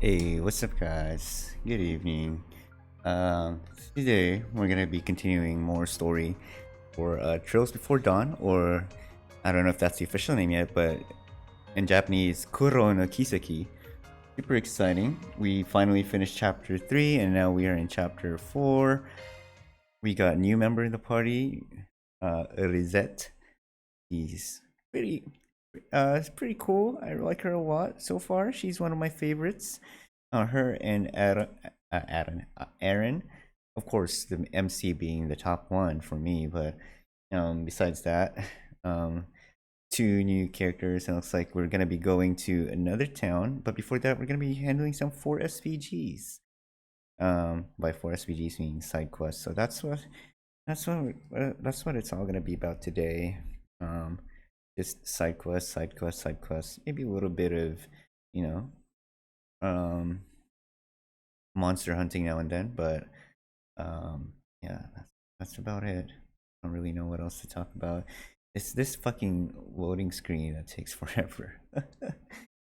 Hey, what's up guys? Good evening. Today we're gonna be continuing more story for Trails Before Dawn, or I don't know if that's the official name yet, but in Japanese, Kuro no Kiseki. Super exciting. We finally finished chapter 3 and now we are in chapter 4. We got a new member in the party, Rizette. He's it's pretty cool. I like her a lot so far. She's one of my favorites. Her and Aaron, of course, the MC being the top one for me. But besides that, two new characters. It looks like we're gonna be going to another town. But before that, we're gonna be handling some 4 SVGs. By 4 SVGs meaning side quests. So that's what it's all gonna be about today. Just side quests, side quests, side quests. Maybe a little bit of, you know, monster hunting now and then, but yeah, that's about it. I don't really know what else to talk about. It's this fucking loading screen that takes forever.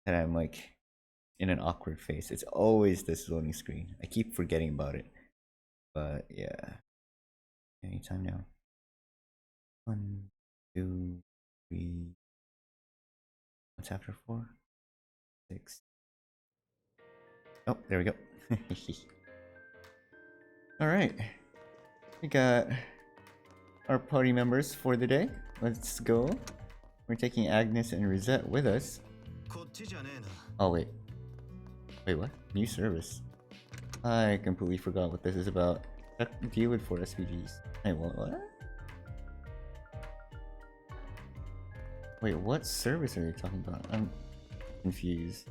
And I'm like in an awkward phase. It's always this loading screen. I keep forgetting about it. But yeah. Anytime now. 1, 2, 3. What's after 4? 6. Oh, there we go. Alright. We got our party members for the day. Let's go. We're taking Agnes and Rosette with us. Oh, wait. Wait, what? New service. I completely forgot what this is about. Deal with 4 SVGs. Hey, what? Wait, what service are you talking about? I'm confused.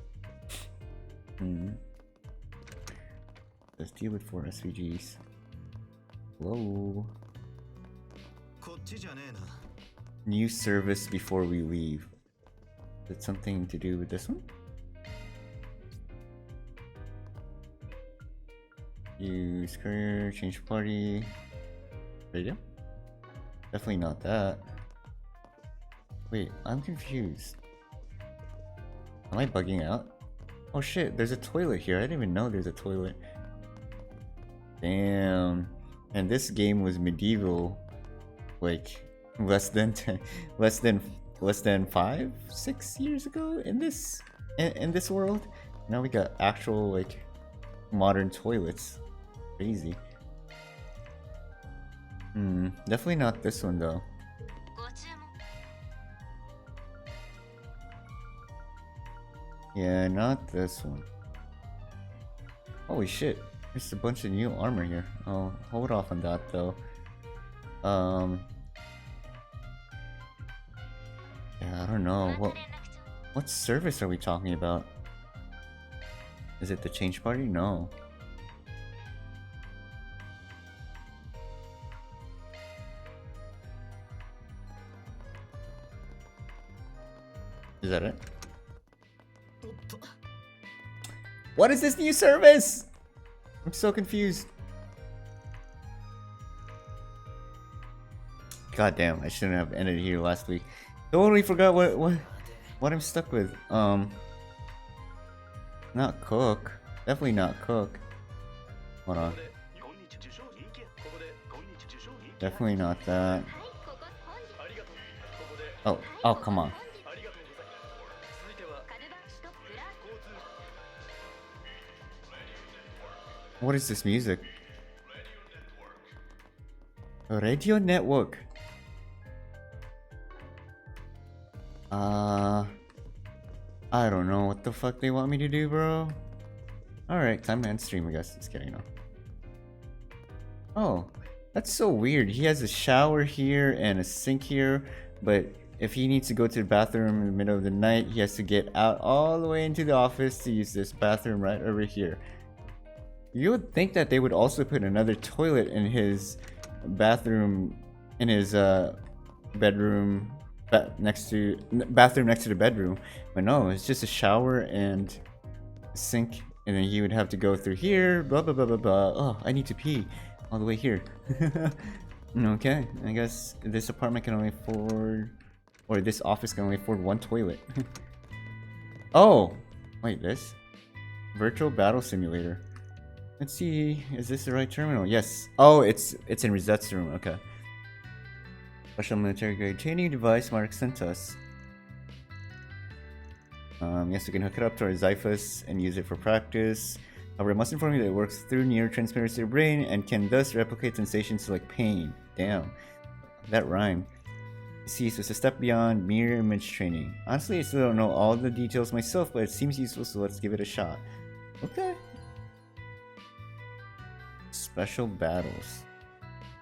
Let's deal with 4 SVGs. Hello. New service before we leave. Is it something to do with this one? Use career, change party. Radio? Definitely not that. Wait, I'm confused. Am I bugging out? Oh shit, there's a toilet here. I didn't even know there's a toilet. Damn. And this game was medieval, like less than 5, 6 years ago in this world. Now we got actual like modern toilets. Crazy. Definitely not this one though. Yeah, not this one. Holy shit. There's a bunch of new armor here. I'll hold off on that though. Yeah, I don't know. What service are we talking about? Is it the change party? No. Is that it? What is this new service? I'm so confused. God damn, I shouldn't have ended here last week. Totally forgot what I'm stuck with. Not cook. Definitely not cook. Hold on. Definitely not that. Oh, come on. What is this music? A radio network. I don't know what the fuck they want me to do, bro. Alright, time to end stream, I guess. Just kidding, Oh, that's so weird. He has a shower here and a sink here, but if he needs to go to the bathroom in the middle of the night, he has to get out all the way into the office to use this bathroom right over here. You would think that they would also put another toilet in his bathroom, in his bedroom, next to the bedroom, but no, it's just a shower and a sink, and then he would have to go through here, blah blah blah blah blah. Oh, I need to pee all the way here. Okay, I guess this apartment can only afford, or this office can only afford 1 toilet. Oh, wait, this? Virtual battle simulator. Let's see, is this the right terminal? Yes. Oh, it's in Rosette's room. Okay. Special military grade training device Mark sent us. Yes, we can hook it up to our Xiphus and use it for practice. However, I must inform you that it works through near transparency to your brain and can thus replicate sensations like pain. Damn. That rhyme. See, so it's a step beyond mere image training. Honestly, I still don't know all the details myself, but it seems useful, so let's give it a shot. Okay. Special battles.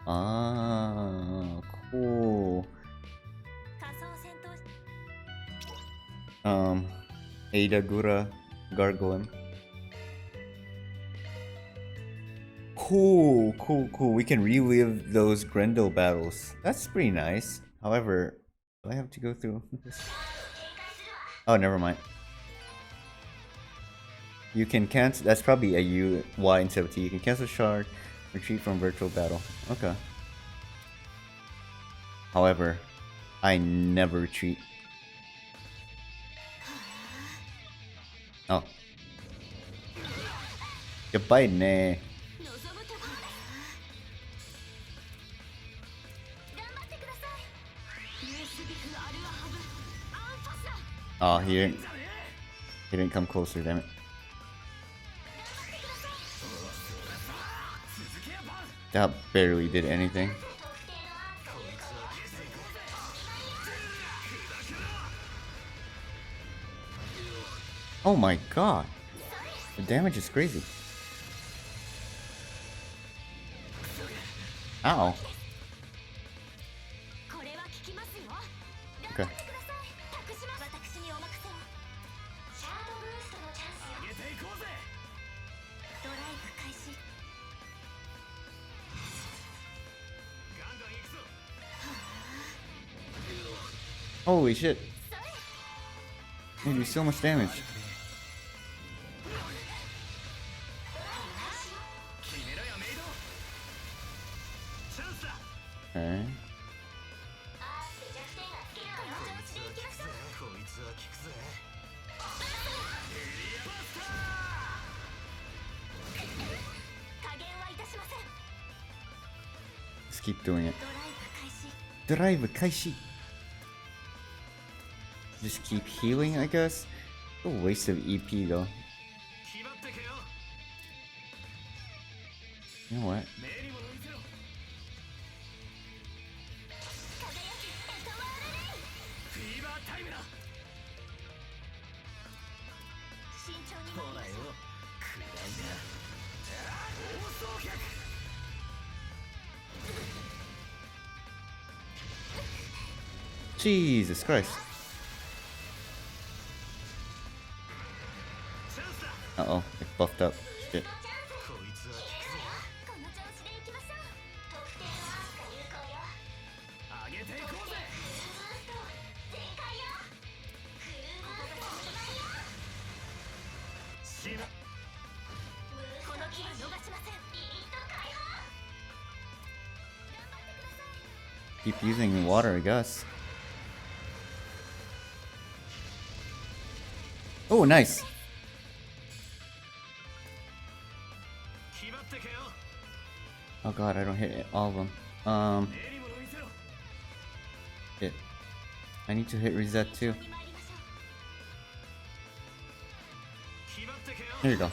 Ah, cool. Adagura Gargoyle. Cool, cool, cool. We can relive those Grendel battles. That's pretty nice. However, do I have to go through this? Oh, never mind. You can cancel. That's probably a U, Y instead of T. You can cancel shard, retreat from virtual battle. Okay. However, I never retreat. Oh. Goodbye, nah. Oh, he didn't come closer, damn it. That barely did anything. Oh my god. The damage is crazy. Ow. Okay. Holy shit. They do so much damage. Okay. Let's keep doing it. Drive Kaishi. Just keep healing, I guess. A waste of EP though. You know what? Jesus Christ. Uh-oh, it buffed up. Shit. Keep using water, I guess. Oh, nice. Oh god, I don't hit all of them. Shit. I need to hit reset too. There you go.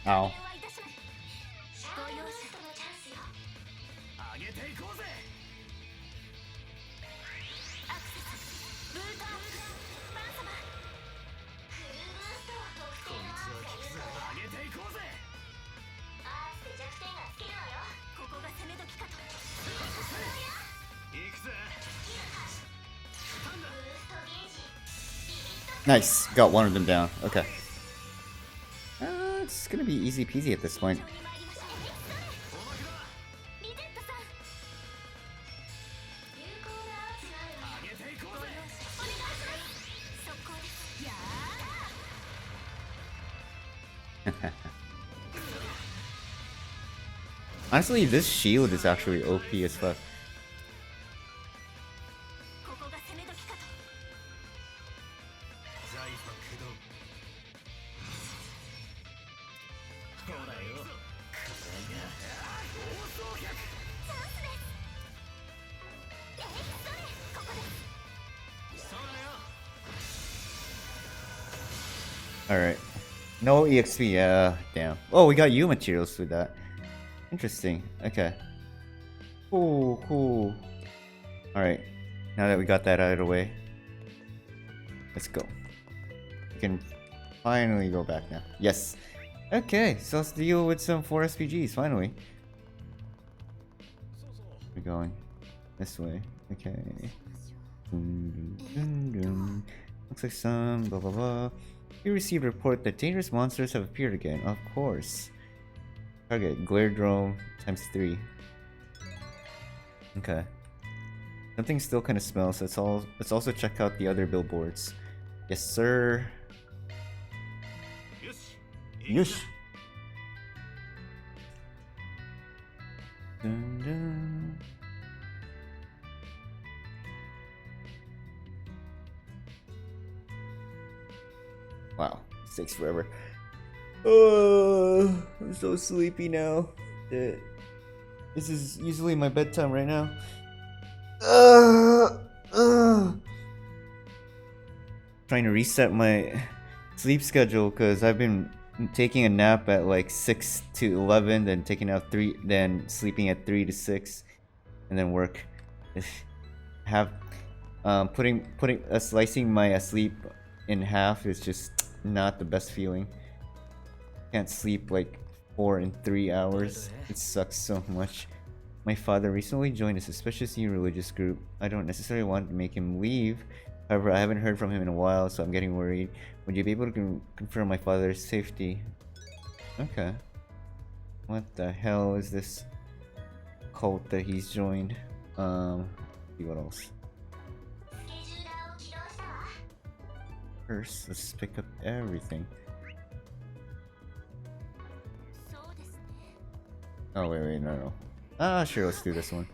Ow. Nice, got one of them down. Okay. It's gonna be easy peasy at this point. Honestly, this shield is actually OP as fuck. Alright. No EXP, yeah, damn. Oh, we got U materials with that. Interesting. Okay. Cool, cool. Alright. Now that we got that out of the way, let's go. We can finally go back now. Yes. Okay, so let's deal with some 4 SPGs, finally. We're going this way. Okay. Dun, dun, dun, dun. Looks like some blah blah blah. We received a report that dangerous monsters have appeared again. Of course. Target glare drone ×3. Okay. Something still kind of smells. Let's also check out the other billboards. Yes, sir. Yes. Dun, dun. Wow, this takes forever. Oh, I'm so sleepy now. This is usually my bedtime right now. Trying to reset my sleep schedule because I've been taking a nap at like 6 to 11, then taking out 3, then sleeping at 3 to 6, and then work. Have slicing my sleep in half is just not the best feeling. Can't sleep like 4 and 3 hours. It sucks so much. My father recently joined a suspicious new religious group. I don't necessarily want to make him leave. However, I haven't heard from him in a while, so I'm getting worried. Would you be able to confirm my father's safety? Okay. What the hell is this cult that he's joined? See what else. First, let's pick up everything. Oh wait, no. Ah, sure, let's do this one.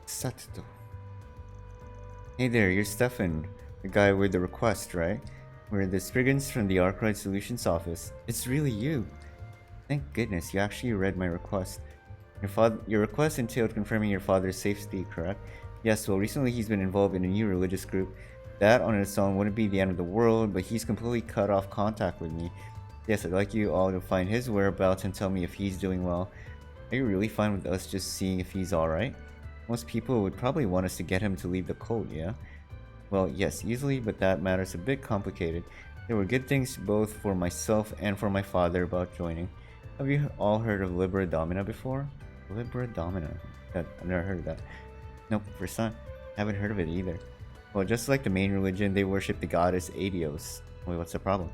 Sato. Hey there, you're Stefan, the guy with the request, right? We're the Spriggans from the Arkwright Solutions office. It's really you. Thank goodness, you actually read my request. Your request entailed confirming your father's safety, correct? Yes, well, recently he's been involved in a new religious group. That on its own wouldn't be the end of the world, but he's completely cut off contact with me. Yes, I'd like you all to find his whereabouts and tell me if he's doing well. Are you really fine with us just seeing if he's alright? Most people would probably want us to get him to leave the cult, yeah? Well, yes, easily, but that matter's a bit complicated. There were good things both for myself and for my father about joining. Have you all heard of Libera Domina before? Libera Domina? I've never heard of that. Nope, first time. Haven't heard of it either. Well, just like the main religion, they worship the goddess Adios. Wait, what's the problem?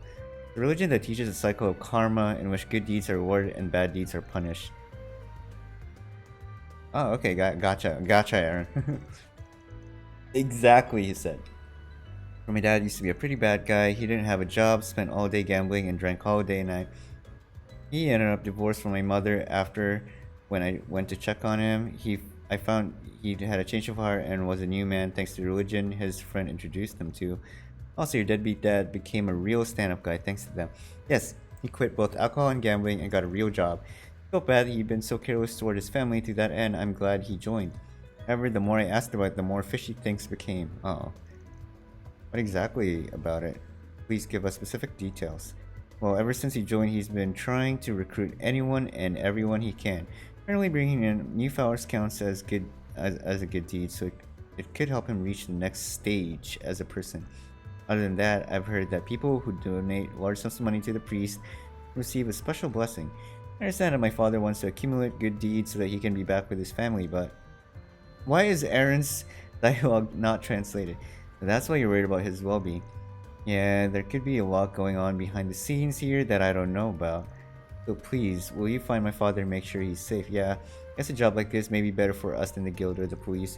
The religion that teaches a cycle of karma in which good deeds are rewarded and bad deeds are punished. Oh, okay, gotcha, Aaron. Exactly, he said. My dad used to be a pretty bad guy. He didn't have a job, spent all day gambling, and drank all day and night. He ended up divorced from my mother after when I went to check on him. I found he had a change of heart and was a new man thanks to religion his friend introduced him to. Also, your deadbeat dad became a real stand-up guy thanks to them. Yes, he quit both alcohol and gambling and got a real job. Felt bad he'd been so careless toward his family. To that end, I'm glad he joined. However, the more I asked about it, the more fishy things became. Uh-oh. What exactly about it? Please give us specific details. Well, ever since he joined, he's been trying to recruit anyone and everyone he can. Apparently bringing in new followers counts as a good deed, so it could help him reach the next stage as a person. Other than that, I've heard that people who donate large sums of money to the priest receive a special blessing. I understand that my father wants to accumulate good deeds so that he can be back with his family, but why is Aaron's dialogue not translated? That's why you're worried about his well-being. Yeah, there could be a lot going on behind the scenes here that I don't know about. So please, will you find my father and make sure he's safe? Yeah, I guess a job like this may be better for us than the guild or the police.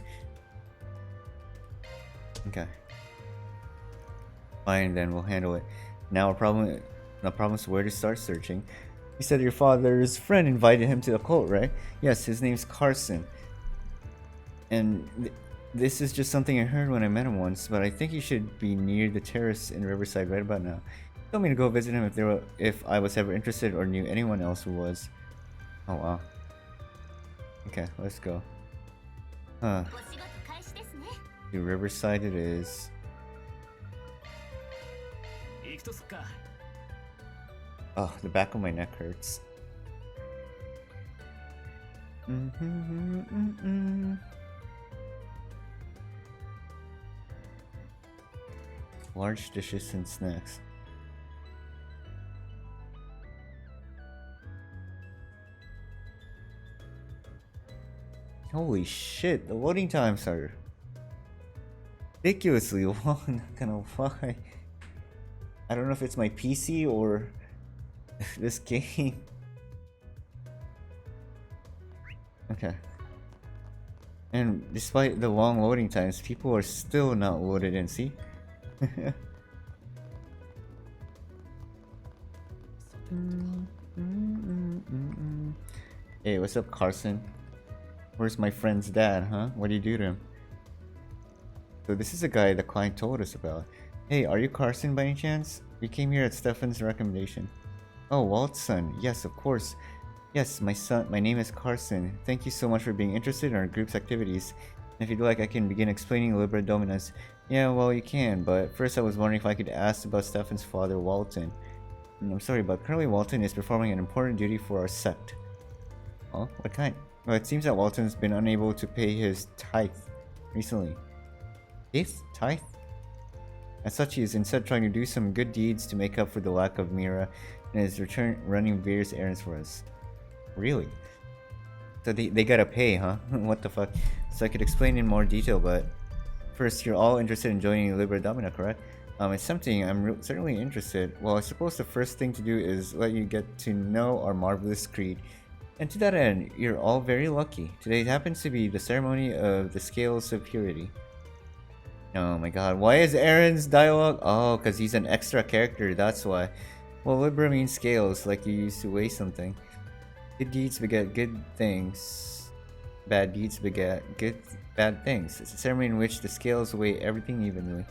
Okay. Fine, then we'll handle it. Now the problem is where to start searching. You said your father's friend invited him to the cult, right? Yes, his name's Carson. And this is just something I heard when I met him once, but I think he should be near the terrace in Riverside right about now. He told me to go visit him if I was ever interested or knew anyone else who was. Oh wow. Okay, let's go. Huh. To Riverside it is. Oh, the back of my neck hurts. Large dishes and snacks. Holy shit, the loading times are ridiculously long, not gonna lie. I don't know if it's my PC or this game. Okay. And despite the long loading times, people are still not loaded in, see? Hey, what's up, Carson? Where's my friend's dad, huh? What do you do to him? So this is a guy the client told us about. Hey, are you Carson by any chance? We came here at Stefan's recommendation. Oh, Walt's son. Yes, of course. Yes, my name is Carson. Thank you so much for being interested in our group's activities. If you'd like, I can begin explaining Libra Dominus. Yeah, well, you can, but first I was wondering if I could ask about Stefan's father, Walton. I'm sorry, but currently Walton is performing an important duty for our sect. Oh, what kind? Well, it seems that Walton's been unable to pay his tithe recently. His tithe? As such, he is instead trying to do some good deeds to make up for the lack of Mira, and is return running various errands for us. Really? So they gotta pay, huh? What the fuck? So I could explain in more detail, but first, you're all interested in joining Libra Domina, correct? It's something I'm certainly interested. Well, I suppose the first thing to do is let you get to know our marvelous creed. And to that end, you're all very lucky. Today happens to be the ceremony of the Scales of Purity. Oh my god, why is Aaron's dialogue? Oh, because he's an extra character, that's why. Well, Libra means scales, like you used to weigh something. Good deeds beget good things. Bad deeds beget bad things. It's a ceremony in which the scales weigh everything evenly.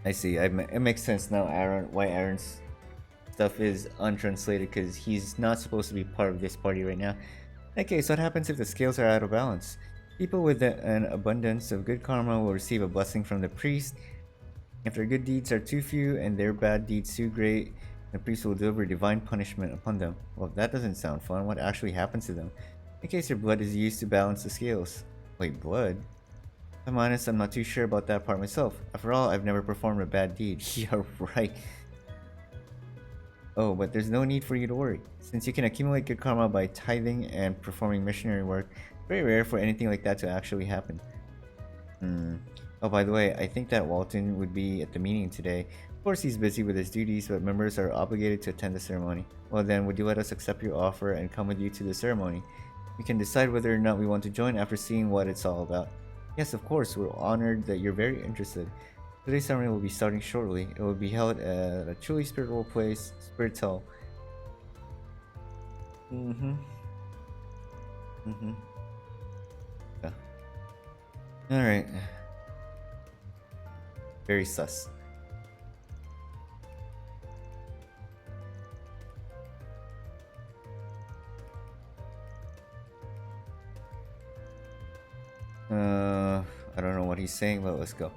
I see, it makes sense now, why Aaron's stuff is untranslated, because he's not supposed to be part of this party right now. Okay, so what happens if the scales are out of balance? People with an abundance of good karma will receive a blessing from the priest. If their good deeds are too few and their bad deeds too great, the priest will deliver divine punishment upon them. Well, that doesn't sound fun. What actually happens to them? In case their blood is used to balance the scales. Wait, blood? If I'm honest, I'm not too sure about that part myself. After all, I've never performed a bad deed. Yeah, right. Oh, but there's no need for you to worry. Since you can accumulate good karma by tithing and performing missionary work, it's very rare for anything like that to actually happen. Oh, by the way, I think that Walton would be at the meeting today. Of course, he's busy with his duties, but members are obligated to attend the ceremony. Well then, would you let us accept your offer and come with you to the ceremony? We can decide whether or not we want to join after seeing what it's all about. Yes, of course, we're honored that you're very interested. Today's ceremony will be starting shortly. It will be held at a truly spiritual place, Spiritel. Yeah. Alright. Very sus. I don't know what he's saying, but let's go.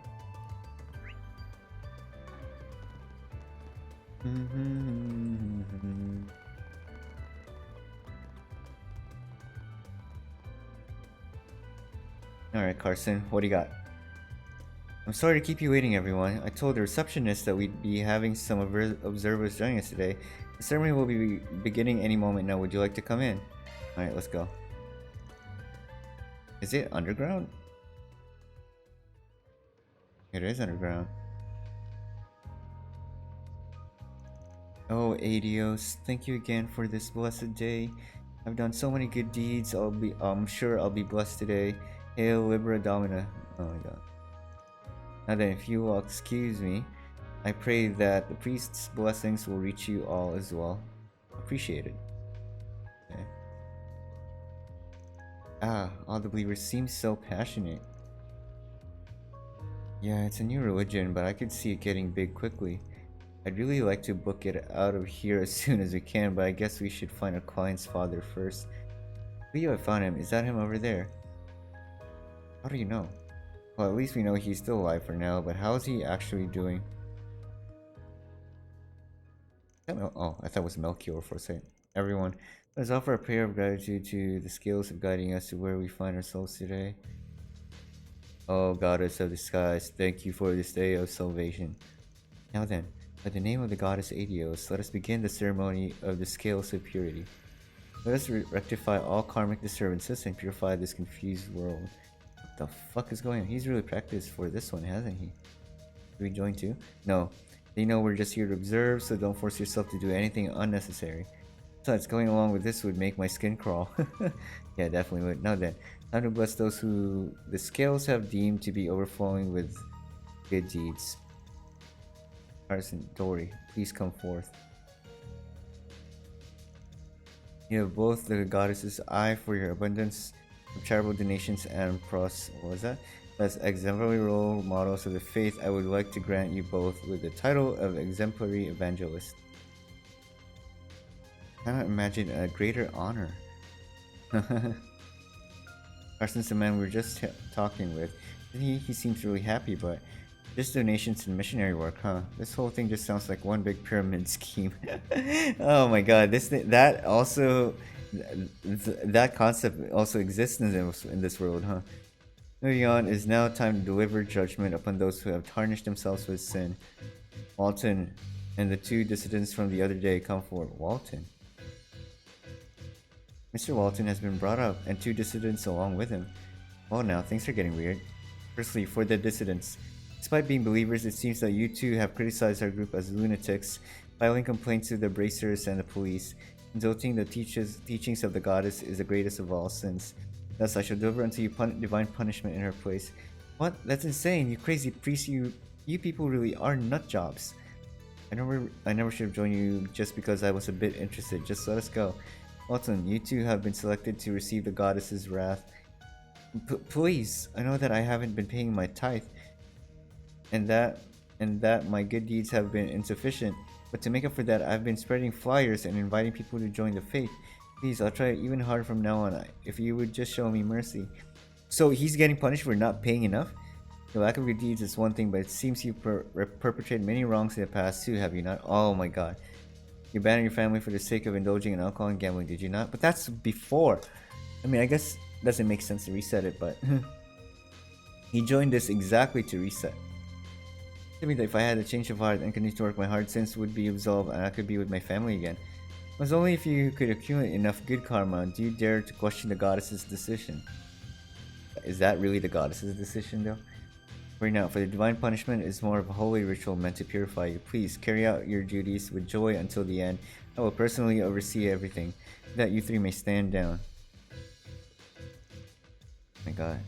Alright, Carson, what do you got? I'm sorry to keep you waiting, everyone. I told the receptionist that we'd be having some observers joining us today. The ceremony will be beginning any moment now. Would you like to come in? Alright, let's go. Is it underground? It is underground. Oh, Adios, thank you again for this blessed day. I've done so many good deeds. I'm sure I'll be blessed today. Hail Libera Domina. Oh my god. Now then, if you will excuse me, I pray that the priest's blessings will reach you all as well. Appreciate it. Okay. Ah, all the believers seem so passionate. Yeah, it's a new religion, but I could see it getting big quickly. I'd really like to book it out of here as soon as we can, but I guess we should find our client's father first. Leo, I found him. Is that him over there? How do you know? Well, at least we know he's still alive for now, but how is he actually doing? Oh, I thought it was Melchior for a second. Everyone, let's offer a prayer of gratitude to the skills of guiding us to where we find ourselves today. Oh, goddess of the skies, thank you for this day of salvation. Now then, by the name of the goddess Adios, let us begin the ceremony of the scales of purity. Let us rectify all karmic disturbances and purify this confused world. What the fuck is going on? He's really practiced for this one, hasn't he? Do we join too? No. They know we're just here to observe, so don't force yourself to do anything unnecessary. Besides, going along with this would make my skin crawl. Yeah, definitely would. Now then, time to bless those who the scales have deemed to be overflowing with good deeds. Artisan Dory, please come forth. You have both the goddess's eye for your abundance of charitable donations and what was that? As exemplary role models of the faith, I would like to grant you both with the title of exemplary evangelist. I cannot imagine a greater honor. Carson's the man we were just talking with. He seems really happy, but just donations and missionary work, huh? This whole thing just sounds like one big pyramid scheme. Oh my god, that also that concept also exists in this world, huh? Moving on, it is now time to deliver judgment upon those who have tarnished themselves with sin. Walton and the two dissidents from the other day come forward. Walton? Mr. Walton has been brought up, and two dissidents along with him. Well now, things are getting weird. Firstly, for the dissidents. Despite being believers, it seems that you two have criticized our group as lunatics, filing complaints to the bracers and the police, insulting the teachings of the goddess is the greatest of all sins. Thus, I shall deliver unto you divine punishment in her place. What? That's insane! You crazy priest! You people really are nut jobs. I never should have joined you just because I was a bit interested. Just let us go. Walton, you two have been selected to receive the goddess's wrath. Please, I know that I haven't been paying my tithe, and that my good deeds have been insufficient. But to make up for that, I've been spreading flyers and inviting people to join the faith. Please, I'll try even harder from now on. If you would just show me mercy. So he's getting punished for not paying enough? The lack of good deeds is one thing, but it seems you perpetrated many wrongs in the past too, have you not? Oh my god. You abandoned your family for the sake of indulging in alcohol and gambling, did you not? But that's before. I mean, I guess it doesn't make sense to reset it, but he joined this exactly to reset. It means that if I had a change of heart and continued to work, my hard sins would be absolved and I could be with my family again. It was only if you could accumulate enough good karma do you dare to question the goddess's decision. Is that really the goddess's decision, though? Right now, for the divine punishment is more of a holy ritual meant to purify you. Please carry out your duties with joy until the end. I will personally oversee everything, that you three may stand down. Oh my god.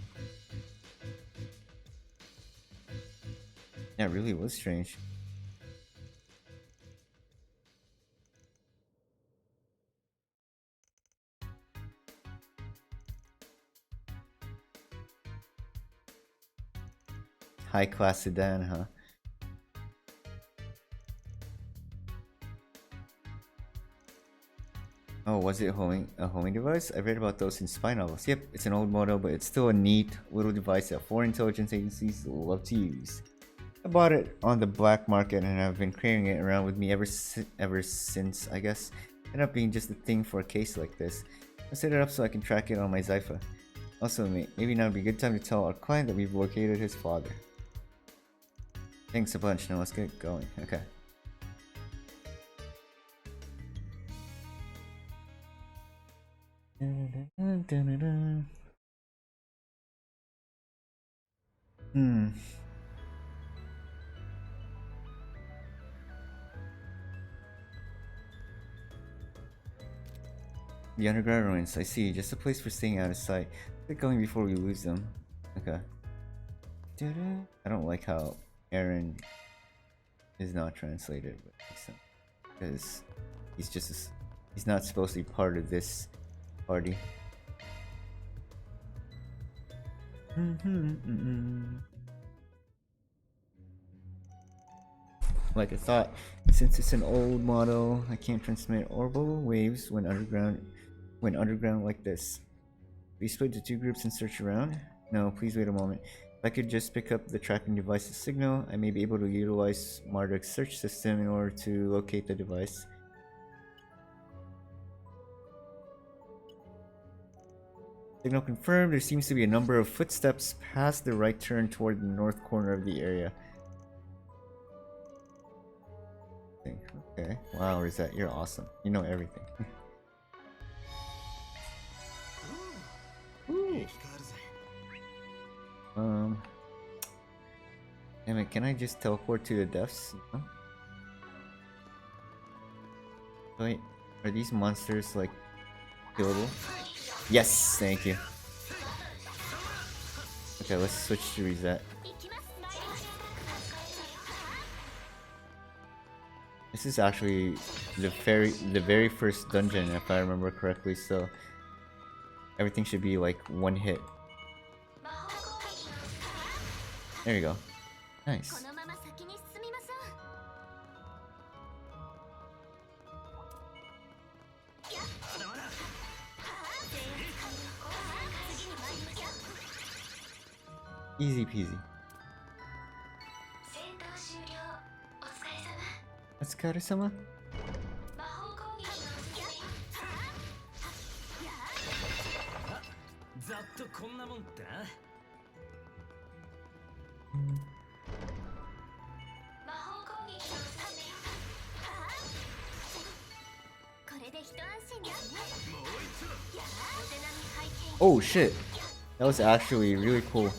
That really was strange. High class sedan, huh? Oh, was it a homing device? I read about those in spy novels. Yep, it's an old model, but it's still a neat little device that foreign intelligence agencies love to use. I bought it on the black market and I've been carrying it around with me ever since, I guess. Ended up being just a thing for a case like this. I set it up so I can track it on my Zypha. Also, maybe now would be a good time to tell our client that we've located his father. Thanks a bunch. Now let's get going. Okay. Hmm. The underground ruins, I see. Just a place for staying out of sight. Get going before we lose them. Okay. I don't like how Aaron is not translated, but makes sense. Because he's not supposed to be part of this party. Like I thought, since it's an old model, I can't transmit orbital waves when underground like this. We split into two groups and search around? No, please wait a moment. If I could just pick up the tracking device's signal, I may be able to utilize Marduk's search system in order to locate the device. Signal confirmed. There seems to be a number of footsteps past the right turn toward the north corner of the area. Okay. Wow, Rosette, you're awesome. You know everything. Ooh. Damn it, can I just teleport to the depths? No? Wait, are these monsters like killable? Yes, thank you. Okay, let's switch to reset. This is actually the very first dungeon, if I remember correctly, so everything should be like one hit. There you go. Nice. Easy peasy. Otsukare-sama? Oh shit, that was actually really cool.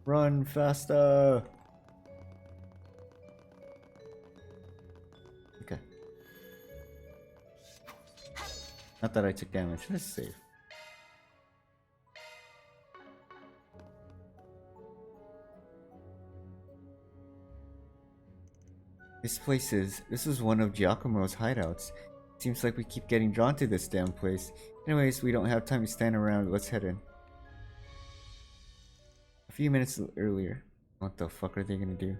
Run faster! Okay. Not that I took damage, let's save. This is one of Giacomo's hideouts. Seems like we keep getting drawn to this damn place. Anyways, we don't have time to stand around, let's head in. A few minutes earlier. What the fuck are they gonna do?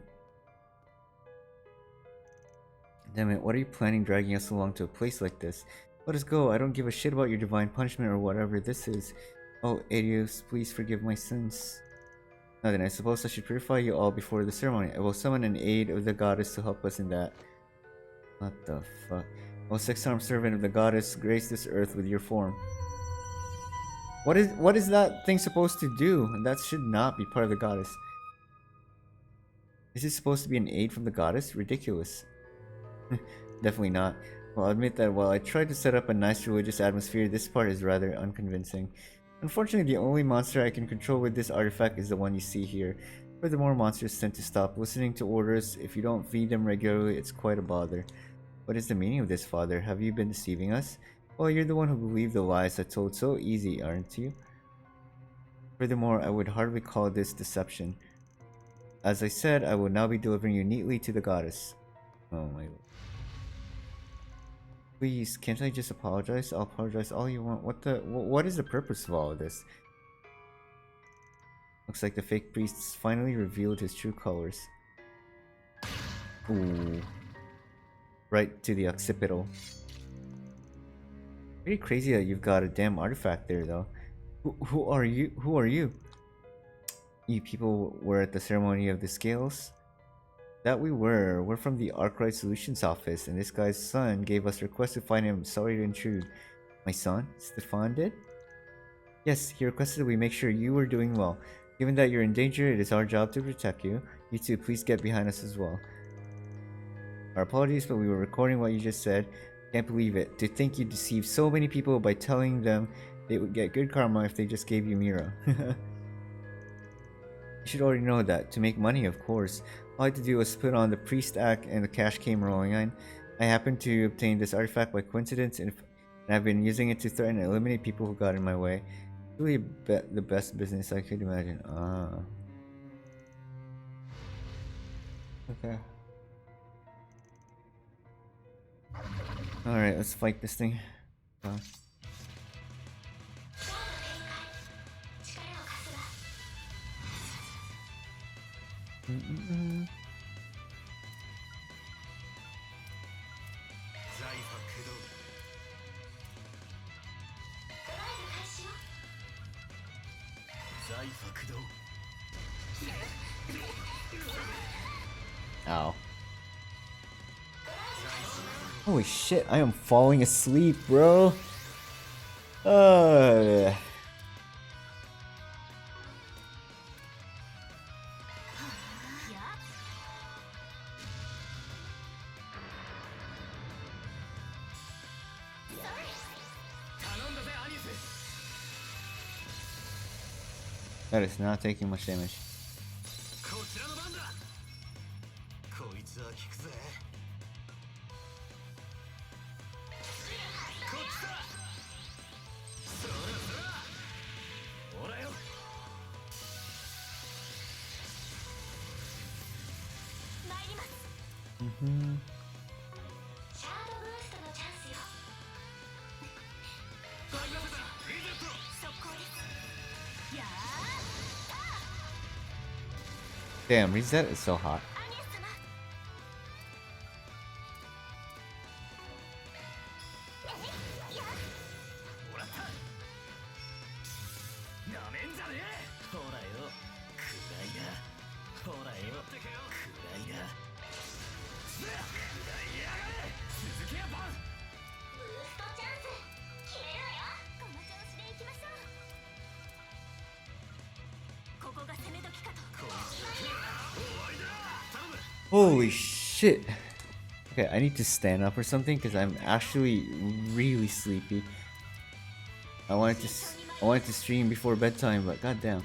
Damn it, what are you planning dragging us along to a place like this? Let us go, I don't give a shit about your divine punishment or whatever this is. Oh, Adios, please forgive my sins. Now then, I suppose I should purify you all before the ceremony. I will summon an aid of the goddess to help us in that. What the fuck? O six-armed servant of the goddess, grace this earth with your form. What is that thing supposed to do? That should not be part of the goddess. Is this supposed to be an aid from the goddess? Ridiculous. Definitely not. Well, I'll admit that while I tried to set up a nice religious atmosphere, this part is rather unconvincing. Unfortunately, the only monster I can control with this artifact is the one you see here. Furthermore, monsters tend to stop listening to orders. If you don't feed them regularly, it's quite a bother. What is the meaning of this, Father? Have you been deceiving us? Well, you're the one who believed the lies I told so easy, aren't you? Furthermore, I would hardly call this deception. As I said, I will now be delivering you neatly to the goddess. Oh my lord. Please, can't I just apologize? I'll apologize all you want. What is the purpose of all of this? Looks like the fake priest finally revealed his true colors. Ooh. Right to the occipital. Pretty crazy that you've got a damn artifact there, though. Who are you? Who are you? You people were at the ceremony of the scales? That we were. We're from the Arkwright Solutions office, and this guy's son gave us requests to find him. Sorry to intrude. My son? Stefan did? Yes, he requested we make sure you were doing well. Given that you're in danger, it is our job to protect you. You two, please get behind us as well. Our apologies, but we were recording what you just said. Can't believe it. To think you deceived so many people by telling them they would get good karma if they just gave you Mira. You should already know that. To make money, of course. All I had to do was put on the priest act and the cash came rolling in. I happened to obtain this artifact by coincidence and I've been using it to threaten and eliminate people who got in my way. Really the best business I could imagine. Ah. Okay. Alright, let's fight this thing. Ow. Holy shit, I am falling asleep, bro. That is not taking much damage. Damn, reset is so hot. Holy shit. Okay, I need to stand up or something because I'm actually really sleepy. I wanted to stream before bedtime, but goddamn.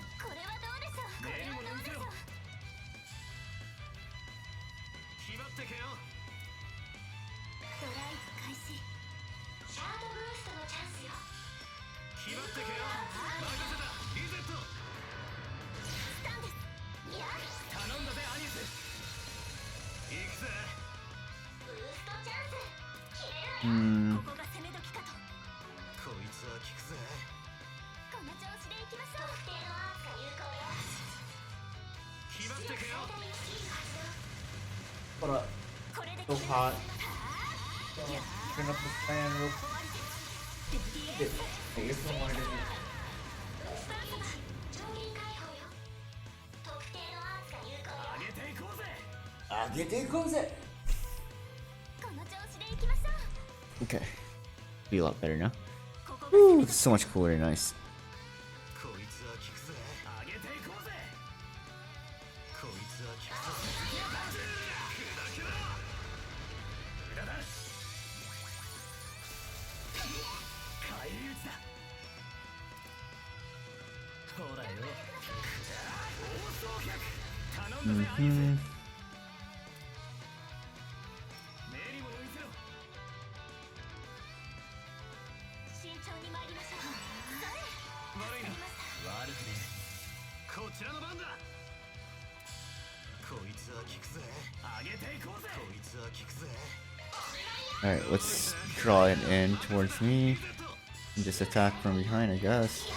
Hold up. So hot. Turn up the fan real quick. Hey, you're still wanting to do. 上げていこうぜ. Okay. Feel a lot better now. Woo, so much cooler and nice. Mm-hmm. Alright, let's draw it in towards me and just attack from behind, I guess.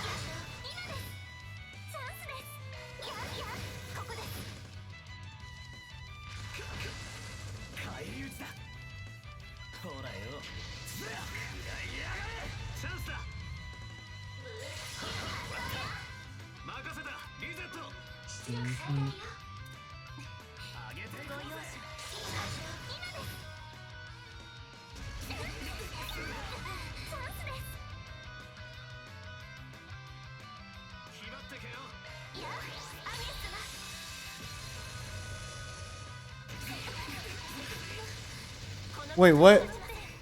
Wait, what?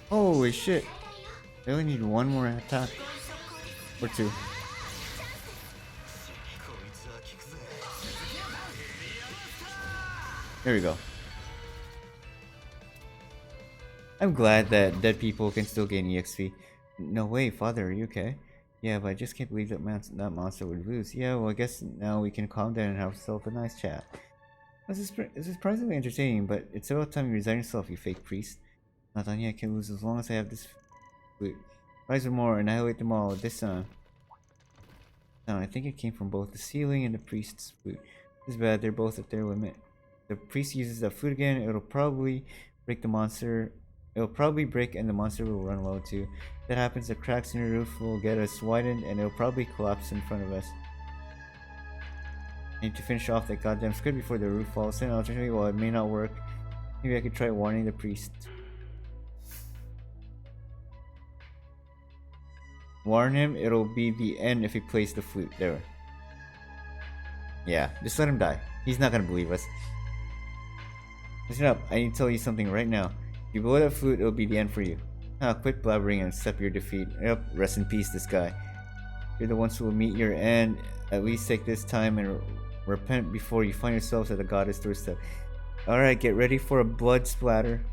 Holy shit. They only need one more attack. Or two. There we go. I'm glad that dead people can still gain EXP. No way, father, are you okay? Yeah, but I just can't believe that monster would lose. Yeah, well, I guess now we can calm down and have ourselves a nice chat. This is surprisingly entertaining, but it's about time you resign yourself, you fake priest. Not on yet, I can't lose as long as I have this flute. Rise with more, annihilate them all, this time. Now, I think it came from both the ceiling and the priest's flute. It's bad, they're both at their limit. The priest uses that flute again, it'll probably break the monster. It'll probably break and the monster will run low too. If that happens, the cracks in the roof will get us widened and it'll probably collapse in front of us. I need to finish off that goddamn squid before the roof falls in. Alternatively, well, it may not work. Maybe I could try warning the priest. Warn him, it'll be the end if he plays the flute. There. Yeah, just let him die. He's not gonna believe us. Listen up, I need to tell you something right now. If you blow that flute, it'll be the end for you. Ah, quit blabbering and accept your defeat. Yep, rest in peace, this guy. You're the ones who will meet your end. At least take this time and repent before you find yourselves at the goddess doorstep. Alright, get ready for a blood splatter.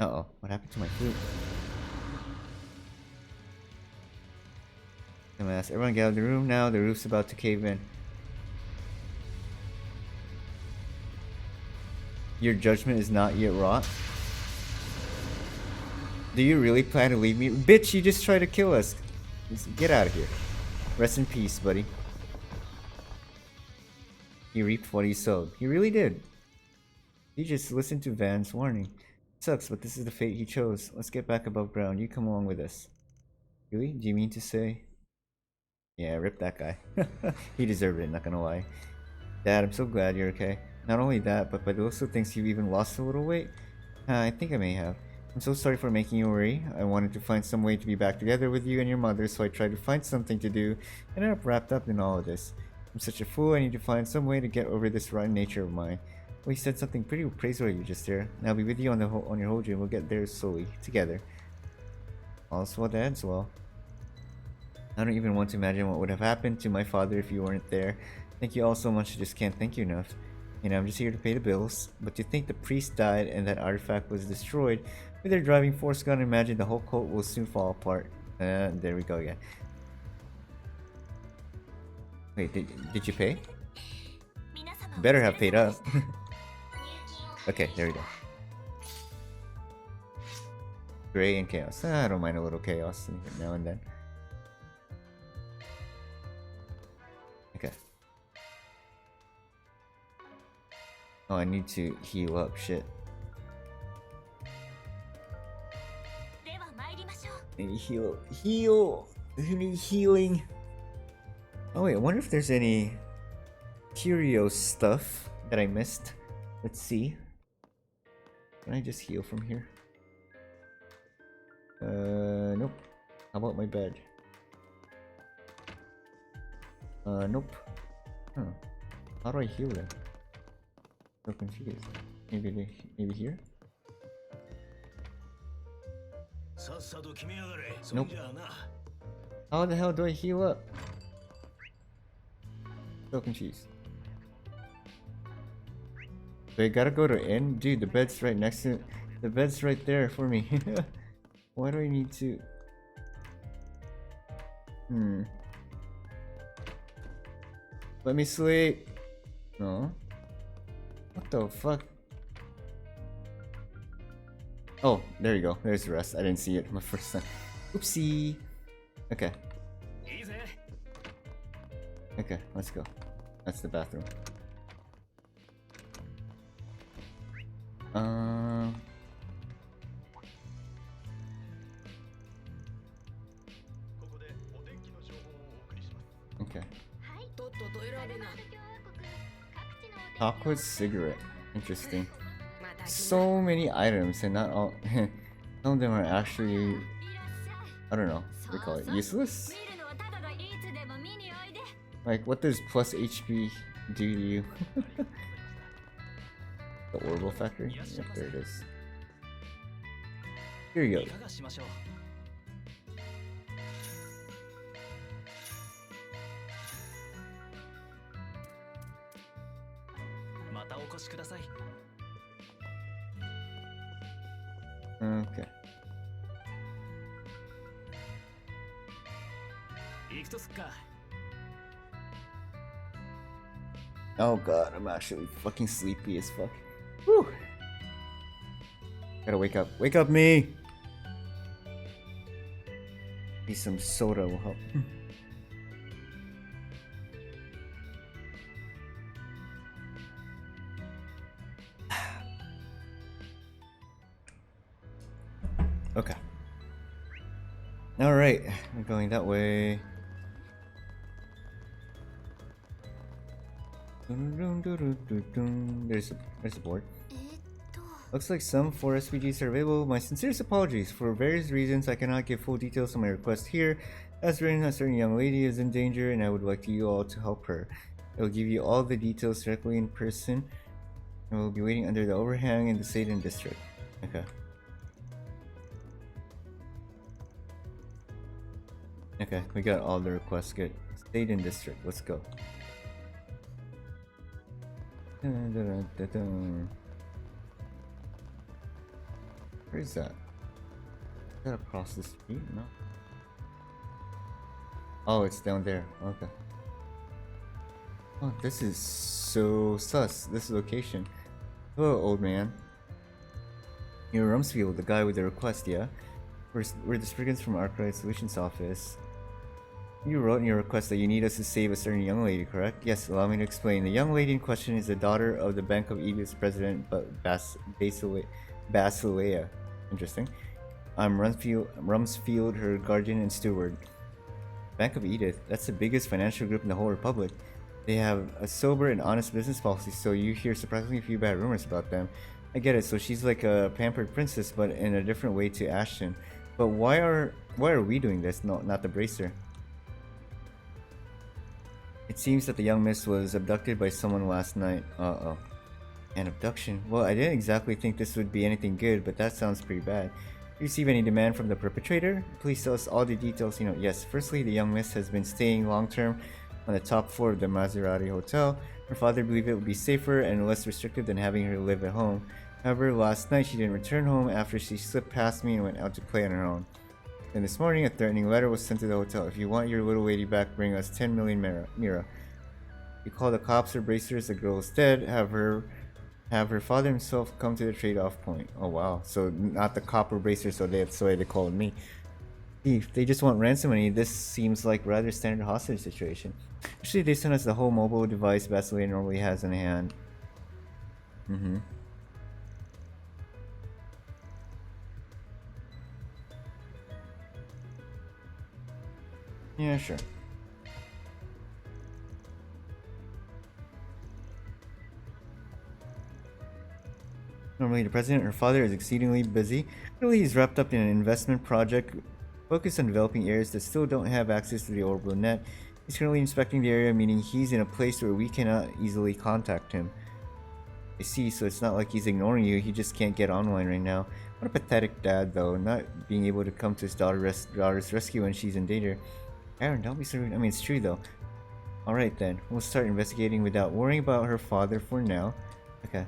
Uh-oh, what happened to my flute? Dumbass, everyone get out of the room now, the roof's about to cave in. Your judgment is not yet wrought? Do you really plan to leave me? Bitch, you just tried to kill us. Just get out of here. Rest in peace, buddy. He reaped what he sowed. He really did. He just listened to Van's warning. It sucks, but this is the fate he chose. Let's get back above ground. You come along with us. Really? Do you mean to say? Yeah, rip that guy. He deserved it, not gonna lie. Dad, I'm so glad you're okay. Not only that, but by the looks of things, you've even lost a little weight. I think I may have. I'm so sorry for making you worry. I wanted to find some way to be back together with you and your mother, so I tried to find something to do, and ended up wrapped up in all of this. I'm such a fool, I need to find some way to get over this rotten nature of mine. Well, you said something pretty praiseworthy just there. And I'll be with you on your whole dream. We'll get there slowly, together. All's well that ends well. I don't even want to imagine what would have happened to my father if you weren't there. Thank you all so much, I just can't thank you enough. You know, I'm just here to pay the bills. But to think the priest died and that artifact was destroyed with their driving force gun, imagine the whole cult will soon fall apart. There we go again. Wait, did you pay? Better have paid up. Okay, there we go. Gray and chaos. I don't mind a little chaos now and then. Okay. Oh, I need to heal up. Shit. I need to heal. I need healing. Oh wait, I wonder if there's any curious stuff that I missed. Let's see. Can I just heal from here? Nope. How about my bed? Nope. Huh. How do I heal them? So confused. Maybe here? Nope. How the hell do I heal up? So confused. Wait, gotta go to inn? Dude, the bed's right next to it. The bed's right there for me. Why do I need to? Let me sleep. No. What the fuck? Oh, there you go. There's the rest. I didn't see it my first time. Oopsie. Okay. Okay, let's go. That's the bathroom. Okay. Aqua's cigarette. Interesting. So many items and not all some of them are actually, I don't know, what do you call it, useless? Like, what does plus HP do to you? The Orbital Factory? Yep, there it is. Here you go. Okay. Oh god, I'm actually fucking sleepy as fuck. Whew. Gotta wake up. Wake up, me! Maybe some soda will help. Okay. Alright, we're going that way. There's a board. Looks like some 4 SPGs are available. My sincerest apologies. For various reasons, I cannot give full details on my request here. As written, a certain young lady is in danger and I would like you all to help her. I will give you all the details directly in person. I will be waiting under the overhang in the Satan district. Okay. Okay, we got all the requests. Good. Satan district. Let's go. Where is that? Is that across the street? No. Oh, it's down there. Okay. Oh, this is so sus. This location. Hello, old man. You're Rumsfeld, the guy with the request, yeah? We're the Spriggans from Arkwright Solutions office. You wrote in your request that you need us to save a certain young lady, correct? Yes, allow me to explain. The young lady in question is the daughter of the Bank of Egypt's president, Basileia. Interesting. I'm Rumsfeld, her guardian and steward. Bank of Edith, that's the biggest financial group in the whole republic. They have a sober and honest business policy, so you hear surprisingly few bad rumors about them. I get it, so she's like a pampered princess, but in a different way to Ashton. But why are we doing this? No, not the bracer. It seems that the young miss was abducted by someone last night. Uh-oh. An abduction? Well, I didn't exactly think this would be anything good, but that sounds pretty bad. Do you receive any demand from the perpetrator? Please tell us all the details. Yes. Firstly, the young miss has been staying long-term on the top floor of the Maserati Hotel. Her father believed it would be safer and less restrictive than having her live at home. However, last night she didn't return home after she slipped past me and went out to play on her own. Then this morning, a threatening letter was sent to the hotel. If you want your little lady back, bring us 10 million Mira. You call the cops or bracers, the girl is dead. Have her father himself come to the trade-off point. Oh wow, so not the cop or bracer, so that's why they called me. If they just want ransom money, this seems like rather standard hostage situation. Actually, they sent us the whole mobile device Basileia normally has in hand. Yeah, sure. Normally, the president, her father, is exceedingly busy. Currently, he's wrapped up in an investment project focused on developing areas that still don't have access to the orbital net. He's currently inspecting the area, meaning he's in a place where we cannot easily contact him. I see, so it's not like he's ignoring you, he just can't get online right now. What a pathetic dad, though, not being able to come to his daughter's rescue when she's in danger. Aaron, don't be so rude. I mean, it's true, though. Alright then, we'll start investigating without worrying about her father for now. Okay.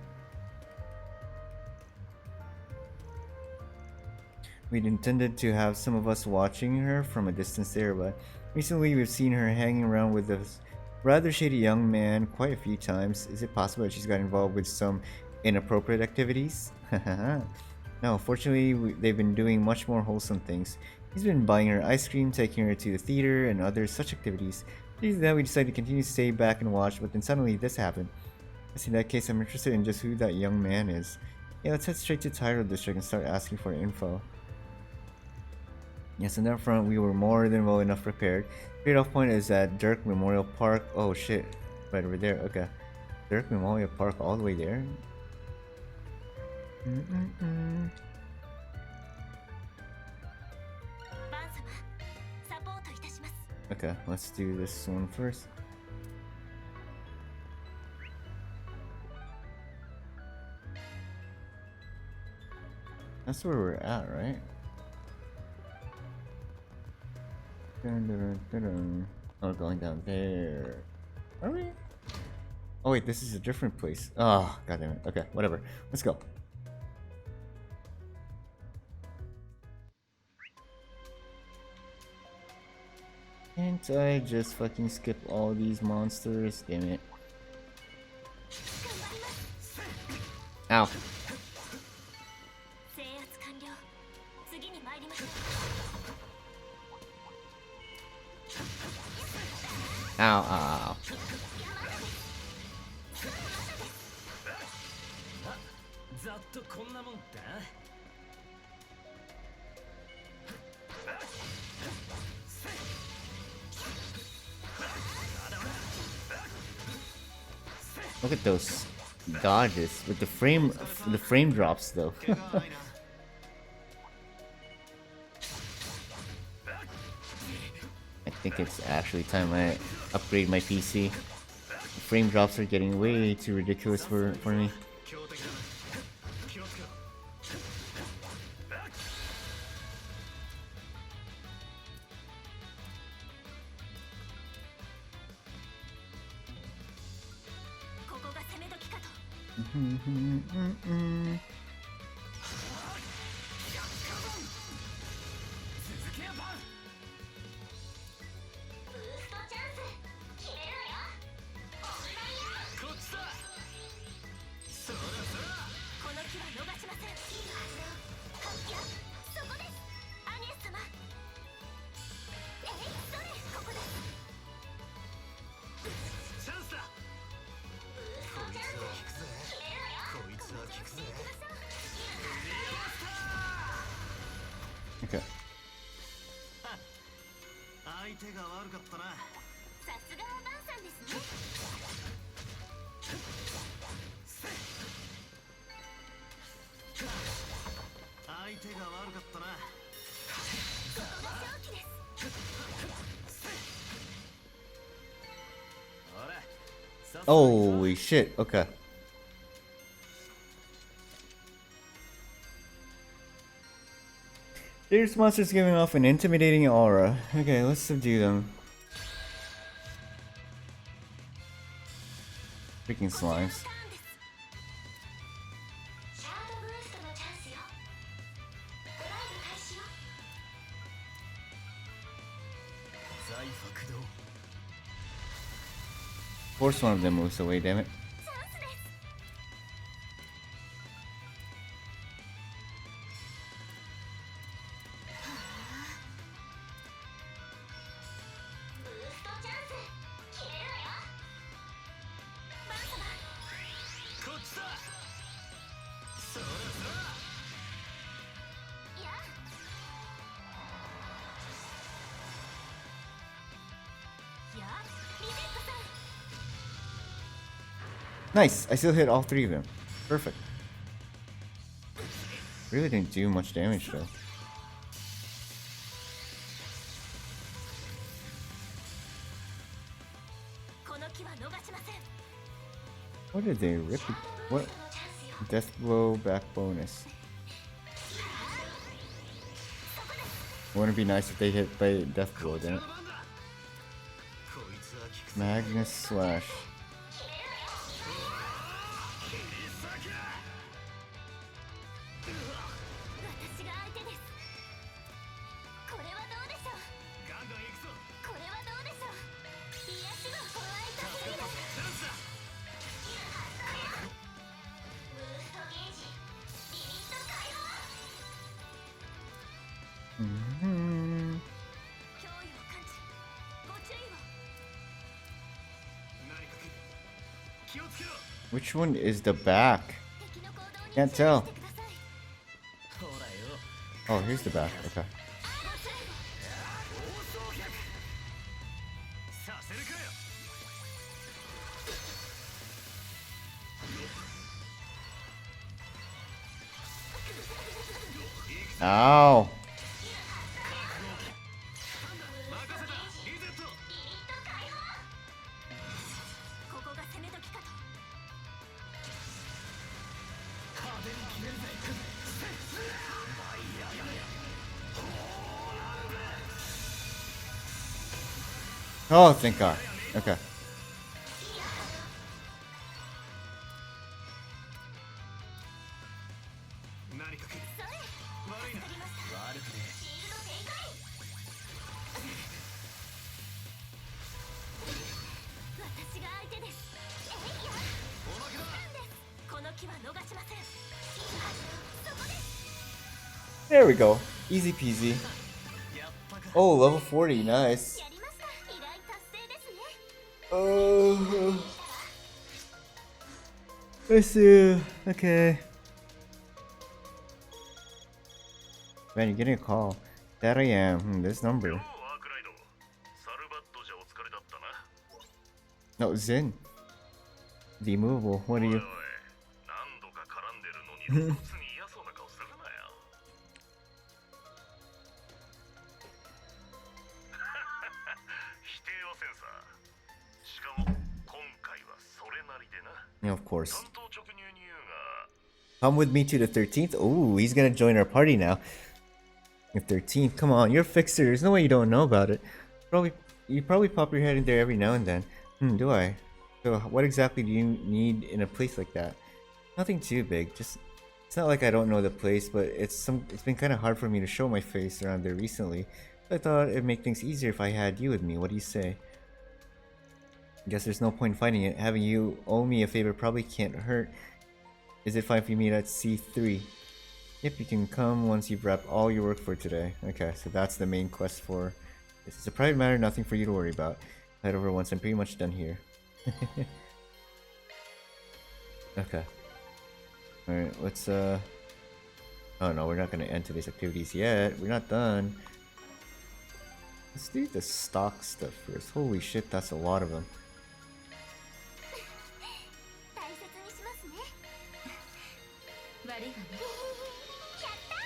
We'd intended to have some of us watching her from a distance there, but recently we've seen her hanging around with this rather shady young man quite a few times. Is it possible that she's got involved with some inappropriate activities? No, fortunately they've been doing much more wholesome things. He's been buying her ice cream, taking her to the theater, and other such activities. Due to that, we decided to continue to stay back and watch, but then suddenly this happened. I guess in that case, I'm interested in just who that young man is. Yeah, let's head straight to Tyro District and start asking for info. Yes, on that front, we were more than well enough prepared. Trade-off point is at Dirk Memorial Park. Oh shit, right over there. Okay, Dirk Memorial Park, all the way there. Okay, let's do this one first. That's where we're at, right? Dun, dun, dun, dun. Oh, we're going down there. Are we? Oh wait, this is a different place. Oh, god damn it. Okay, whatever. Let's go. Can't I just fucking skip all these monsters? Damn it. Ow. Ow, ow, ow. Look at those dodges with the frame drops though. I think it's actually time I upgrade my PC. The frame drops are getting way too ridiculous for me. Okay. Holy shit, okay. There's monsters giving off an intimidating aura. Okay, let's subdue them. Freaking slimes. Force one of them moves away, damn it. Nice! I still hit all three of them. Perfect. Really didn't do much damage though. What did they rip? What? Death blow back bonus. Wouldn't it be nice if they hit by death blow, didn't it? Magnus slash. Which one is the back? Can't tell. Oh, here's the back. Okay. Ow. Oh, thank God. Okay. There we go. Easy peasy. Oh, level 40. Nice. Oh. Let's see. Okay. Man, you're getting a call. That I am. This number. No, Zen. The immovable. What are you? Yeah, of course. Come with me to the 13th? Ooh, he's gonna join our party now. The 13th? Come on, you're a fixer. There's no way you don't know about it. You probably pop your head in there every now and then. Do I? So what exactly do you need in a place like that? Nothing too big. Just it's not like I don't know the place, but it's been kind of hard for me to show my face around there recently. I thought it'd make things easier if I had you with me. What do you say? Guess there's no point fighting it. Having you owe me a favor probably can't hurt. Is it fine if you meet at C3? Yep, you can come once you've wrapped all your work for today. Okay, so that's the main quest for this. Is a private matter, nothing for you to worry about. Head over once I'm pretty much done here. Okay. Alright, let's oh no, we're not gonna end today's activities yet. We're not done. Let's do the stock stuff first. Holy shit, that's a lot of them.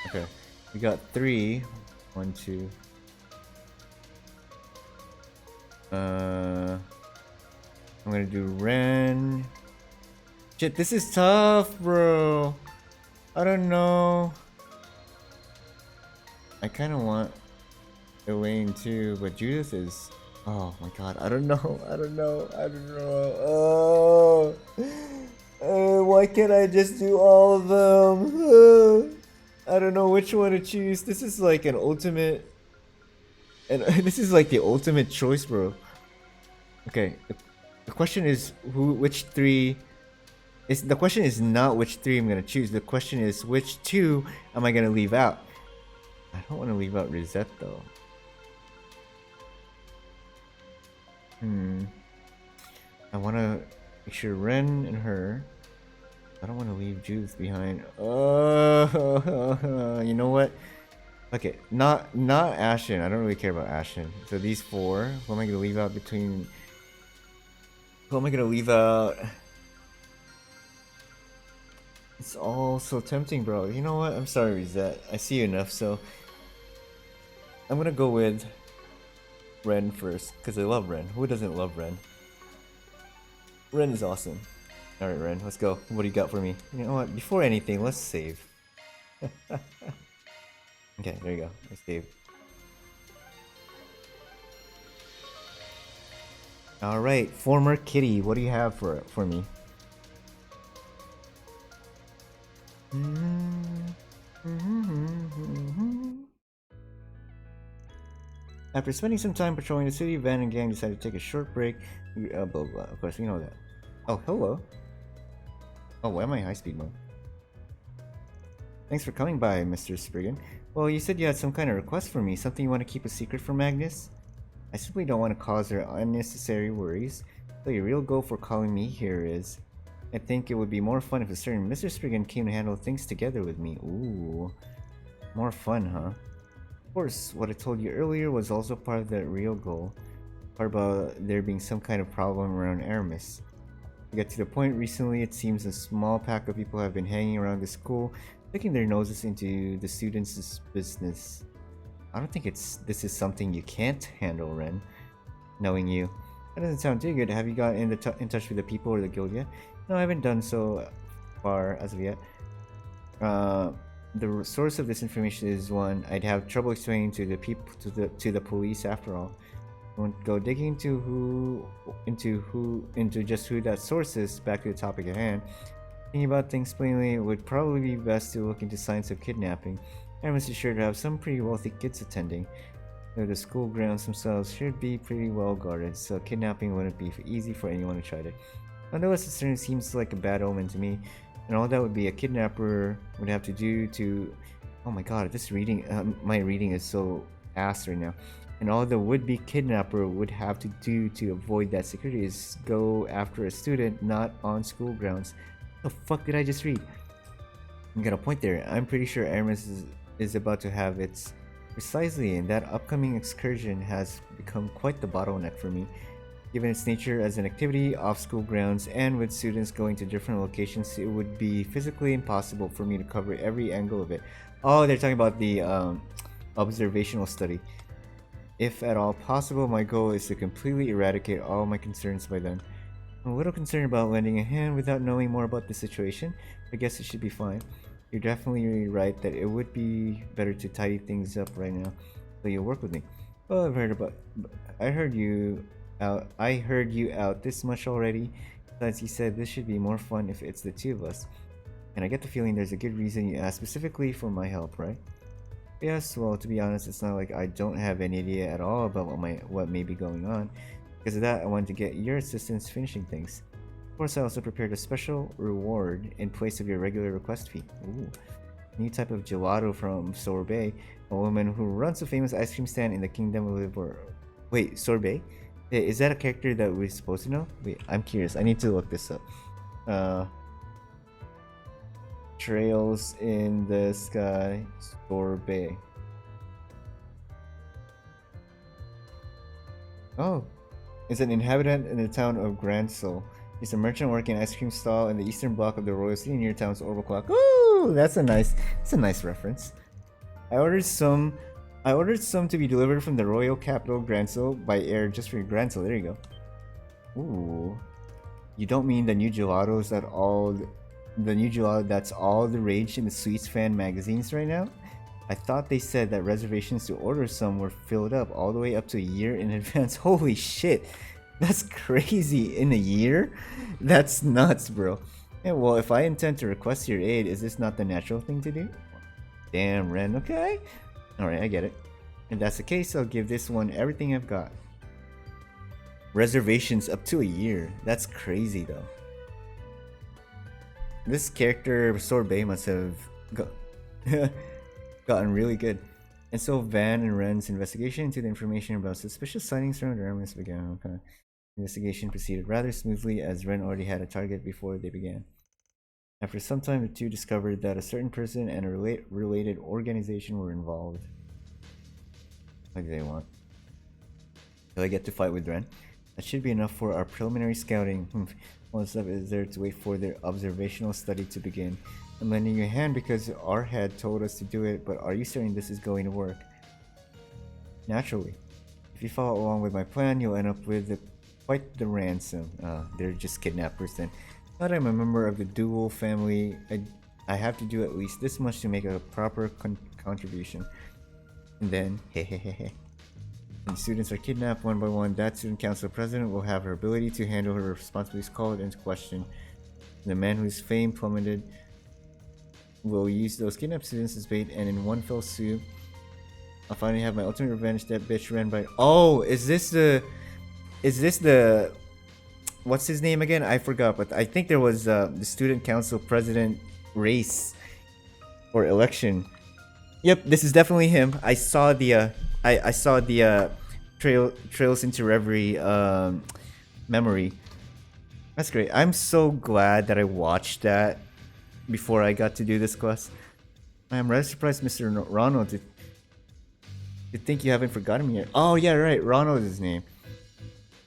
Okay, we got 3. 1, 2. I'm gonna do Ren. Shit, this is tough, bro. I don't know. I kind of want Elaine too, but Judith is. Oh my god, I don't know. I don't know. I don't know. Oh, why can't I just do all of them? I don't know which one to choose. This is like an ultimate. And this is like the ultimate choice, bro. Okay, the question is which 3. The question is not which 3 I'm gonna choose. The question is which 2 am I gonna leave out? I don't want to leave out Rosette though. I want to make sure Ren and her. I don't want to leave Judith behind. Oh, you know what? Okay, not Ashen. I don't really care about Ashen. So these 4. Who am I gonna leave out between? Who am I gonna leave out? It's all so tempting, bro. You know what? I'm sorry, Rosette. I see you enough, so I'm gonna go with Ren first, because I love Ren. Who doesn't love Ren? Ren is awesome. Alright, Ren, let's go. What do you got for me? You know what? Before anything, let's save. Okay, there you go. I saved. Alright, former kitty, what do you have for me? After spending some time patrolling the city, Van and gang decided to take a short break. Blah, blah, blah. Of course, you know that. Oh, hello. Oh, why am I high speed mode? Thanks for coming by, Mr. Spriggan. Well, you said you had some kind of request for me. Something you want to keep a secret from Agnes? I simply don't want to cause her unnecessary worries. So your real goal for calling me here is... I think it would be more fun if a certain Mr. Spriggan came to handle things together with me. Ooh. More fun, huh? Of course, what I told you earlier was also part of the real goal. Part about there being some kind of problem around Aramis. To get to the point, recently it seems a small pack of people have been hanging around the school, sticking their noses into the students' business. I don't think this is something you can't handle, Ren. Knowing you. That doesn't sound too good. Have you got in touch with the people or the guild yet? No, I haven't done so far as of yet. The source of this information is one I'd have trouble explaining to the people to the police after all. Won't go digging into just who that source is. Back to the topic at hand. Thinking about things plainly, it would probably be best to look into signs of kidnapping. Amos is sure to have some pretty wealthy kids attending. Though the school grounds themselves should be pretty well guarded, so kidnapping wouldn't be easy for anyone to try it. Nonetheless, it certainly seems like a bad omen to me, and all that would be a kidnapper would have to do to... Oh my god, this reading, my reading is so ass right now. And all the would-be kidnapper would have to do to avoid that security is go after a student not on school grounds. What the fuck did I just read? You got a point there. I'm pretty sure Aramis is about to have its... Precisely, and that upcoming excursion has become quite the bottleneck for me. Given its nature as an activity off school grounds and with students going to different locations, it would be physically impossible for me to cover every angle of it. Oh, they're talking about the observational study. If at all possible, my goal is to completely eradicate all my concerns by then. I'm a little concerned about lending a hand without knowing more about the situation. I guess it should be fine. You're definitely right that it would be better to tidy things up right now, so you'll work with me. Well, I heard you out this much already. Besides, you said this should be more fun if it's the two of us. And I get the feeling there's a good reason you asked specifically for my help, right? Yes, well, to be honest, it's not like I don't have any idea at all about what may be going on. Because of that, I wanted to get your assistance finishing things. Of course, I also prepared a special reward in place of your regular request fee. Ooh. New type of gelato from Sorbet, a woman who runs a famous ice cream stand in the Kingdom of Liver. Wait, Sorbet? Is that a character that we're supposed to know? Wait, I'm curious. I need to look this up. Trails in the Sky, Sorbet. Oh, it's an inhabitant in the town of Grand Seoul. He's a merchant working an ice cream stall in the eastern block of the royal city near town's Orbital Clock. Ooh, that's a nice reference. I ordered some to be delivered from the royal capital Grand Seoul by air just for Grand Seoul. There you go. Ooh, you don't mean the new gelatos that's all the rage in the sweets fan magazines right now? I thought they said that reservations to order some were filled up all the way up to a year in advance. Holy shit, that's crazy. In a year? That's nuts, bro. Yeah, well, if I intend to request your aid, is this not the natural thing to do? Damn, Ren, okay. Alright, I get it. If that's the case, I'll give this one everything I've got. Reservations up to a year. That's crazy, though. This character, Sorbet, must have gotten really good. And so Van and Ren's investigation into the information about suspicious sightings around Aramis began. Okay. Investigation proceeded rather smoothly as Ren already had a target before they began. After some time, the two discovered that a certain person and a related organization were involved. What do they want? Do I get to fight with Ren? That should be enough for our preliminary scouting. All this stuff is there to wait for their observational study to begin. I'm lending you a hand because our head told us to do it, but are you certain this is going to work? Naturally. If you follow along with my plan, you'll end up with quite the ransom. They're just kidnappers then. Now that I'm a member of the Dual family, I have to do at least this much to make a proper contribution. And then, hehehehe. When students are kidnapped one by one, that student council president will have her ability to handle her responsibilities called into question. The man whose fame plummeted will use those kidnapped students as bait, and in one fell swoop, I'll finally have my ultimate revenge. That bitch ran by. Oh, is this the? What's his name again? I forgot, but I think there was the student council president race or election. Yep, this is definitely him. I saw the I saw the Trails into Reverie memory. That's great. I'm so glad that I watched that before I got to do this quest. I'm rather surprised, Mr. Ronald, to think you haven't forgotten me yet. Oh yeah, right. Ronald is his name.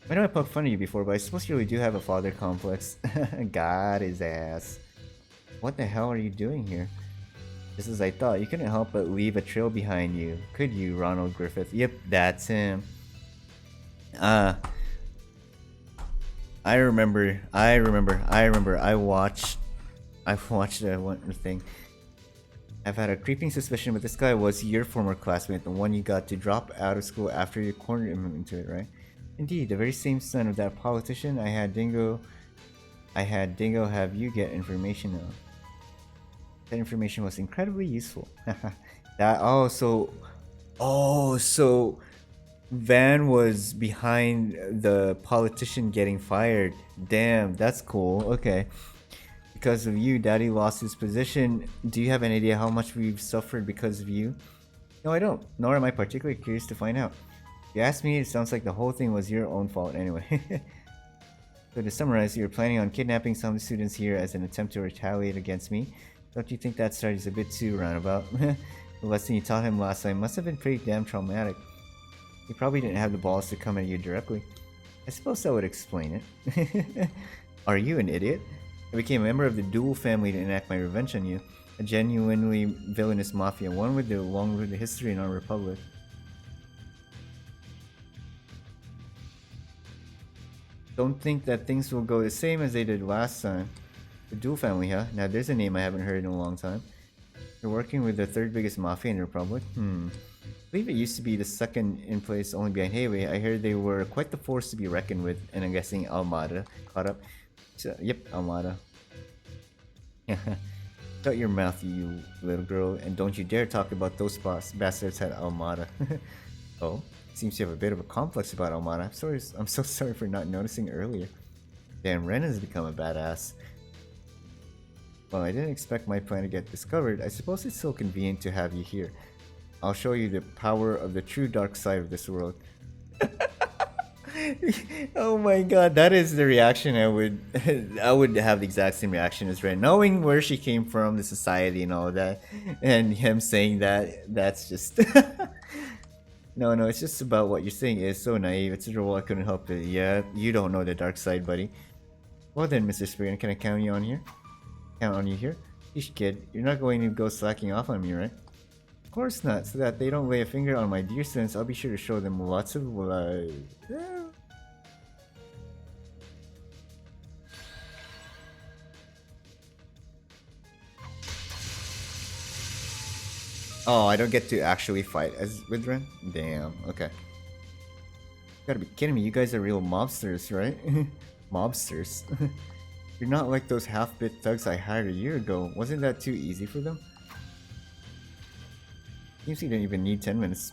I know I poked fun at you before, but I suppose you really do have a father complex. God, his ass. What the hell are you doing here? Just as I thought, you couldn't help but leave a trail behind you, could you, Ronald Griffith? Yep, that's him. I remember. I watched the one thing. I've had a creeping suspicion, but this guy was your former classmate, the one you got to drop out of school after you cornered him into it, right? Indeed, the very same son of that politician I had Dingo have you get information on. That information was incredibly useful. that so Van was behind the politician getting fired. Damn, that's cool. Okay. Because of you, Daddy lost his position. Do you have an idea how much we've suffered because of you? No, I don't. Nor am I particularly curious to find out. If you ask me, it sounds like the whole thing was your own fault anyway. So to summarize, you're planning on kidnapping some students here as an attempt to retaliate against me. Don't you think that strategy is a bit too roundabout? The lesson you taught him last time must have been pretty damn traumatic. He probably didn't have the balls to come at you directly. I suppose that would explain it. Are you an idiot? I became a member of the Duel family to enact my revenge on you. A genuinely villainous mafia, one with the long rooted history in our republic. Don't think that things will go the same as they did last time. The Duel family, huh? Now there's a name I haven't heard in a long time. You're working with the third biggest mafia in the republic? I believe it used to be the second in place only behind Hayway. I heard they were quite the force to be reckoned with, and I'm guessing Almada caught up. So, yep, Almada. Shut your mouth, you little girl, and don't you dare talk about those bastards at Almada. Oh, seems you have a bit of a complex about Almada. I'm so sorry for not noticing earlier. Damn, Ren has become a badass. Well, I didn't expect my plan to get discovered. I suppose it's so convenient to have you here. I'll show you the power of the true dark side of this world. Oh my god, that is the reaction I would I would have the exact same reaction as Ren. Knowing where she came from, the society and all that, and him saying that's just No, it's just about what you're saying is so naive. It's a role I couldn't help it. Yeah, you don't know the dark side, buddy. Well then, Mr. Spriggan, can I count you on here? Count on you here? Sheesh, kid, you're not going to go slacking off on me, right? Of course not. So that they don't lay a finger on my dear students, I'll be sure to show them lots of love. Oh, I don't get to actually fight as with Ren? Damn, okay. You gotta be kidding me, you guys are real mobsters, right? Mobsters. You're not like those half-bit thugs I hired a year ago. Wasn't that too easy for them? Seems you didn't even need 10 minutes.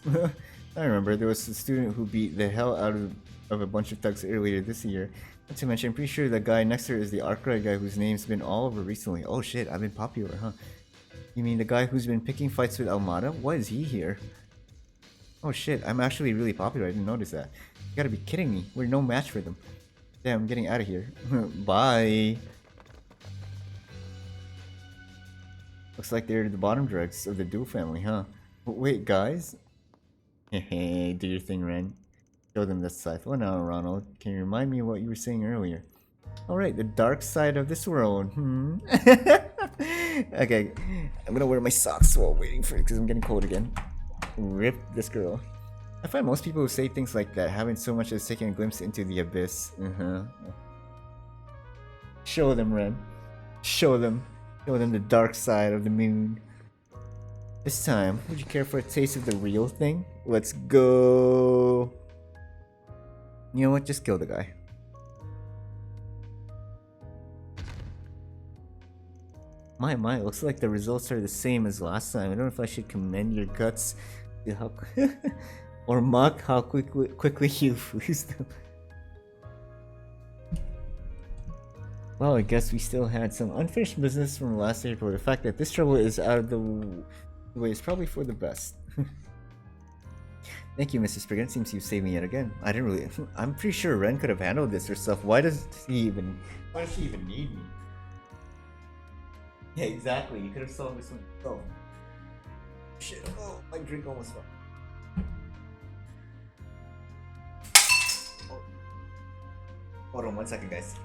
I remember there was a student who beat the hell out of a bunch of thugs earlier this year. Not to mention, I'm pretty sure the guy next to her is the Arkwright guy whose name's been all over recently. Oh shit, I've been popular, huh? You mean the guy who's been picking fights with Almada? Why is he here? Oh shit, I'm actually really popular, I didn't notice that. You gotta be kidding me, we're no match for them. Damn, I'm getting out of here. Bye! Looks like they're the bottom drugs of the Duel family, huh? Wait, guys? Hey, do your thing, Ren. Show them the scythe. Well now, Ronald, can you remind me what you were saying earlier? Alright, the dark side of this world, Okay, I'm gonna wear my socks while waiting for it because I'm getting cold again. Rip this girl. I find most people who say things like that haven't so much as taken a glimpse into the abyss. Show them, Ren. Show them. Show them the dark side of the moon. This time, would you care for a taste of the real thing? Let's go. You know what? Just kill the guy. My, looks like the results are the same as last time. I don't know if I should commend your guts to how or mock how quickly you lose them. Well, I guess we still had some unfinished business from last April. The fact that this trouble is out of the way is probably for the best. Thank you, Mrs. Spriggan. Seems you saved me yet again. I didn't really. I'm pretty sure Ren could have handled this herself. Why does she even need me? Yeah, exactly. You could have solved this one yourself. Shit. Oh, my drink almost fell. Oh. Hold on 1 second, guys.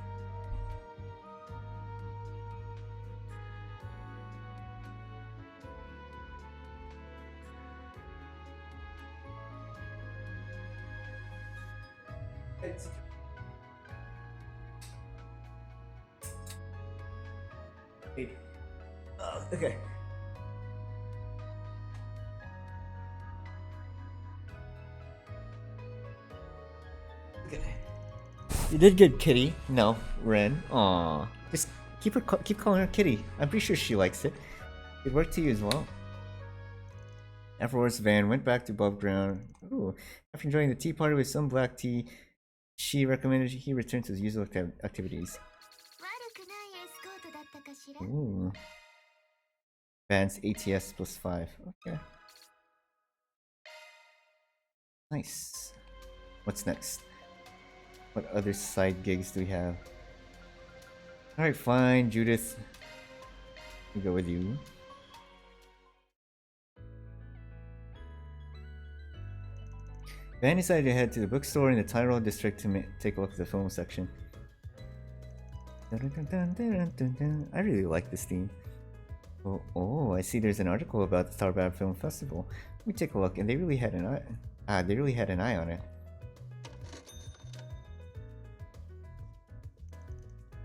Okay. You did good, Kitty. No, Ren. Aw. Just keep calling her Kitty. I'm pretty sure she likes it. Good work to you as well. Afterwards, Van went back to above ground. Ooh. After enjoying the tea party with some black tea, she recommended he return to his usual activities. Ooh. Van's ATS +5. Okay. Nice. What's next? What other side gigs do we have? Alright, fine, Judith. We'll go with you. Van decided to head to the bookstore in the Tyrol district to take a look at the film section. I really like this theme. Oh, I see there's an article about the Tarbab Film Festival. Let me take a look, and they really had an eye on it.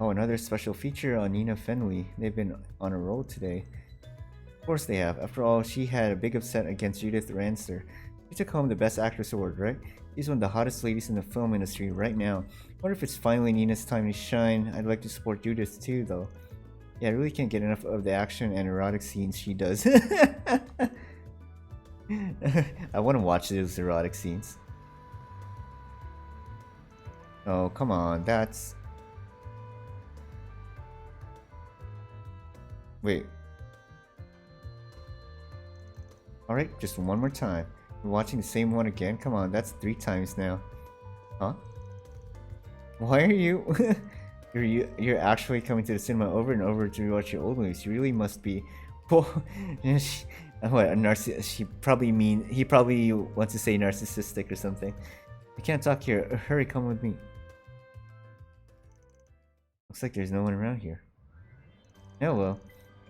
Oh, another special feature on Nina Fenley. They've been on a roll today. Of course they have. After all, she had a big upset against Judith Ranster. She took home the Best Actress award, right? She's one of the hottest ladies in the film industry right now. Wonder if it's finally Nina's time to shine. I'd like to support Judith too, though. Yeah, I really can't get enough of the action and erotic scenes she does. I want to watch those erotic scenes. Oh, come on, that's... Wait. Alright, just one more time. We're watching the same one again? Come on, that's 3 times now. Huh? Why are you... You're actually coming to the cinema over and over to rewatch your old movies. You really must be... what, a narcissist? He probably wants to say narcissistic or something. I can't talk here. Hurry, come with me. Looks like there's no one around here. Oh well.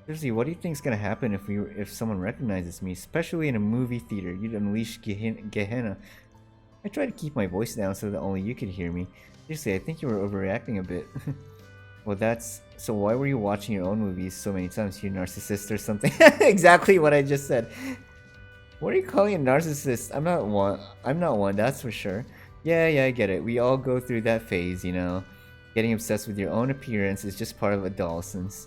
Seriously, what do you think's gonna happen if someone recognizes me, especially in a movie theater? You'd unleash Gehenna. I tried to keep my voice down so that only you could hear me. Seriously, I think you were overreacting a bit. Well, that's... So why were you watching your own movies so many times, you narcissist or something? Exactly what I just said. What are you calling a narcissist? I'm not one, that's for sure. Yeah, I get it. We all go through that phase, you know. Getting obsessed with your own appearance is just part of adolescence.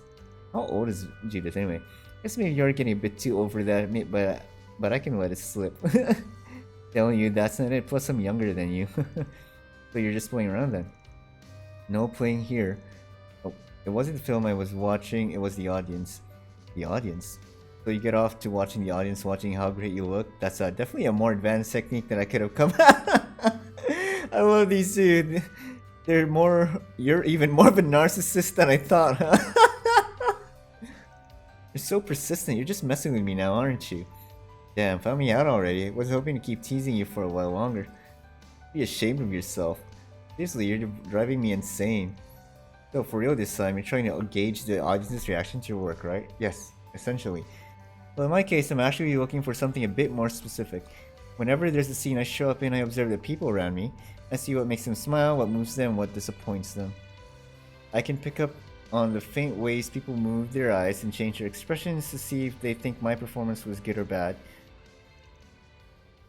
How old is Judith anyway? I guess maybe you're getting a bit too over that, but I can let it slip. Telling you that's not it, plus I'm younger than you. So you're just playing around then? No playing here. Oh, it wasn't the film I was watching, it was the audience. The audience? So you get off to watching the audience, watching how great you look? That's definitely a more advanced technique that I could have come. I love these two. You're even more of a narcissist than I thought, huh? You're so persistent, you're just messing with me now, aren't you? Damn, found me out already. I was hoping to keep teasing you for a while longer. Be ashamed of yourself. Seriously, you're driving me insane. So for real this time, you're trying to gauge the audience's reaction to your work, right? Yes, essentially. Well, in my case, I'm actually looking for something a bit more specific. Whenever there's a scene I show up in, I observe the people around me. I see what makes them smile, what moves them, what disappoints them. I can pick up on the faint ways people move their eyes and change their expressions to see if they think my performance was good or bad.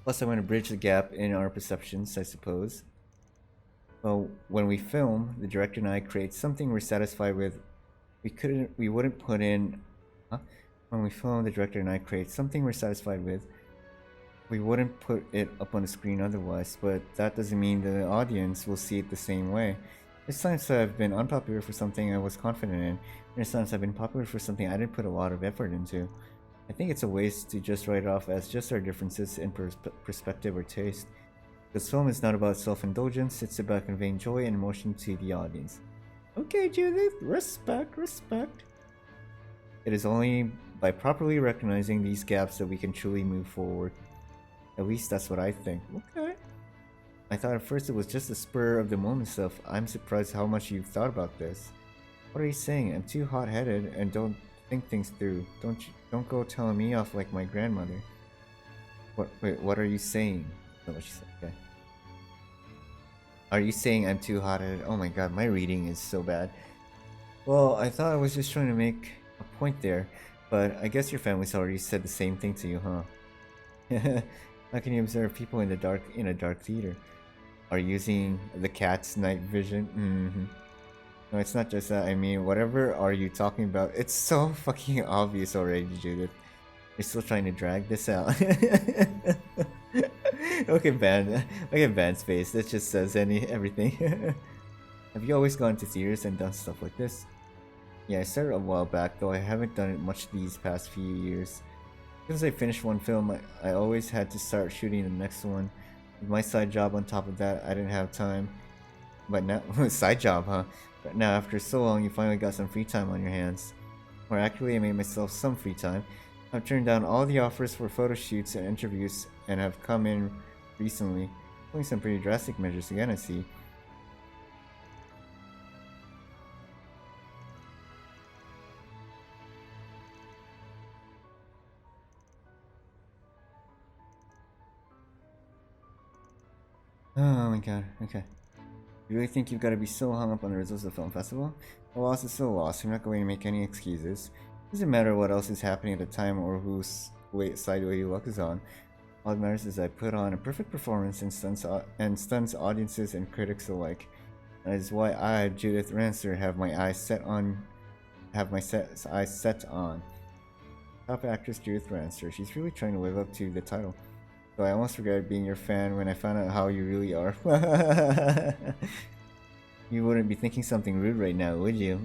Plus, I want to bridge the gap in our perceptions, I suppose. Well, when we film, the director and I create something we're satisfied with. We wouldn't put in... Huh? When we film, the director and I create something we're satisfied with. We wouldn't put it up on the screen otherwise, but that doesn't mean the audience will see it the same way. There's times I've been unpopular for something I was confident in. There's times I've been popular for something I didn't put a lot of effort into. I think it's a waste to just write it off as just our differences in perspective or taste. This film is not about self-indulgence, it's about conveying joy and emotion to the audience. Okay, Judith, respect. It is only by properly recognizing these gaps that we can truly move forward. At least that's what I think. Okay. I thought at first it was just a spur of the moment stuff. I'm surprised how much you've thought about this. What are you saying? I'm too hot-headed and don't think things through. Don't go telling me off like my grandmother. Wait, what are you saying? That's what she said. Okay. Are you saying I'm too hot-headed? Oh my god, my reading is so bad. Well, I thought I was just trying to make a point there, but I guess your family's already said the same thing to you, huh? How can you observe people in a dark theater? are using the cat's night vision. No, it's not just that. I mean, whatever are you talking about? It's so fucking obvious already, Judith. You're still trying to drag this out. Look at Van's face. That just says everything. Have you always gone to theaters and done stuff like this? Yeah, I started a while back, though I haven't done it much these past few years. Since I finished one film, I always had to start shooting the next one. With my side job on top of that, I didn't have time. But now, side job, huh? But now, after so long, you finally got some free time on your hands. More accurately, I made myself some free time. I've turned down all the offers for photo shoots and interviews and have come in recently. Taking some pretty drastic measures again, I see. Oh my god, okay. You really think you've got to be so hung up on the results of the film festival? A loss is still a loss. I'm not going to make any excuses. It doesn't matter what else is happening at the time or whose side way luck is on. All that matters is I put on a perfect performance and stuns audiences and critics alike. That is why I, Judith Rancer, have my eyes set on. Top actress Judith Rancer. She's really trying to live up to the title. So I almost regretted being your fan when I found out how you really are. You wouldn't be thinking something rude right now, would you?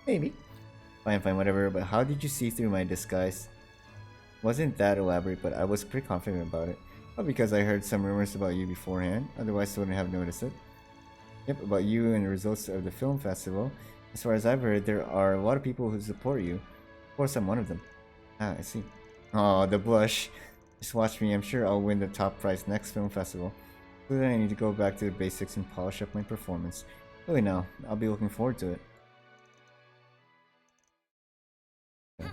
Maybe. Fine, whatever. But how did you see through my disguise? Wasn't that elaborate, but I was pretty confident about it. Well, because I heard some rumors about you beforehand. Otherwise, I wouldn't have noticed it. Yep, about you and the results of the film festival. As far as I've heard, there are a lot of people who support you. Of course, I'm one of them. Ah, I see. Oh, the blush. Just watch me, I'm sure I'll win the top prize next film festival. So then I need to go back to the basics and polish up my performance. Really now, I'll be looking forward to it. Okay.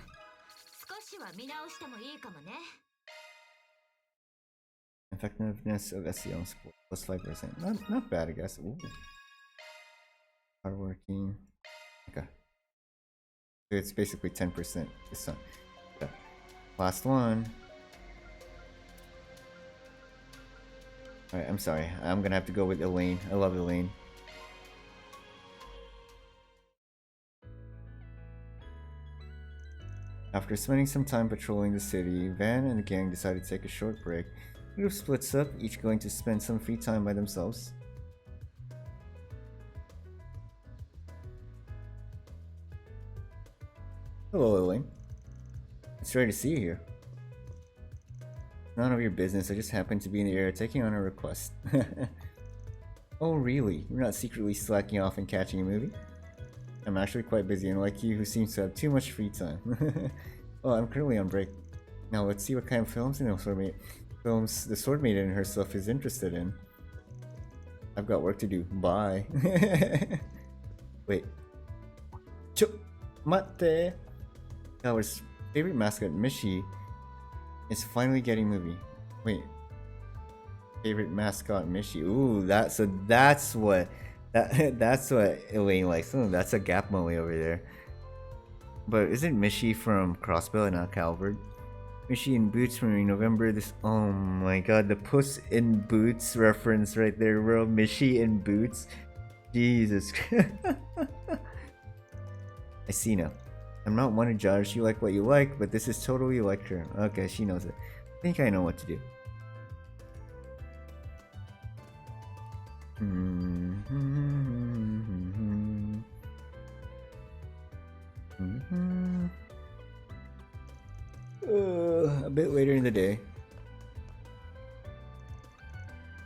Effectiveness of SEO and support plus 5%. Not bad, I guess. Ooh. Hardworking. Okay. So it's basically 10% this time. Okay. Last one. Alright, I'm sorry. I'm gonna have to go with Elaine. I love Elaine. After spending some time patrolling the city, Van and the gang decided to take a short break. The group splits up, each going to spend some free time by themselves. Hello, Elaine. It's rare to see you here. None of your business, I just happened to be in the area taking on a request. Oh really? You're not secretly slacking off and catching a movie? I'm actually quite busy, unlike you who seems to have too much free time. Well, I'm currently on break. Now let's see what kind of films the Sword Maiden herself is interested in. I've got work to do. Bye. Wait. Mate! Our favorite mascot, Mishi, is finally getting movie. Wait. Favorite mascot, Mishi. Ooh, that's what Elaine likes. Oh, that's a gap moe over there. But isn't Mishi from Crossbell and not Calvert? Mishi in Boots from November this. Oh my god, the Puss in Boots reference right there, bro. Mishi in Boots. Jesus. I see now. I'm not one to judge. You like what you like, but this is totally like her. Okay, she knows it. I think I know what to do. A bit later in the day.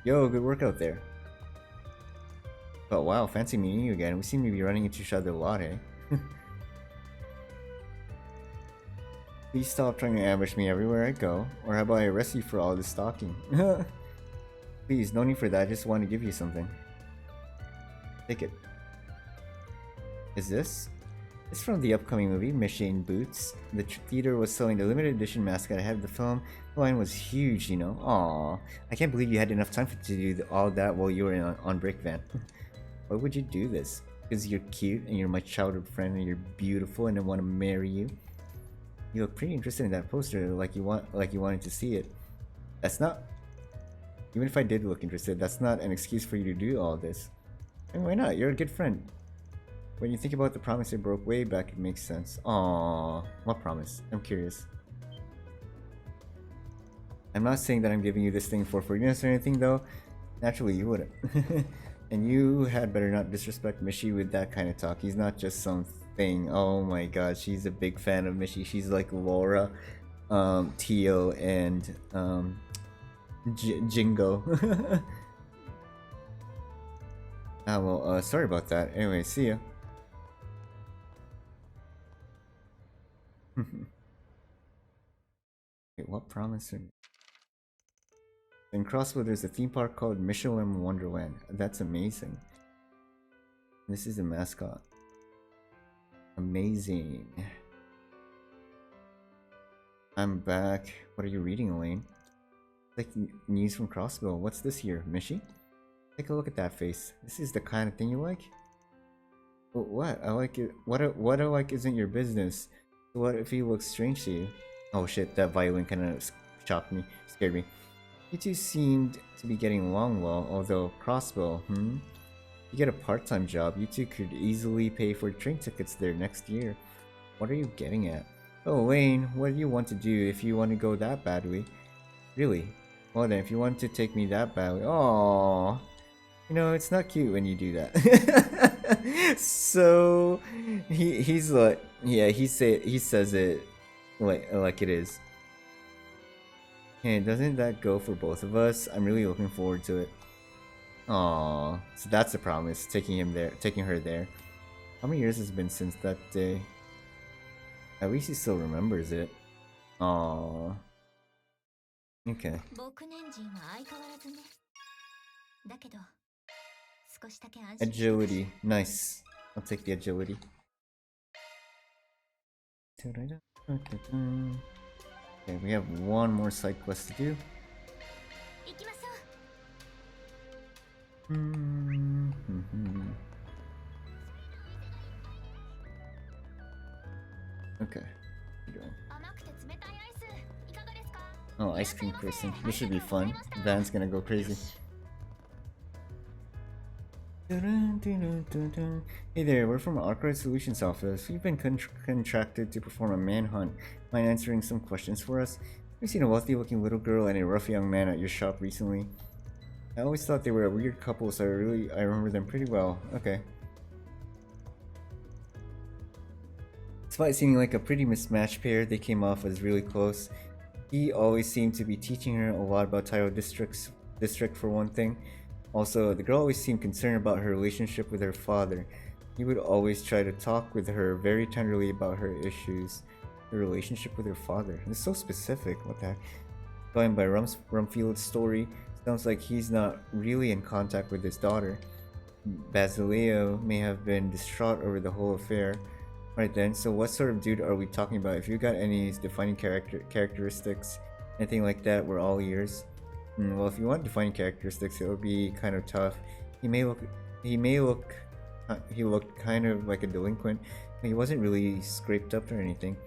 Yo, good work out there. Oh wow, fancy meeting you again. We seem to be running into each other a lot, eh? Please stop trying to ambush me everywhere I go, or how about I arrest you for all this stalking? Please, no need for that, I just want to give you something. Take it. Is this? It's from the upcoming movie, Machine Boots. The theater was selling the limited edition mascot ahead of the film. The line was huge, you know. Aww. I can't believe you had enough time to do all that while you were on break, Van. Why would you do this? Because you're cute and you're my childhood friend and you're beautiful and I want to marry you. You look pretty interested in that poster, like you wanted to see it. That's not. Even if I did look interested, that's not an excuse for you to do all this. And why not? You're a good friend. When you think about the promise I broke way back, it makes sense. Aww. What promise? I'm curious. I'm not saying that I'm giving you this thing for forgiveness or anything, though. Naturally, you wouldn't. And you had better not disrespect Mishi with that kind of talk. He's not just some thing. Oh my god, she's a big fan of Mishi. She's like Laura, Tio, and Jingo. Ah, well, sorry about that. Anyway, see ya. Wait, what promise? In Crossbow, there's a theme park called Michelin Wonderland. That's amazing. This is the mascot. Amazing. I'm back. What are you reading, Elaine? Like news from Crossbow. What's this here, Mishi? Take a look at that face. This is the kind of thing you like? But what? I like it. What I like isn't your business. What if he looks strange to you? Oh shit, that violin kind of shocked me, scared me. You two seemed to be getting along well, although Crossbow, You get a part-time job, you two could easily pay for train tickets there next year. What are you getting at? Oh, Wayne, what do you want to do if you want to go that badly? Really? Well then, if you want to take me that badly... Aww. You know, it's not cute when you do that. So, he's like... Yeah, he says it like it is. Hey, doesn't that go for both of us? I'm really looking forward to it. Aww, so that's the promise, taking her there. How many years has it been since that day? At least he still remembers it. Aww. Okay. Agility, nice. I'll take the agility. Okay, we have one more side quest to do. Okay. Oh, ice cream person. This should be fun. Van's gonna go crazy. Hey there, we're from Arkwright Solutions office. We've been contracted to perform a manhunt. Mind answering some questions for us? We've seen a wealthy-looking little girl and a rough young man at your shop recently. I always thought they were a weird couple, so I remember them pretty well. Okay. Despite seeming like a pretty mismatched pair, they came off as really close. He always seemed to be teaching her a lot about Taiyo District for one thing. Also, the girl always seemed concerned about her relationship with her father. He would always try to talk with her very tenderly about her issues. Her relationship with her father. It's so specific. What the heck? Going by Rumfield's story, sounds like he's not really in contact with his daughter. Basilio may have been distraught over the whole affair. Right then, so what sort of dude are we talking about? If you got any defining characteristics, anything like that, we're all ears. Well, if you want defining characteristics, it would be kind of tough. He looked kind of like a delinquent, but he wasn't really scraped up or anything.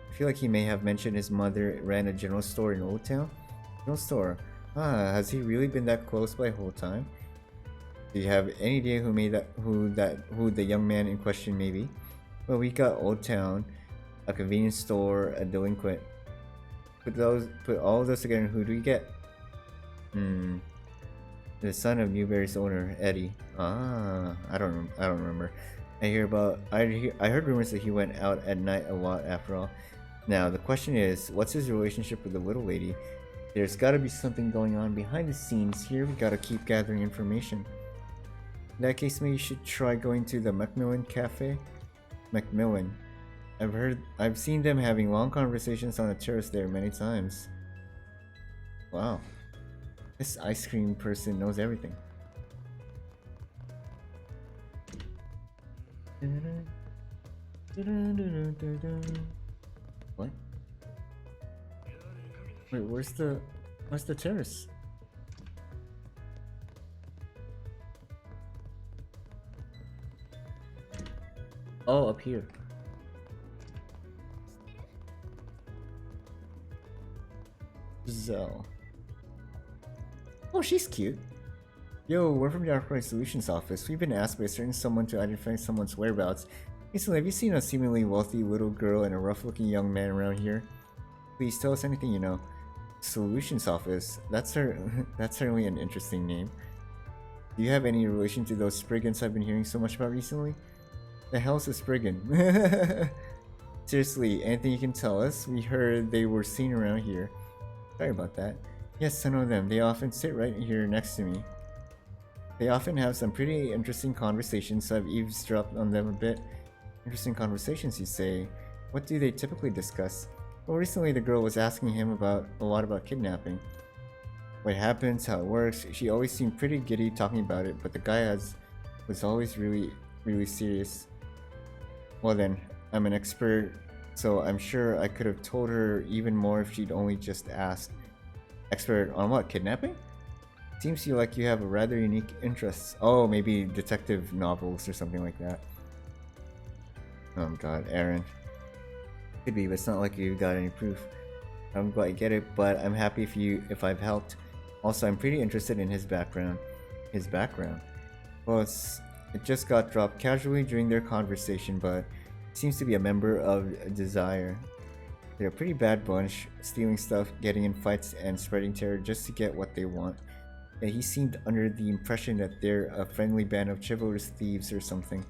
I feel like he may have mentioned his mother ran a general store in Old Town. General store. Ah, has he really been that close by the whole time? Do you have any idea who the young man in question may be? Well, we got Old Town, a convenience store, a delinquent. Put all of those together, and who do we get? The son of Newberry's owner, Eddie. Ah, I don't remember. I heard rumors that he went out at night a lot after all. Now, the question is, what's his relationship with the little lady? There's gotta be something going on behind the scenes here. We gotta keep gathering information. In that case, maybe you should try going to the Macmillan Cafe. Macmillan. I've seen them having long conversations on the terrace there many times. Wow. This ice cream person knows everything. What? Wait, where's the terrace? Oh, up here. Zell. Oh, she's cute. Yo, we're from the Enterprise Solutions office. We've been asked by a certain someone to identify someone's whereabouts. Recently, have you seen a seemingly wealthy little girl and a rough-looking young man around here? Please tell us anything you know. Solutions office. That's her. That's certainly an interesting name. Do you have any relation to those Spriggans I've been hearing so much about recently? The hell's a Spriggan? Seriously, anything you can tell us? We heard they were seen around here. Sorry about that. Yes, I know them. They often sit right here next to me. They often have some pretty interesting conversations, so I've eavesdropped on them a bit. Interesting conversations, you say? What do they typically discuss? Well, recently the girl was asking him about a lot about kidnapping. What happens, how it works. She always seemed pretty giddy talking about it, but the guy was always really serious. Well then, I'm an expert, so I'm sure I could have told her even more if she'd only just asked. Expert on what, kidnapping? Seems you like you have a rather unique interests. Oh, maybe detective novels or something like that. Oh god, Aaron. Could be, but it's not like you got any proof. I don't quite get it, but I'm happy if I've helped. Also, I'm pretty interested in his background. His background? Well, it just got dropped casually during their conversation, but seems to be a member of Desire. They're a pretty bad bunch, stealing stuff, getting in fights, and spreading terror just to get what they want. Yeah, he seemed under the impression that they're a friendly band of chivalrous thieves or something.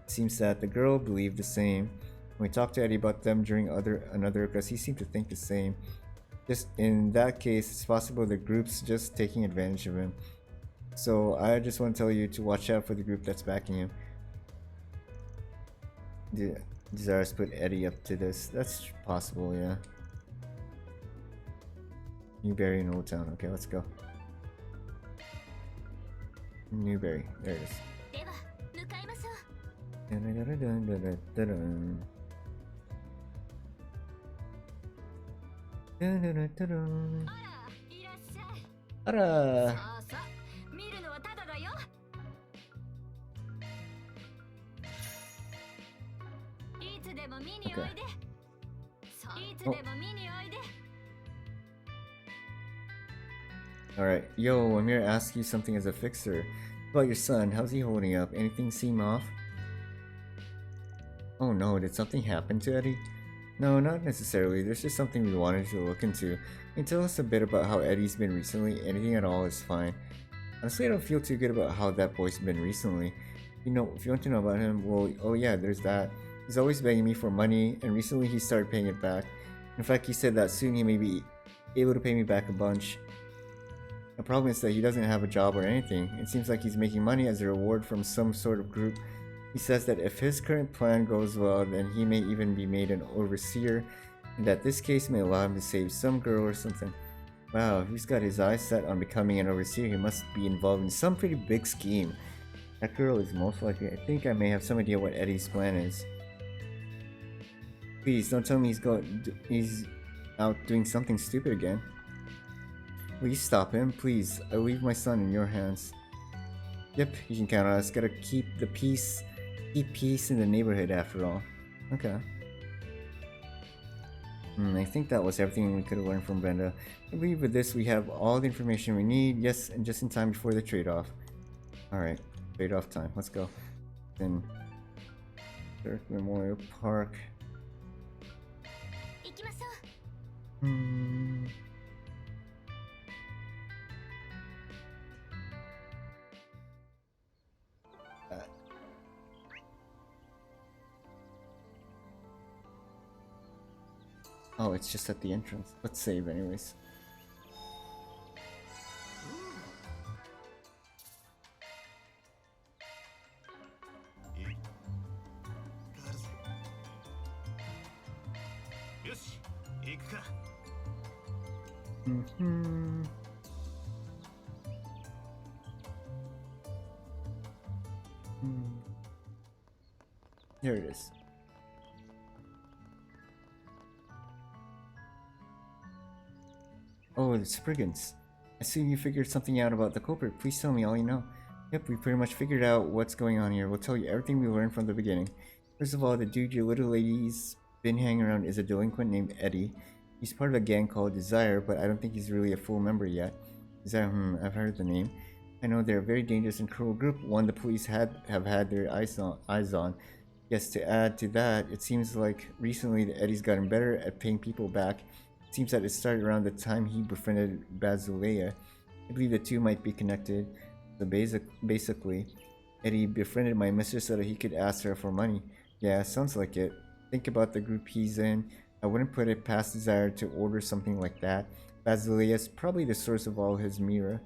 Seems that the girl believed the same. When we talked to Eddie about them during another because he seemed to think the same. Just in that case, it's possible the group's just taking advantage of him. So I just want to tell you to watch out for the group that's backing him. Desires put Eddie up to this. That's possible, yeah. Newberry in Old Town. Okay, let's go. Newberry. There it is. Ara. Okay. Oh. Alright, yo, I'm here to ask you something as a fixer. About your son, how's he holding up? Anything seem off? Oh no, did something happen to Eddie? No, not necessarily. There's just something we wanted to look into. Can you tell us a bit about how Eddie's been recently? Anything at all is fine. Honestly, I don't feel too good about how that boy's been recently. You know, if you want to know about him, well, oh yeah, there's that. He's always begging me for money, and recently he started paying it back. In fact, he said that soon he may be able to pay me back a bunch. The problem is that he doesn't have a job or anything. It seems like he's making money as a reward from some sort of group. He says that if his current plan goes well, then he may even be made an overseer, and that this case may allow him to save some girl or something. Wow, if he's got his eyes set on becoming an overseer, he must be involved in some pretty big scheme. That girl is most likely. I think I may have some idea what Eddie's plan is. Please, don't tell me he's out doing something stupid again. Will you stop him? Please, I leave my son in your hands. Yep, you can count on us. Gotta keep peace in the neighborhood after all. Okay. I think that was everything we could have learned from Brenda. I believe with this we have all the information we need. Yes, and just in time before the trade-off. Alright, trade-off time. Let's go. Then Dirk Memorial Park. Oh, it's just at the entrance. Let's save anyways. There it is. Oh, the Spriggans. I see you figured something out about the culprit. Please tell me all you know. Yep, we pretty much figured out what's going on here. We'll tell you everything we learned from the beginning. First of all, the dude your little lady's been hanging around is a delinquent named Eddie. He's part of a gang called Desire, but I don't think he's really a full member yet. Is that, I've heard the name. I know they're a very dangerous and cruel group, one the police have had their eyes on. Yes, to add to that, it seems like recently the Eddie's gotten better at paying people back. It seems that it started around the time he befriended Basileia. I believe the two might be connected. So basically, Eddie befriended my mistress so that he could ask her for money. Yeah, sounds like it. Think about the group he's in. I wouldn't put it past Desire to order something like that. Basileia is probably the source of all his Mira.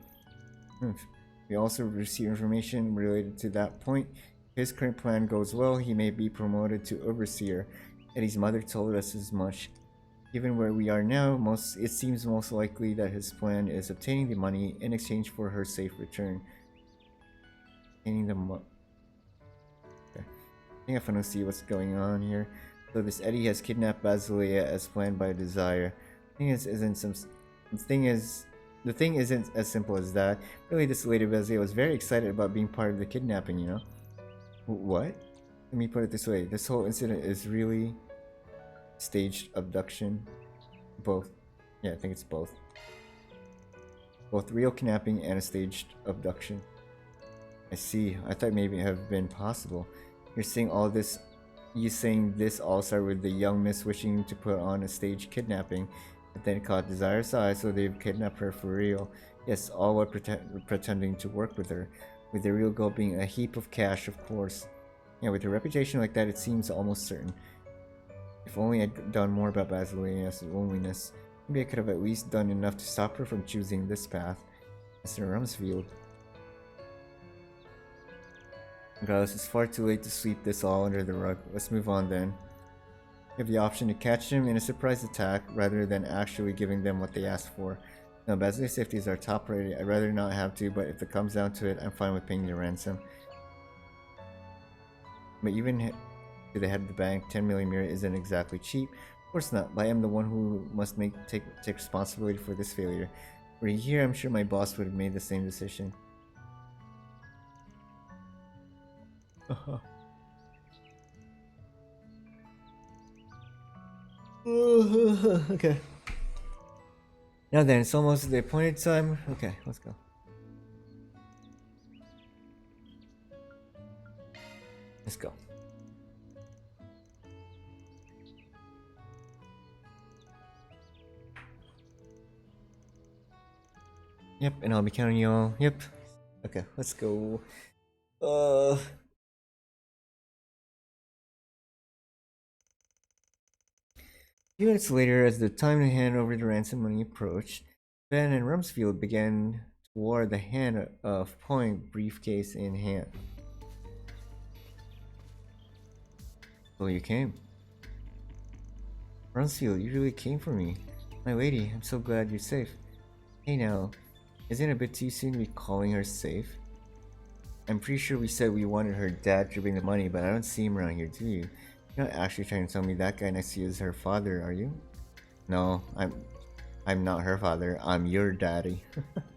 We also receive information related to that point. If his current plan goes well, he may be promoted to Overseer. Eddie's mother told us as much. Given where we are now, it seems most likely that his plan is obtaining the money in exchange for her safe return. Obtaining the money. Okay. I think I finally see what's going on here. So this Eddie has kidnapped Basileia as planned by Desire. The thing isn't as simple as that. Really, this lady Basileia was very excited about being part of the kidnapping, you know? What? Let me put it this way. This whole incident is really staged abduction. Both. Yeah, I think it's both. Both real kidnapping and a staged abduction. I see. I thought maybe it have been possible. You're saying all this. You saying this all started with the young miss wishing to put on a staged kidnapping, but then caught Desire's eye, so they've kidnapped her for real. Yes, all while pretending to work with her, with the real goal being a heap of cash, of course. Yeah, with a reputation like that, it seems almost certain. If only I'd done more about Basileia's loneliness, maybe I could have at least done enough to stop her from choosing this path. Mr. Rumsfeld. Regardless, it's far too late to sweep this all under the rug. Let's move on then. You have the option to catch them in a surprise attack rather than actually giving them what they asked for. Now, Basileia's safety is our top priority. I'd rather not have to, but if it comes down to it, I'm fine with paying the ransom. But even to the head of the bank, 10 million Mira isn't exactly cheap. Of course not, but I am the one who must take responsibility for this failure. Were you here, I'm sure my boss would have made the same decision. Okay. Now then, it's almost the appointed time. Okay, let's go. Let's go. Yep, and I'll be counting y'all. Yep. Okay, let's go. A few minutes later, as the time to hand over the ransom money approached, Ben and Rumsfeld began toward the hand of Point, briefcase in hand. So you came. Rumsfeld, you really came for me. My lady, I'm so glad you're safe. Hey now, isn't it a bit too soon to be calling her safe? I'm pretty sure we said we wanted her dad to bring the money, but I don't see him around here, do you? You're not actually trying to tell me that guy next to you is her father, are you? No, I'm not her father. I'm your daddy.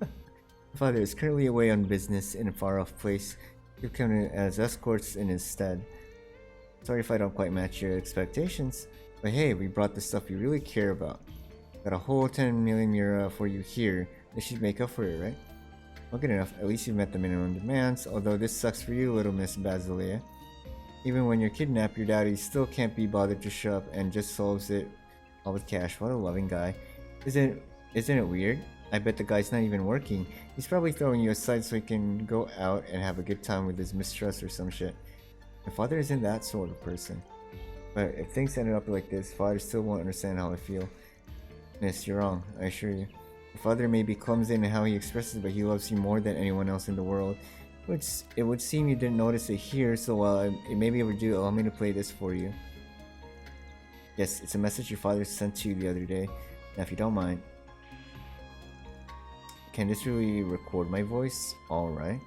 Her father is currently away on business in a far-off place. You've come in as escorts in his stead. Sorry if I don't quite match your expectations, but hey, we brought the stuff you really care about. Got a whole 10 million Mira for you here. This should make up for it, right? Well, good enough. At least you've met the minimum demands, although this sucks for you, little Miss Basileia. Even when you're kidnapped, your daddy still can't be bothered to show up and just solves it all with cash. What a loving guy. Isn't it weird? I bet the guy's not even working. He's probably throwing you aside so he can go out and have a good time with his mistress or some shit. My father isn't that sort of person. But if things ended up like this, father still won't understand how I feel. Miss, you're wrong, I assure you. Your father may be clumsy in how he expresses, but he loves you more than anyone else in the world. It would seem you didn't notice it here, so while it may be overdue, allow me to play this for you. Yes, it's a message your father sent to you the other day. Now, if you don't mind. Can this really record my voice? Alright.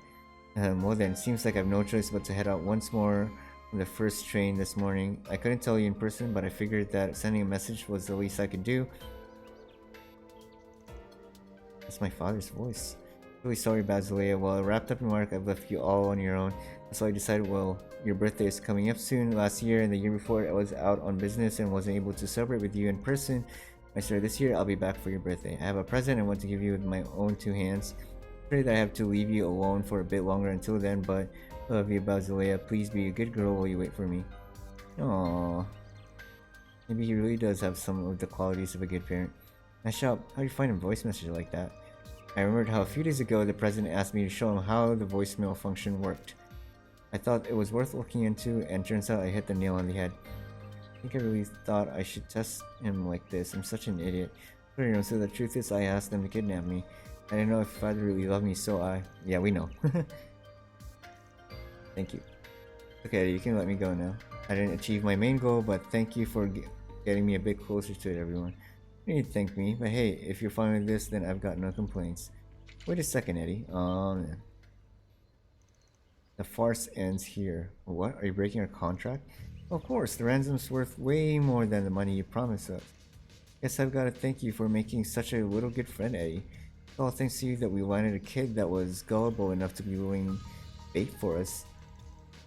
Well then, seems like I have no choice but to head out once more on the first train this morning. I couldn't tell you in person, but I figured that sending a message was the least I could do. That's my father's voice. Really sorry, Basileia. While I wrapped up in work, I've left you all on your own. So I decided, well, your birthday is coming up soon. Last year and the year before, I was out on business and wasn't able to celebrate with you in person. I swear this year I'll be back for your birthday. I have a present I want to give you with my own two hands. Afraid that I have to leave you alone for a bit longer until then, but I love you, Basileia. Please be a good girl while you wait for me. Aww. Maybe he really does have some of the qualities of a good parent. Nice job. How do you find a voice message like that? I remembered how a few days ago the president asked me to show him how the voicemail function worked. I thought it was worth looking into, and turns out I hit the nail on the head. I think I really thought I should test him like this. I'm such an idiot. But you know, so the truth is I asked them to kidnap me. I didn't know if father really loved me, so I... Yeah, we know. Thank you. Okay, you can let me go now. I didn't achieve my main goal, but thank you for getting me a bit closer to it, everyone. You need to thank me, but hey, if you're fine with this, then I've got no complaints. Wait a second, Eddie. Man. The farce ends here. What? Are you breaking our contract? Of course, the ransom's worth way more than the money you promised us. Guess I've got to thank you for making such a little good friend, Eddie. It's all thanks to you that we landed a kid that was gullible enough to be willing bait for us.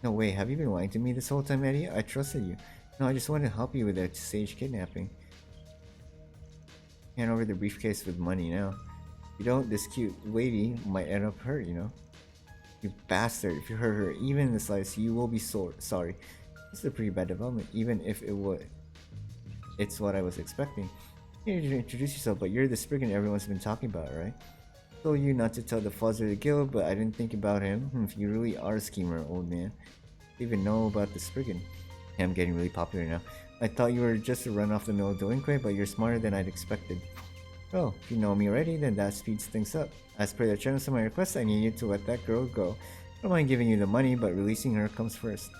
No way, have you been lying to me this whole time, Eddie? I trusted you. No, I just wanted to help you with that sage kidnapping. Hand over the briefcase with money now. If you don't, this cute lady might end up hurt, you know? You bastard, if you hurt her even in the slightest, you will be sorry. This is a pretty bad development, even if it would. It's what I was expecting. You need to introduce yourself, but you're the Spriggan everyone's been talking about, right? I told you not to tell the father of the guild, but I didn't think about him. If you really are a schemer, old man. You even know about the Spriggan. Yeah, I'm getting really popular now. I thought you were just a run-off-the-mill delinquent, but you're smarter than I'd expected. Oh, if you know me already, then that speeds things up. As per the terms of my request, I need you to let that girl go. I don't mind giving you the money, but releasing her comes first.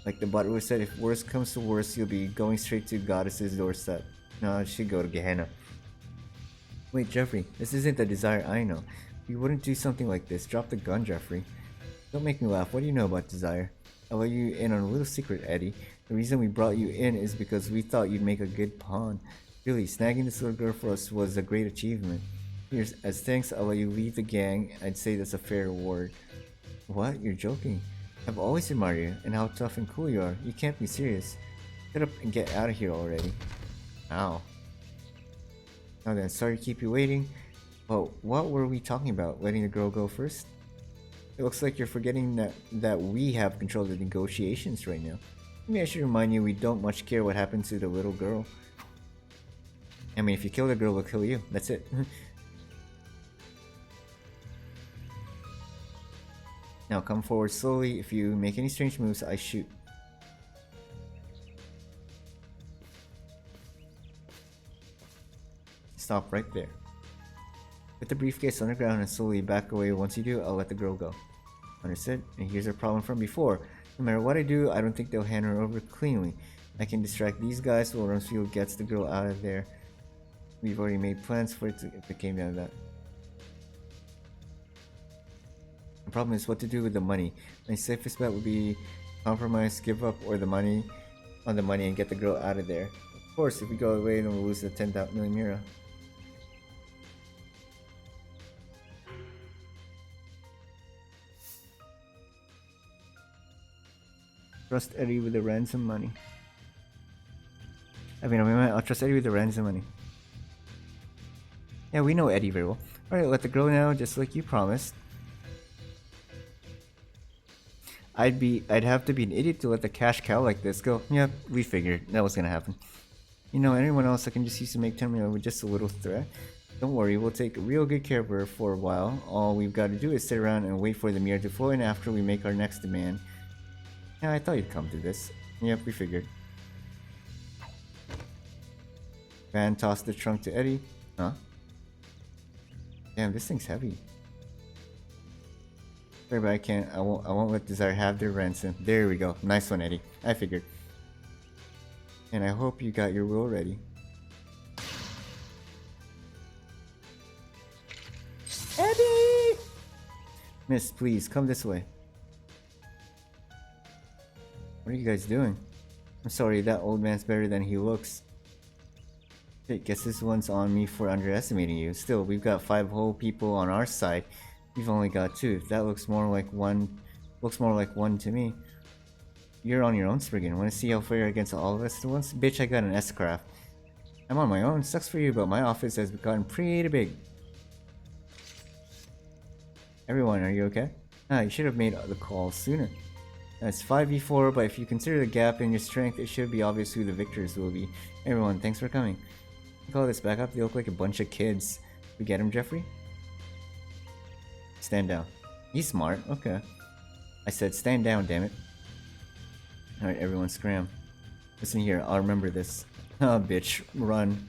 Like the butler said, if worst comes to worst, you'll be going straight to Goddess's doorstep. No, I should go to Gehenna. Wait, Jeffrey, this isn't the Desire I know. You wouldn't do something like this. Drop the gun, Jeffrey. Don't make me laugh. What do you know about Desire? I'll let you in on a little secret, Eddie. The reason we brought you in is because we thought you'd make a good pawn. Really, snagging this little girl for us was a great achievement. Here's, as thanks, I'll let you leave the gang. I'd say that's a fair reward. What? You're joking. I've always admired you, and how tough and cool you are. You can't be serious. Get up and get out of here already. Ow. Now then, sorry to keep you waiting. Well, what were we talking about? Letting the girl go first? It looks like you're forgetting that we have control of the negotiations right now. Maybe I should remind you we don't much care what happens to the little girl. I mean, if you kill the girl, we'll kill you. That's it. Now come forward slowly. If you make any strange moves, I shoot. Stop right there. Put the briefcase on the ground and slowly back away. Once you do, I'll let the girl go. Understood? And here's our problem from before. No matter what I do, I don't think they'll hand her over cleanly. I can distract these guys while Rumsfeld gets the girl out of there. We've already made plans for it if it came down to that. The problem is what to do with the money. My safest bet would be compromise, give up, or the money and get the girl out of there. Of course, if we go away, then we'll lose the 10 million mira. Trust Eddie with the ransom money. I'll trust Eddie with the ransom money. Yeah, we know Eddie very well. Alright, let the girl know, just like you promised. I'd have to be an idiot to let the cash cow like this go. Yeah, we figured that was gonna happen. You know, anyone else I can just use to make 10 million with just a little threat. Don't worry, we'll take real good care of her for a while. All we've got to do is sit around and wait for the mirror to flow in after we make our next demand. Yeah, I thought you'd come to this. Yep, we figured. Van tossed the trunk to Eddie. Huh? Damn, this thing's heavy. Sorry, but I can't. I won't let Desire have their ransom. There we go. Nice one, Eddie. I figured. And I hope you got your will ready. Eddie! Miss, please, come this way. What are you guys doing? I'm sorry, that old man's better than he looks. Shit, guess this one's on me for underestimating you. Still, we've got 5 whole people on our side. We've only got 2. That looks more like one to me. You're on your own, Spriggan. Wanna see how fair against all of us at once? Bitch, I got an S-craft. I'm on my own. Sucks for you, but my office has gotten pretty big. Everyone, are you okay? Ah, you should have made the call sooner. It's 5v4, but if you consider the gap in your strength, it should be obvious who the victors will be. Everyone, thanks for coming. Call this back up. They look like a bunch of kids. We get him, Jeffrey? Stand down. He's smart. Okay. I said stand down, damn it. Alright, everyone scram. Listen here, I'll remember this. Oh, bitch. Run.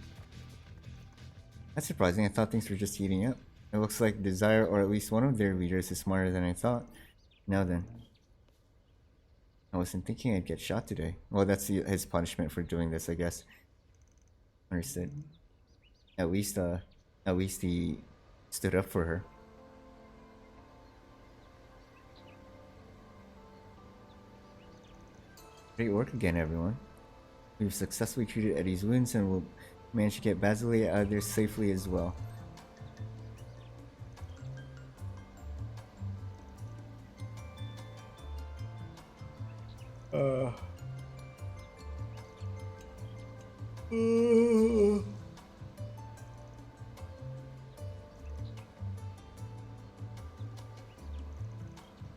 That's surprising. I thought things were just heating up. It looks like Desire, or at least one of their leaders, is smarter than I thought. Now then. I wasn't thinking I'd get shot today. Well, that's his punishment for doing this, I guess. Understood. At least he stood up for her. Great work again, everyone. We've successfully treated Eddie's wounds and will manage to get Basile out of there safely as well.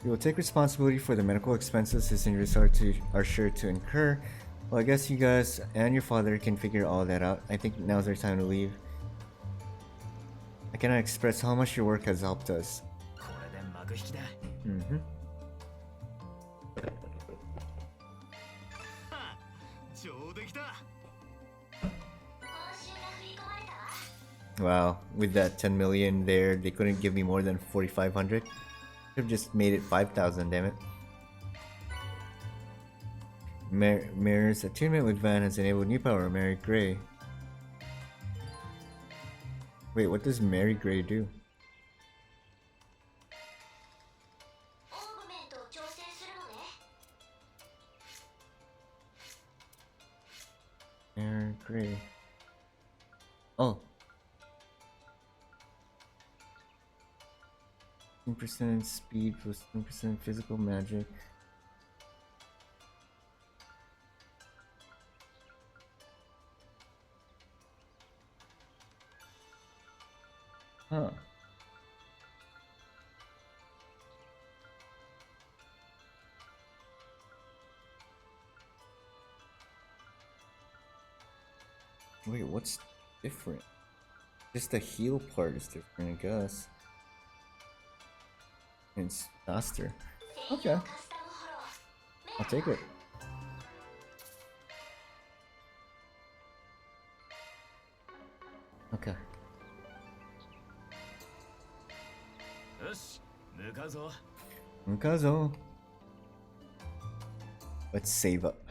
We will take responsibility for the medical expenses his injuries are sure to incur. Well, I guess you guys and your father can figure all that out. I think now's our time to leave. I cannot express how much your work has helped us. Mm-hmm. Wow, with that 10 million there, they couldn't give me more than 4,500. Should have just made it 5,000, damn it. Mirror's attunement with Van has enabled new power, Mary Gray. Wait, what does Mary Gray do? Mary Gray. Oh. 10% speed plus 10% physical magic. Huh. Wait, what's different? Just the heal part is different, I guess. It's faster. Okay. I'll take it. Okay. Mukazo. Let's save up.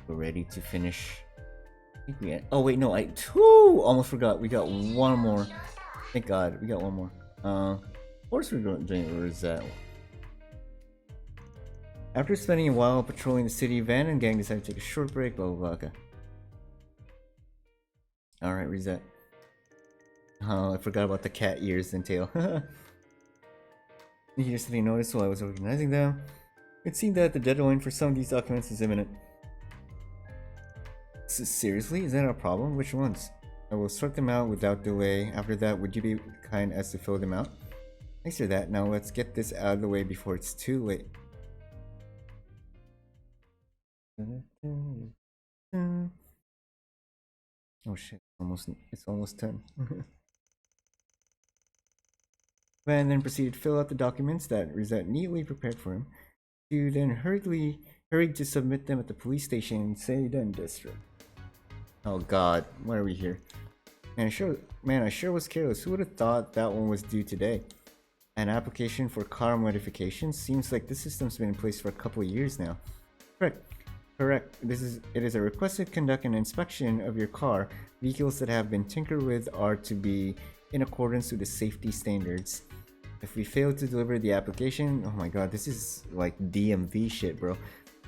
We're ready to finish. I think we had, oh wait, no, I almost forgot. We got one more. Thank God, we got one more. Of course we're doing Rosette. After spending a while patrolling the city, Van and gang decided to take a short break. Blah blah blah. Okay. All right, reset. Oh, I forgot about the cat ears and tail. You just didn't notice while I was organizing them. It seemed that the deadline for some of these documents is imminent. Seriously? Is that a problem? Which ones? I will sort them out without delay. After that, would you be kind as to fill them out? Thanks for that. Now let's get this out of the way before it's too late. Oh shit, it's almost 10. Van then proceeded to fill out the documents that Rosette neatly prepared for him. He then hurried to submit them at the police station in Seiden district. Oh god, why are we here? Man, I sure was careless. Who would have thought that one was due today? An application for car modification? Seems like this system's been in place for a couple of years now. Correct. It is a request to conduct an inspection of your car. Vehicles that have been tinkered with are to be in accordance with the safety standards. If we fail to deliver the application, oh my god, this is like DMV shit, bro.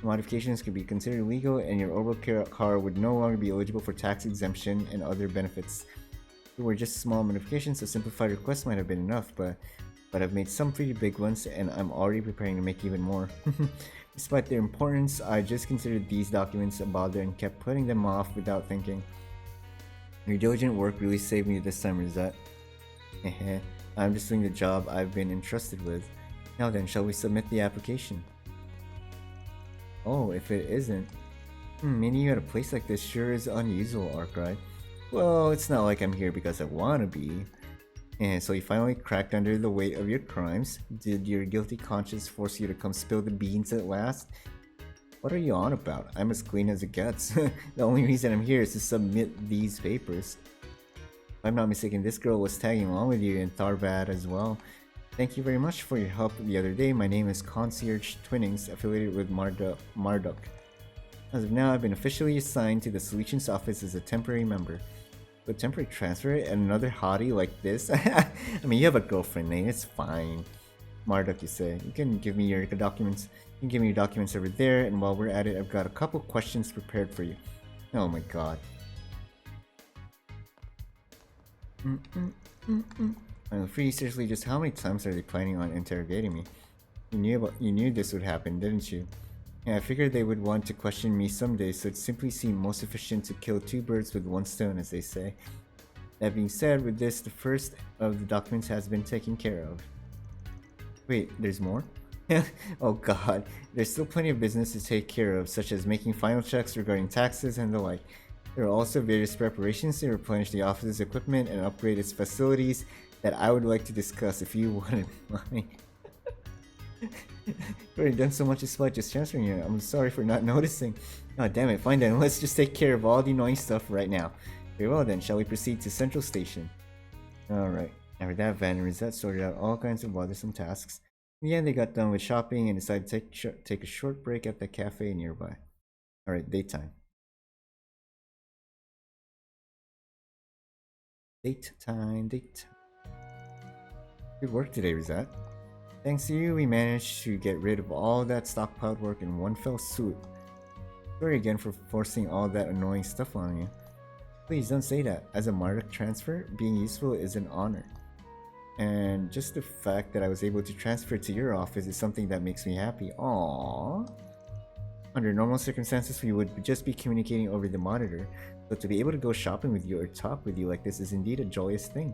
Modifications could be considered legal, and your orbital car would no longer be eligible for tax exemption and other benefits. If it were just small modifications, a simplified request might have been enough, but I've made some pretty big ones, and I'm already preparing to make even more. Despite their importance, I just considered these documents a bother and kept putting them off without thinking. Your diligent work really saved me this time, Rosette. I'm just doing the job I've been entrusted with. Now then, shall we submit the application? Oh, if it isn't. Meeting you at a place like this sure is unusual, Arkwright. Well, it's not like I'm here because I wanna be. And so you finally cracked under the weight of your crimes. Did your guilty conscience force you to come spill the beans at last? What are you on about? I'm as clean as it gets. The only reason I'm here is to submit these papers. If I'm not mistaken, this girl was tagging along with you in Tharbad as well. Thank you very much for your help the other day. My name is Concierge Twinnings, affiliated with Marduk. As of now, I've been officially assigned to the Solutions Office as a temporary member. But temporary transfer and another hottie like this? I mean, you have a girlfriend, Nate. It's fine. Marduk, you say. You can give me your documents. You can give me your documents over there, and while we're at it, I've got a couple questions prepared for you. Oh my god. I'm free. Seriously, just how many times are they planning on interrogating me? You knew this would happen, didn't you? Yeah, I figured they would want to question me someday, so it simply seemed most efficient to kill two birds with one stone, as they say. That being said, with this, the first of the documents has been taken care of. Wait, there's more? Oh god, there's still plenty of business to take care of, such as making final checks regarding taxes and the like. There are also various preparations to replenish the office's equipment and upgrade its facilities that I would like to discuss if you wouldn't mind. You've already done so much despite just transferring you. I'm sorry for not noticing. Oh damn it, fine then, let's just take care of all the annoying stuff right now. Very well then, shall we proceed to Central Station? Alright, after that, Van and Rosette sorted out all kinds of bothersome tasks. In the end, they got done with shopping and decided to take a short break at the cafe nearby. Alright, daytime. Date time. Good work today, Rosette. Thanks to you, we managed to get rid of all that stockpiled work in one fell swoop. Sorry again for forcing all that annoying stuff on you. Please don't say that. As a Marduk transfer, being useful is an honor. And just the fact that I was able to transfer to your office is something that makes me happy. Aww. Under normal circumstances, we would just be communicating over the monitor, but to be able to go shopping with you or talk with you like this is indeed a joyous thing.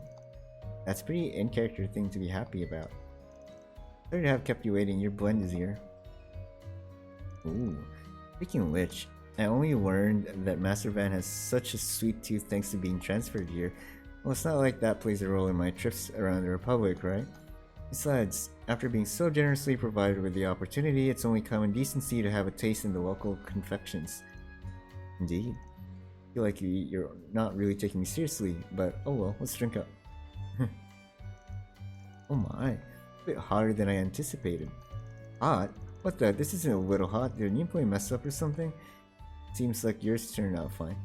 That's a pretty in-character thing to be happy about. Sorry to have kept you waiting, your blend is here. Ooh. Speaking of which, I only learned that Master Van has such a sweet tooth thanks to being transferred here. Well, it's not like that plays a role in my trips around the Republic, right? Besides, after being so generously provided with the opportunity, it's only common decency to have a taste in the local confections. Indeed. I feel like you're not really taking me seriously, but oh well, let's drink up. Oh my, a bit hotter than I anticipated. Hot? What the? This isn't a little hot. Did a new employee mess up or something? Seems like yours turned out fine.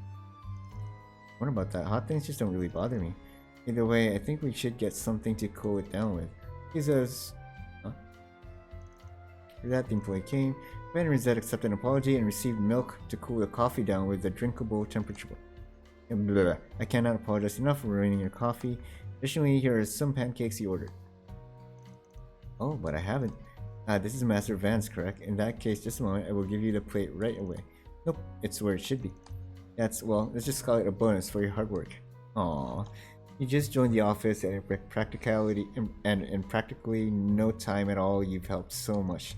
What about that? Hot things just don't really bother me. Either way, I think we should get something to cool it down with. Because, huh? After that, the employee came. Ben and Rosette accepted an apology and received milk to cool the coffee down with a drinkable temperature. Blah. I cannot apologize enough for ruining your coffee. Additionally, here are some pancakes you ordered. Oh, but I haven't. This is Master Van's, correct? In that case, just a moment, I will give you the plate right away. Nope, it's where it should be. That's, well, let's just call it a bonus for your hard work. Aww. You just joined the office and in practically no time at all, you've helped so much.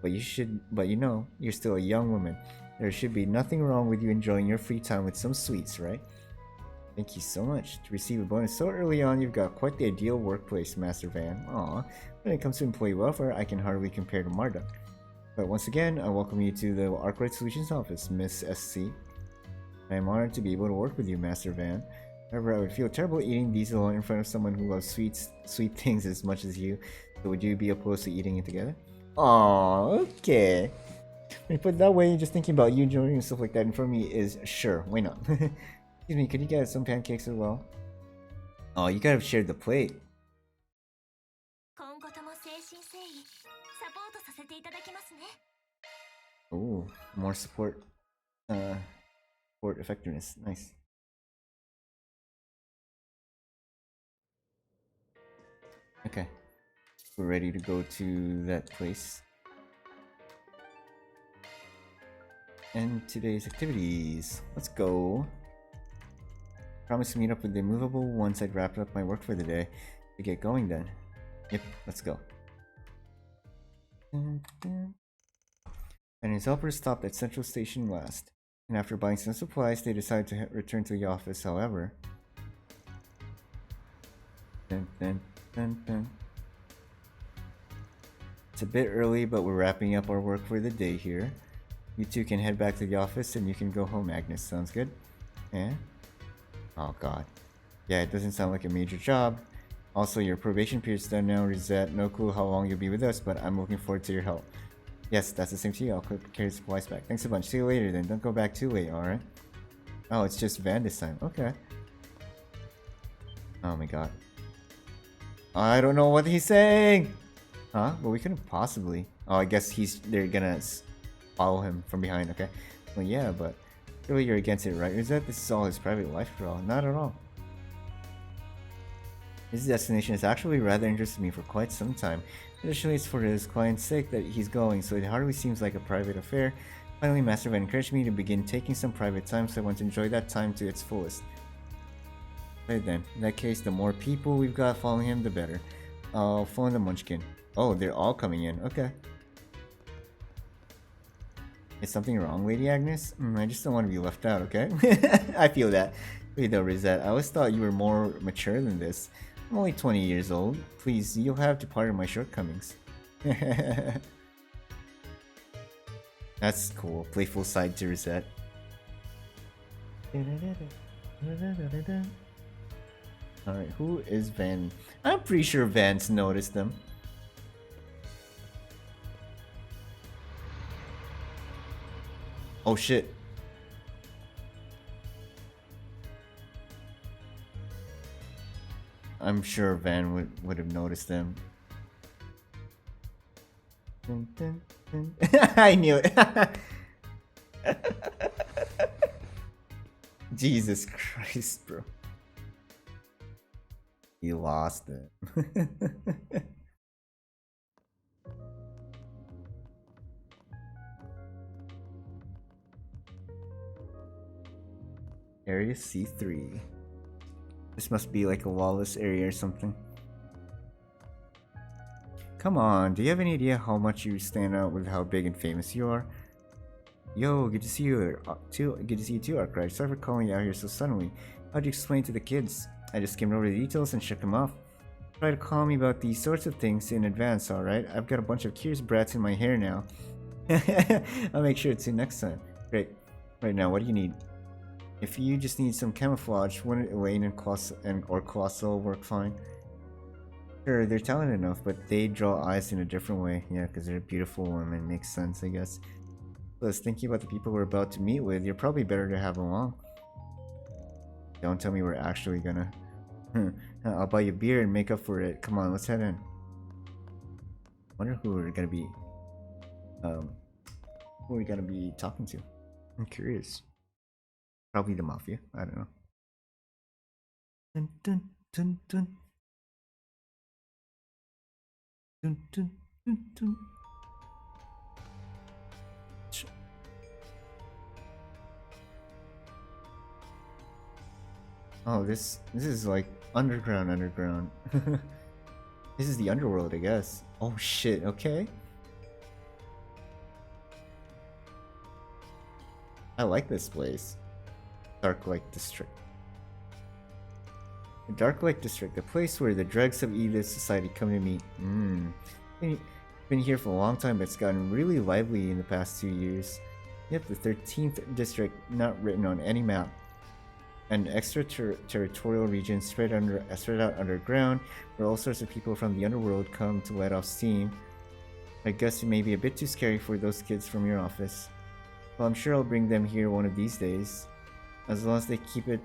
But you know, you're still a young woman. There should be nothing wrong with you enjoying your free time with some sweets, right? Thank you so much. To receive a bonus so early on, you've got quite the ideal workplace, Master Van. Aww. When it comes to employee welfare, I can hardly compare to Marduk. But once again, I welcome you to the Arkwright Solutions office, Miss SC. I am honored to be able to work with you, Master Van. However, I would feel terrible eating these alone in front of someone who loves sweet things as much as you. So would you be opposed to eating it together? Aww, okay. When you put it that way, just thinking about you enjoying stuff like that in front of me is sure, why not? Excuse me, could you get some pancakes as well? Oh, you gotta have shared the plate. Ooh. more support. Support effectiveness. Nice. Okay. We're ready to go to that place. And today's activities. Let's go. Promise to meet up with the immovable once I'd wrapped up my work for the day. To get going then. Yep, let's go. And his helpers stopped at Central Station last. And after buying some supplies, they decided to return to the office, however. Dun, dun, dun, dun. It's a bit early, but we're wrapping up our work for the day here. You two can head back to the office and you can go home, Agnes. Sounds good? Yeah? Oh god. Yeah, it doesn't sound like a major job. Also, your probation period's done now, Reset. No clue how long you'll be with us, but I'm looking forward to your help. Yes, that's the same to you. I'll carry the supplies back. Thanks a bunch. See you later then. Don't go back too late, alright? Oh, it's just Van this time. Okay. Oh my god. I don't know what he's saying! Huh? Well, we couldn't possibly. Oh, I guess they're gonna follow him from behind, okay? Well, yeah, but surely you're against it, right? Or is that this is all his private life for all? Not at all. His destination has actually rather interested me for quite some time. Additionally, it's for his client's sake that he's going, so it hardly seems like a private affair. Finally, Master Van encouraged me to begin taking some private time, so I want to enjoy that time to its fullest. Right then, in that case, the more people we've got following him, the better. I'll phone the Munchkin. Oh, they're all coming in. Okay. Is something wrong, Lady Agnes? I just don't want to be left out, okay? I feel that. Wait though, Rizette, I always thought you were more mature than this. I'm only 20 years old. Please, you'll have to pardon my shortcomings. That's cool. Playful side to Rizette. Alright, who is Van? I'm pretty sure Van's noticed them. Oh shit. I'm sure Van would have noticed them. Dun, dun, dun. I knew it. Jesus Christ, bro. You lost it. Area C3. This must be like a lawless area or something. Come on, do you have any idea how much you stand out with how big and famous you are? Yo, good to see you too. Good to see you too, Arkwright. Sorry for calling you out here so suddenly. How'd you explain to the kids? I just skimmed over the details and shook them off. Try to call me about these sorts of things in advance, alright? I've got a bunch of curious brats in my hair now. I'll make sure to next time. Great. Right now, what do you need? If you just need some camouflage, wouldn't Elaine or Colossal work fine? Sure, they're talented enough, but they draw eyes in a different way. Yeah, because they're beautiful women. Makes sense, I guess. Plus, thinking about the people we're about to meet with, you're probably better to have along. Don't tell me we're actually gonna... I'll buy you beer and make up for it. Come on, let's head in. Wonder who we're gonna be... who we're gonna be talking to. I'm curious. Probably the Mafia. I don't know. Dun, dun, dun, dun. Dun, dun, dun, dun. Oh, this is like underground. This is the underworld, I guess. Oh shit, okay. I like this place. Dark Lake District. The Dark Lake District, the place where the dregs of Edith society come to meet. Been here for a long time, but it's gotten really lively in the past 2 years. Yep, the 13th district, not written on any map. An extraterritorial region spread out underground, where all sorts of people from the underworld come to let off steam. I guess it may be a bit too scary for those kids from your office. Well, I'm sure I'll bring them here one of these days. As long as they keep it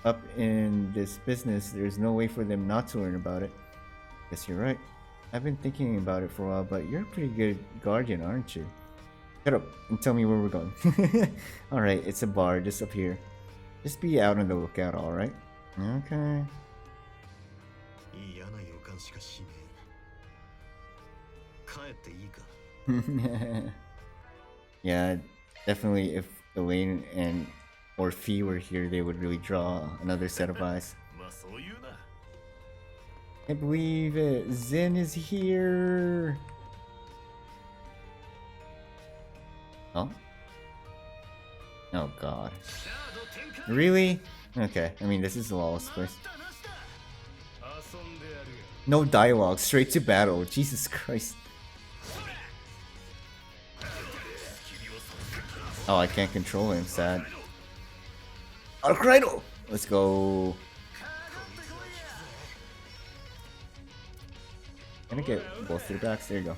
up in this business, there's no way for them not to learn about it. Guess you're right. I've been thinking about it for a while, but you're a pretty good guardian, aren't you? Shut up and tell me where we're going. Alright, it's a bar just up here. Just be out on the lookout, alright? Okay. Yeah, definitely if Elaine and or Fee were here, they would really draw another set of eyes. I believe it. Zen is here. Oh? Oh god. Really? Okay, I mean, this is the lawless place. No dialogue, straight to battle. Jesus Christ. Oh, I can't control him, sad. Arcridal! Let's go. Gonna get both through the backs. There you go.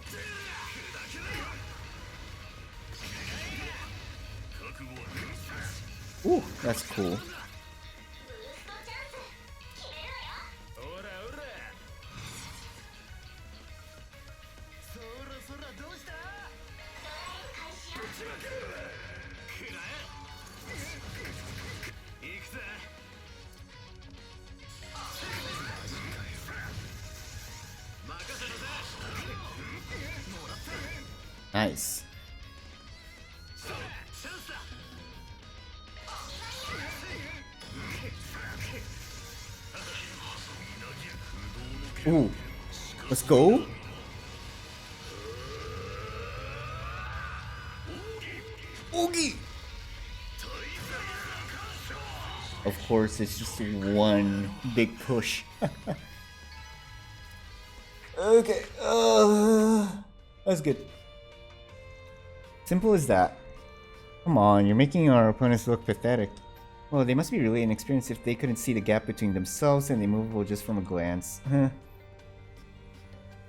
Ooh, that's cool. Nice. Ooh, let's go. Oogie. Of course, it's just one big push. Okay, that's good. Simple as that. Come on, you're making our opponents look pathetic. Well, they must be really inexperienced if they couldn't see the gap between themselves and the immovable just from a glance.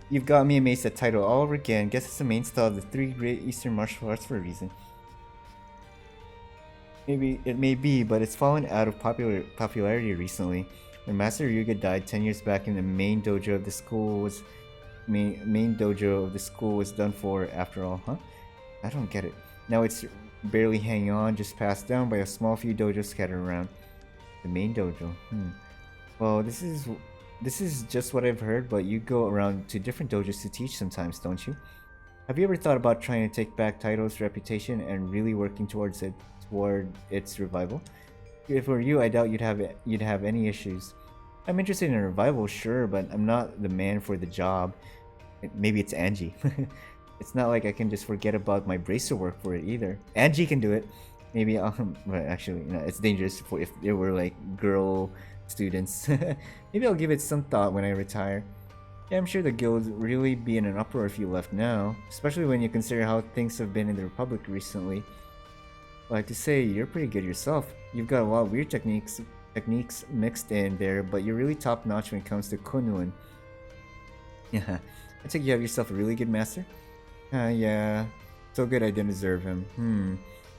You've got me amazed at title all over again. Guess it's the main style of the three great Eastern martial arts for a reason. Maybe it may be, but it's fallen out of popularity recently. When Master Ryuga died 10 years back, in the main dojo of the school was done for after all, huh? I don't get it. Now it's barely hanging on, just passed down by a small few dojos scattered around. The main dojo. Well, this is just what I've heard, but you go around to different dojos to teach sometimes, don't you? Have you ever thought about trying to take back Taito's reputation and really working toward its revival? If it were you, I doubt you'd have any issues. I'm interested in a revival, sure, but I'm not the man for the job. Maybe it's Angie. It's not like I can just forget about my bracer work for it either. Angie can do it. Maybe but actually, it's dangerous if there were like girl students. Maybe I'll give it some thought when I retire. Yeah, I'm sure the guild would really be in an uproar if you left now, especially when you consider how things have been in the Republic recently. Well, I have to say, you're pretty good yourself. You've got a lot of weird techniques mixed in there, but you're really top notch when it comes to Konuan. Yeah, I think you have yourself a really good master. Yeah, so good I didn't deserve him.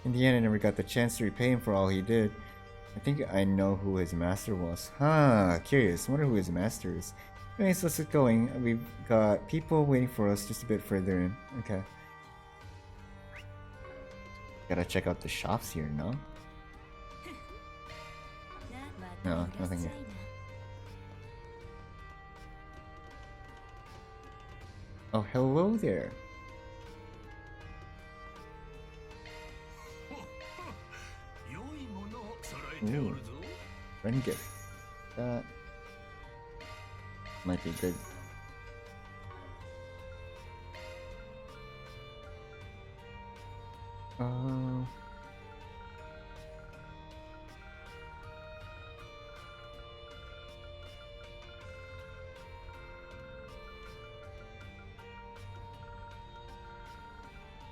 In the end, I never got the chance to repay him for all he did. I think I know who his master was. Curious. Wonder who his master is. Anyways, let's get going. We've got people waiting for us just a bit further in. Okay. Gotta check out the shops here, no? No, nothing here. Oh, hello there. Ooh, friend gift. That might be good.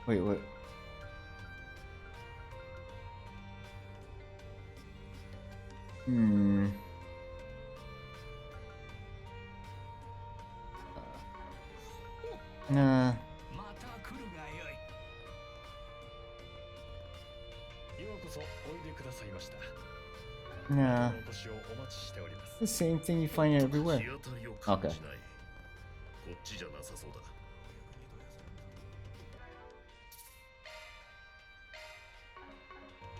Wait, what? Nah. Nah. The same thing you find everywhere. Okay.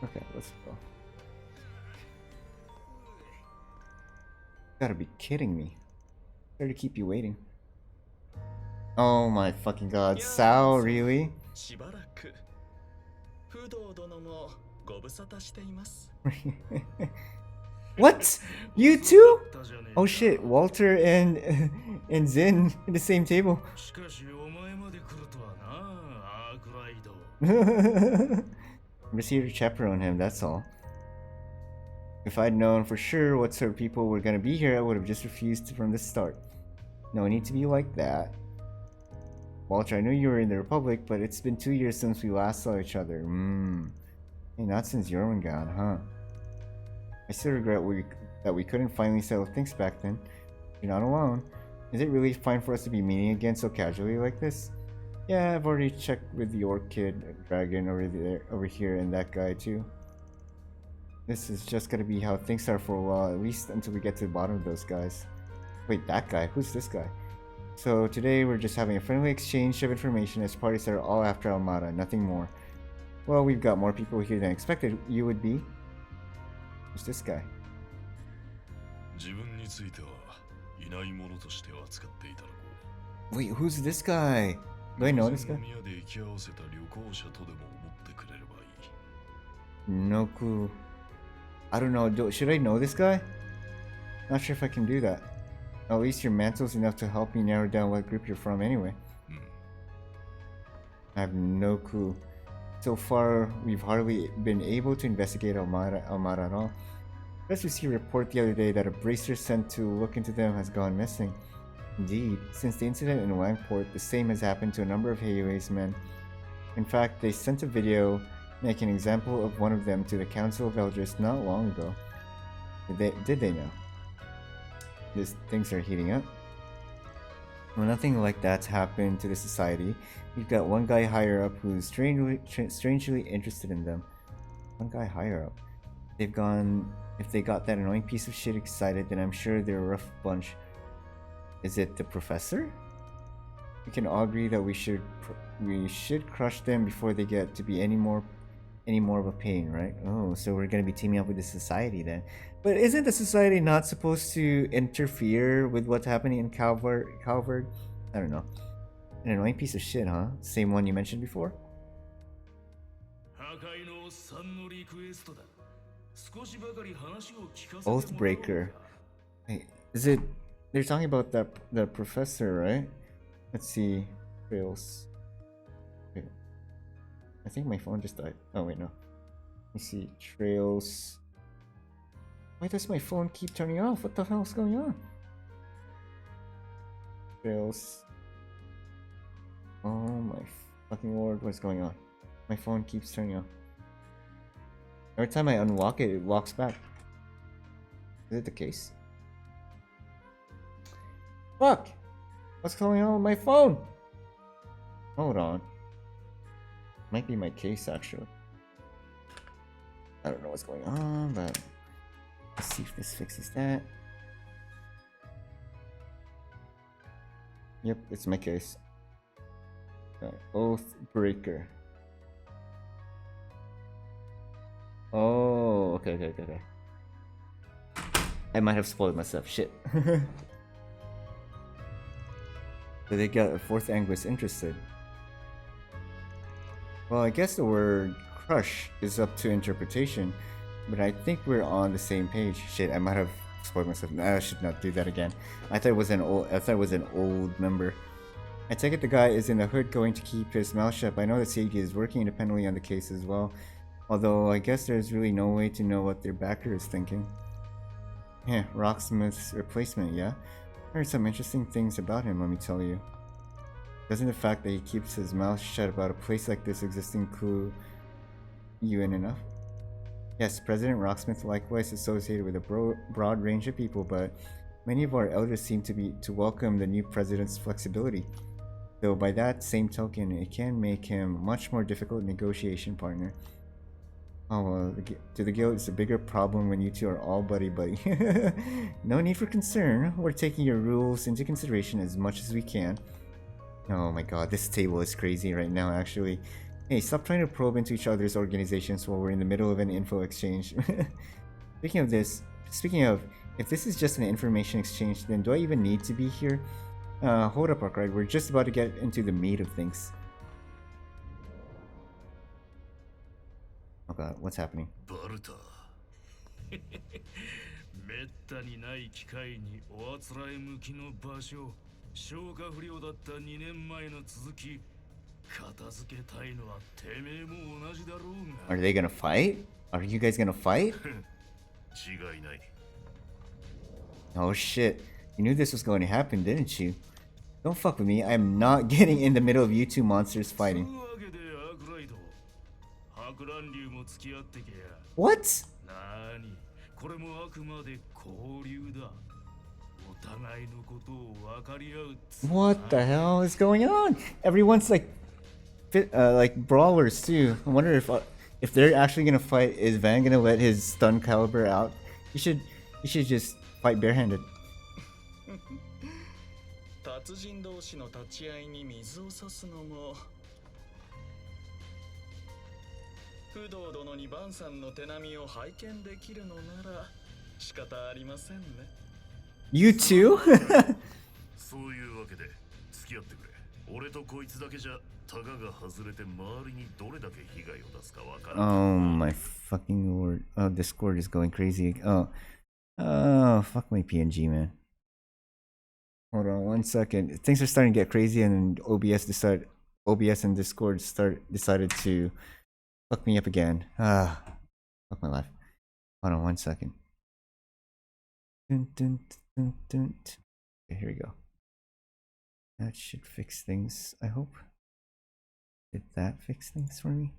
Okay, let's go. Gotta be kidding me. Sorry to keep you waiting. Oh my fucking god, Sao, really? What? You too? Oh shit, Walter and and Zin in the same table. I'm just here to chaperone him, that's all. If I'd known for sure what sort of people were gonna be here, I would have just refused from the start. No need to be like that. Walter, I know you were in the Republic, but it's been 2 years since we last saw each other. Hey, not since Jormungand, huh? I still regret that we couldn't finally settle things back then. You're not alone. Is it really fine for us to be meeting again so casually like this? Yeah, I've already checked with the Orchid Dragon over here, and that guy too. This is just gonna be how things are for a while, at least until we get to the bottom of those guys. Wait, that guy? Who's this guy? So today we're just having a friendly exchange of information as parties are all after Almada, nothing more. Well, we've got more people here than expected. You would be? Who's this guy? Wait, who's this guy? Do I know this guy? No clue. I don't know. Should I know this guy? Not sure if I can do that. At least your mantle's enough to help me narrow down what group you're from anyway. I have no clue. So far, we've hardly been able to investigate Almada at all. Let's receive a report the other day that a bracer sent to look into them has gone missing. Indeed, since the incident in Wangport, the same has happened to a number of Heiwei's men. In fact, they sent a video making an example of one of them to the Council of Elders not long ago. Did they know? Things are heating up. Well, nothing like that's happened to the society. We've got one guy higher up who's strangely interested in them. One guy higher up. If they got that annoying piece of shit excited, then I'm sure they're a rough bunch. Is it the professor? We can all agree that we should crush them before they get to be any more of a pain, right? Oh, so we're gonna be teaming up with the society then. But isn't the society not supposed to interfere with what's happening in Calvard? I don't know. An annoying piece of shit, huh? Same one you mentioned before? Oathbreaker. Hey, is it... They're talking about the professor, right? Let's see. Trails. Wait. I think my phone just died. Oh, wait, no. Let me see. Trails. Why does my phone keep turning off? What the hell is going on? Trails. Oh my fucking lord, what's going on? My phone keeps turning off. Every time I unlock it, it walks back. Is it the case? Fuck! What's going on with my phone? Hold on. Might be my case, actually. I don't know what's going on, but... Let's see if this fixes that. Yep, it's my case. Oathbreaker. Oh, okay. I might have spoiled myself. Shit. But they got a fourth Anguist interested. Well, I guess the word crush is up to interpretation, but I think we're on the same page. Shit, I might have spoiled myself. I should not do that again. I thought it was an old member. I take it the guy is in the hood going to keep his mouth shut. I know that Seiki is working independently on the case as well. Although I guess there's really no way to know what their backer is thinking. Yeah, Rocksmith's replacement, yeah? I heard some interesting things about him, let me tell you. Doesn't the fact that he keeps his mouth shut about a place like this existing clue you in enough? Yes, President Rocksmith likewise associated with a broad range of people, but many of our elders seem to welcome the new president's flexibility. Though by that same token, it can make him a much more difficult negotiation partner. Oh well, to the guild, it's a bigger problem when you two are all buddy-buddy. No need for concern. We're taking your rules into consideration as much as we can. Oh my god, this table is crazy right now, actually. Hey, stop trying to probe into each other's organizations while we're in the middle of an info exchange. Speaking of, if this is just an information exchange, then do I even need to be here? Hold up, Arkwright. We're just about to get into the meat of things. Oh god, what's happening? めったにない機会におあつらえ向きの場所、消化不良だった2年前の続き、片付けたいのはてめえも同じだろうが。 Are they gonna fight? Are you guys gonna fight? 違いない。 Oh shit. You knew this was going to happen, didn't you? Don't fuck with me. I'm not getting in the middle of you two monsters fighting. What? What the hell is going on? Everyone's like brawlers too. I wonder if they're actually gonna fight. Is Van gonna let his stun caliber out? He should just fight barehanded. 達人同士の立ち合いに水を差すのも不動殿にバンさんの手並みを拝見できるのなら仕方ありませんね。 You too? そういうわけで付き合ってくれ。俺とこいつだけじゃタガが外れて周りにどれだけ被害を出すかわからない。 Oh my fucking lord. Oh, Discord is going crazy. Oh, fuck my PNG, man. Hold on 1 second. Things are starting to get crazy, and OBS and Discord decided to fuck me up again. Fuck my life. Hold on 1 second. Dun, dun, dun, dun. Okay, here we go. That should fix things, I hope. Did that fix things for me?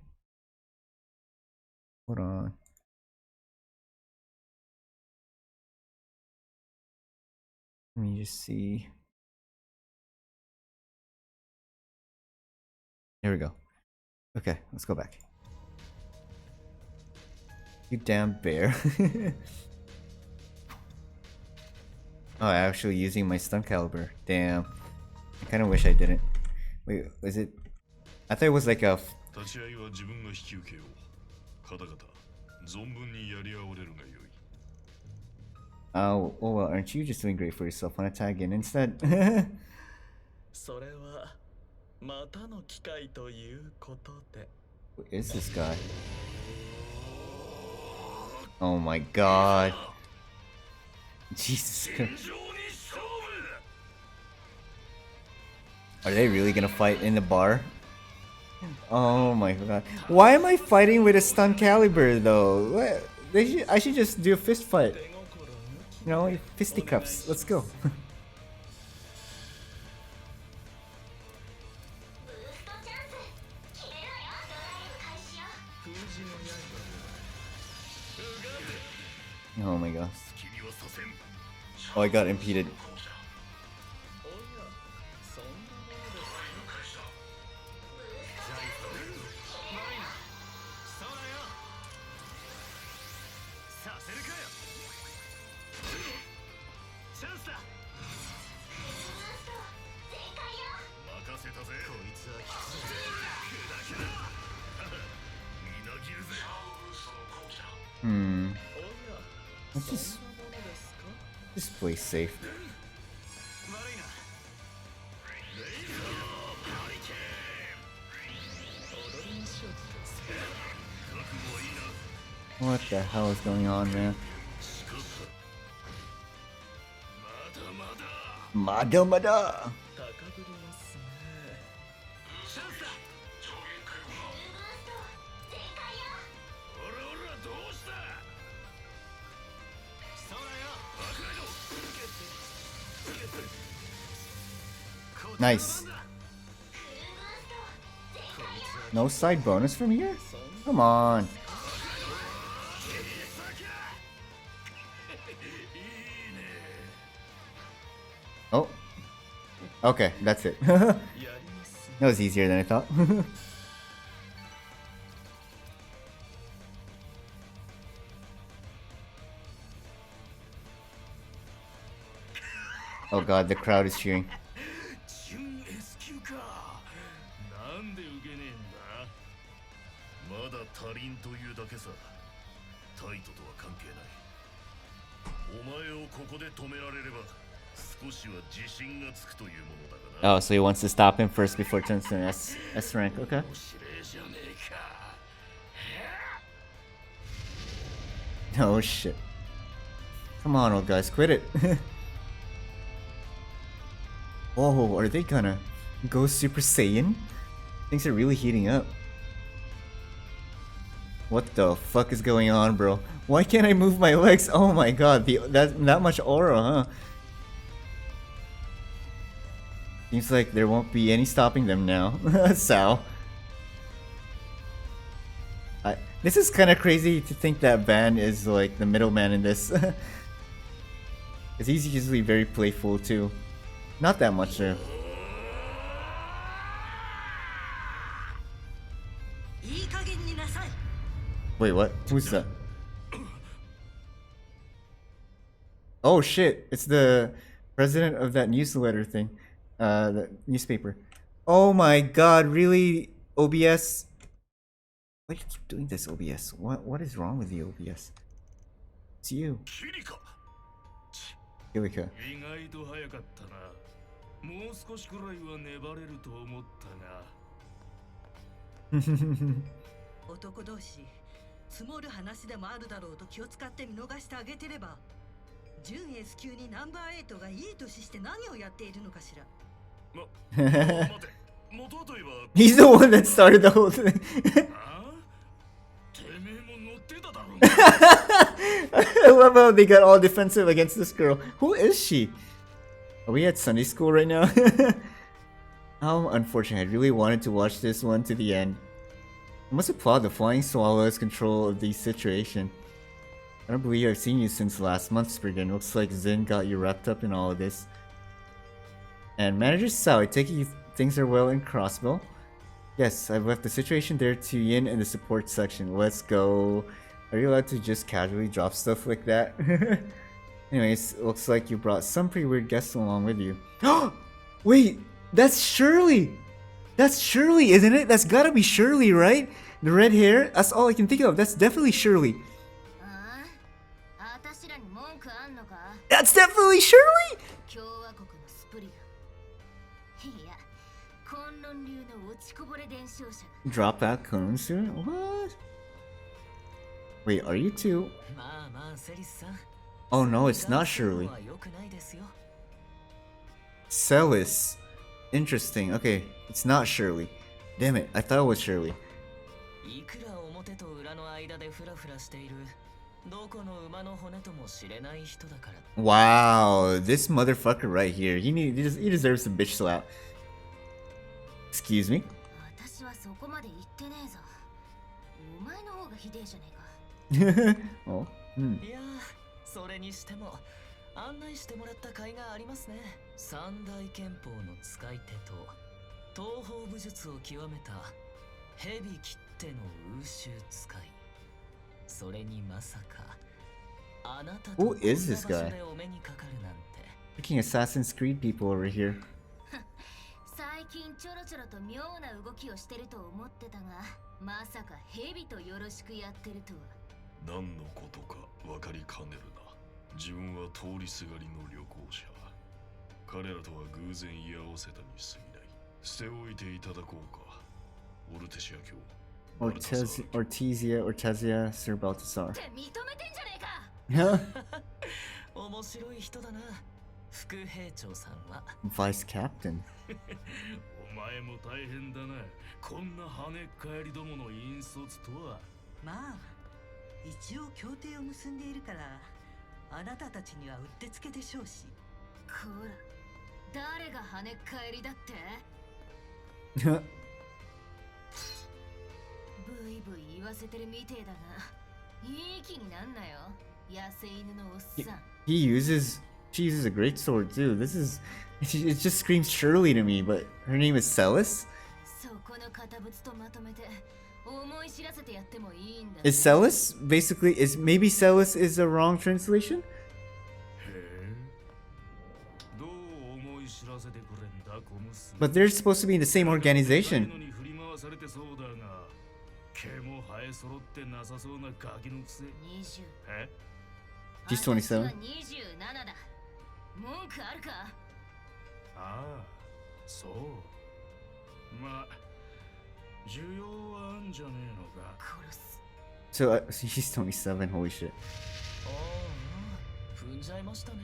Hold on. Let me just see. There we go. Okay, let's go back. You damn bear. Oh, I'm actually using my stun caliber. Damn. I kind of wish I didn't. Wait, was it? I thought it was like a. Oh, well, aren't you just doing great for yourself? Wanna tag in instead? それはまたの機会ということで。 Who is this guy? Oh my god. Jesus Christ. Are they really gonna fight in the bar? Oh my god. Why am I fighting with a stun caliber though? What? I should just do a fist fight. You know, fisticuffs. Let's go. Oh my gosh. Oh, I got impeded. Let's just play safe. What the hell is going on, man? Mada. Nice. No side bonus from here? Come on. Oh. Okay, that's it. That was easier than I thought. Oh god, the crowd is cheering. 輪というだけさ。タイトとは関係ない。お前をここで止められれば少しは自信がつくというものだがな。 Oh, so he wants to stop him first before it turns to an S rank. Okay. 指令じゃねえか。 Oh shit. Come on, old guys, quit it. Oh, are they gonna go Super Saiyan? Things are really heating up. What the fuck is going on, bro? Why can't I move my legs? Oh my god, that much aura, huh? Seems like there won't be any stopping them now. Sao. This is kind of crazy to think that Van is like the middleman in this. Because he's usually very playful too. Not that much though. Wait, what? Who's that? Oh shit, it's the president of that newsletter thing. The newspaper. Oh my god, really? OBS? Why do you keep doing this, OBS? What is wrong with the OBS? It's you. Kirika. 意外と早かったな。もう少しくらいは粘れると思ったが。男同士、積もる話でもあるだろうと気を使って見逃してあげてれば、準 S 級にナンバー8がいい年して何をやっているのかしら。待て、元はといえば。He's the one that started the whole thing. てめえも乗ってただろう。 I love how they got all defensive against this girl. Who is she? Are we at Sunday school right now? How unfortunate. I really wanted to watch this one to the end. I must applaud the Flying Swallow's control of the situation. I don't believe I've seen you since last month, Spriggan. Looks like Zin got you wrapped up in all of this. And Manager Sao, I take it things are well in Crossbow. Yes, I've left the situation there to Yin in the support section. Let's go. Are you allowed to just casually drop stuff like that? Anyways, it looks like you brought some pretty weird guests along with you. Wait, that's Shirley! That's Shirley, isn't it? That's gotta be Shirley, right? The red hair? That's all I can think of. That's definitely Shirley. That's definitely Shirley! Drop that cone soon? What? Wait, are you two? Oh no, it's not Shirley. Celis. Interesting. Okay, it's not Shirley. Damn it, I thought it was Shirley. Wow, this motherfucker right here. He deserves a bitch slap. Excuse me? Oh. それにしても案内してもらった甲斐がありますね。三大憲法の使い手と東方武術を極めた蛇切っての風習使い。それにまさかあなたと Who is this guy? お目にかかるなんて。Freaking Assassin's Creed people over here. 最近ちょろちょろと妙な動きをしてると思ってたが、まさか蛇とよろしくやってるとは。何のことか分かりかねるな。自分は通りすがりの旅行者。彼らとは偶然居合わせたに過ぎない。捨ておいていただこうか。オルテシア卿。Ortezia, Sir Balthasar. って認めてんじゃねえか。面白い人だな。副兵長さんは。Vice Captain. お前も大変だな。こんな跳ねっ返りどもの引率とは。まあ、一応協定を結んでいるから、あなたたちにはうってつけでしょうし。こら、誰が跳ねっ返りだって？ブイブイ言わせてるみてえだが、いい気になんなよ。野生犬のおっさん。She uses a great sword too. It just screams Shirley to me, but her name is Celis? そこの堅物とまとめて思い知らせてやってもいいんだ。Is Celis basically maybe Celis is a wrong translation? へえ。どう思い知らせてくれんだ、小娘。 But they're supposed to be in the same organization. のに振り回されてそうだが、毛も生前揃ってなさそうなガキのくせ。 20。え She's 私は 27. 27だ。文句あるか？ああ、そう。まあ、需要はあんじゃねえのか。殺す。 So she's 27. Holy shit. ああ、踏んじゃいましたね。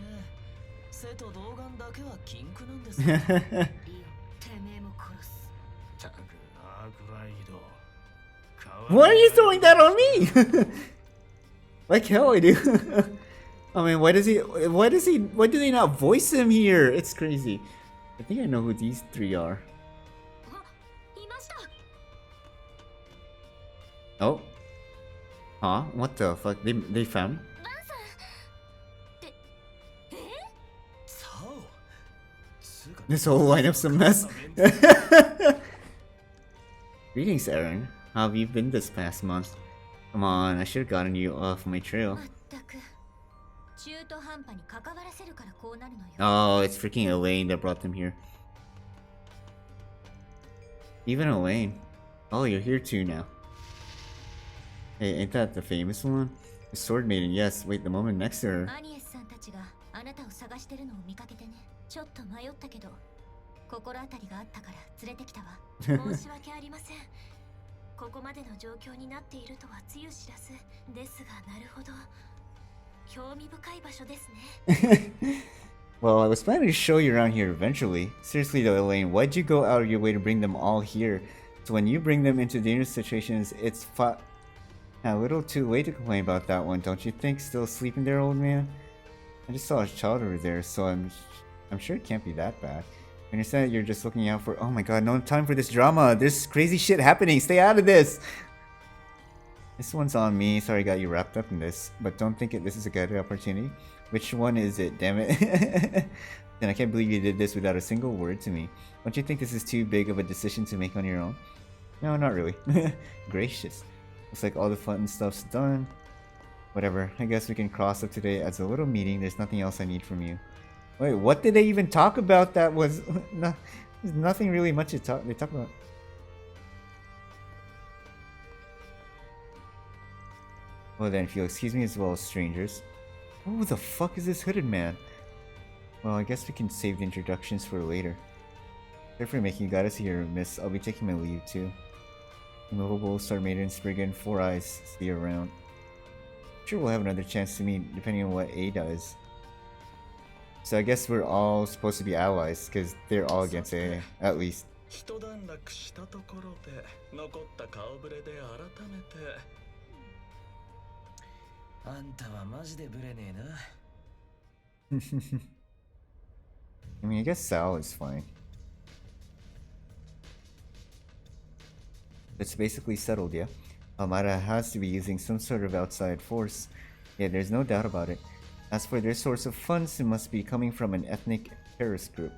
背と童顔だけは禁句なんですよ。リオ、てめえも殺す。たく、アークライド。 Why are you throwing that on me? Like hell I do. I mean, why do they not voice him here? It's crazy. I think I know who these three are. あ、いました。 Oh. Huh? What the fuck? They found? バンさんってさあ、つうか This whole lineup's a mess. Greetings, Aaron. How have you been this past month? Come on, I should have gotten you off my trail. まったく中途半端に関わらせるからこうなるのよ。 Oh, it's freaking Elaine that brought them here. Even Elaine. Oh, you're here too now. Hey, ain't that the famous one? The Sword Maiden, yes. Wait, the woman next to her. アニエスさんたちがあなたを探してるのを見かけてね。ちょっと迷ったけど心当たりがあったから連れてきたわ。申し訳ありません。ここまでの状況になっているとはつゆ知らずですが、なるほど興味深い場所ですね。 Well, I was planning to show you around here eventually. Seriously though, Elaine, why'd you go out of your way to bring them all here? So when you bring them into dangerous situations, it's a little too late to complain about that one, don't you think? Still sleeping there, old man? I just saw a child over there, so I'm sure it can't be that bad. I understand that you're just looking out for— oh my god, no time for this drama. There's crazy shit happening. Stay out of this. This one's on me. Sorry I got you wrapped up in this, but don't think this is a good opportunity. Which one is it, damn it? Then I can't believe you did this without a single word to me. Don't you think this is too big of a decision to make on your own? No, not really. Gracious. Looks like all the fun stuff's done. Whatever, I guess we can cross up today as a little meeting. There's nothing else I need from you. Wait, what did they even talk about that was— no, there's nothing really much they talk about. Well then, if you'll excuse me as well as strangers. Who the fuck is this hooded man? Well, I guess we can save the introductions for later. Sorry for making you goddess here, miss. I'll be taking my leave too. Immovable, Star Maiden, Spriggan, Four Eyes, see you around. Sure we'll have another chance to meet, depending on what A does. So I guess we're all supposed to be allies, because they're all against A, at least. 一段落したところで残った顔ぶれで改めてあんたはマジでブレねえな。 I mean, I guess Sal is fine. It's basically settled, yeah? Almada has to be using some sort of outside force. Yeah, there's no doubt about it. As for their source of funds, it must be coming from an ethnic terrorist group.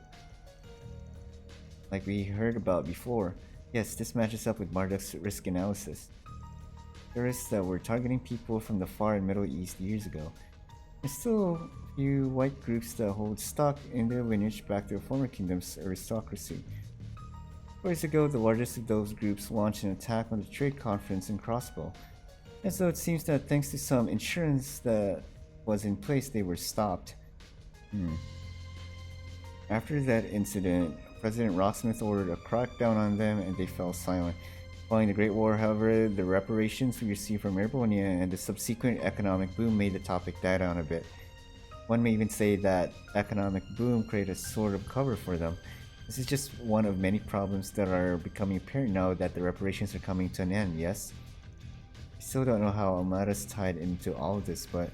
Like we heard about before. Yes, this matches up with Marduk's risk analysis. Terrorists that were targeting people from the Far and Middle East years ago. There's still a few white groups that hold stock in their lineage back to the former kingdom's aristocracy. 4 years ago, the largest of those groups launched an attack on the trade conference in Crossbow. And so it seems that thanks to some insurance that was in place, they were stopped. After that incident, President Rocksmith ordered a crackdown on them and they fell silent. Following the Great War, however, the reparations we received from Erebonia and the subsequent economic boom made the topic die down a bit. One may even say that economic boom created a sort of cover for them. This is just one of many problems that are becoming apparent now that the reparations are coming to an end, yes? I still don't know how Almada's tied into all of this, but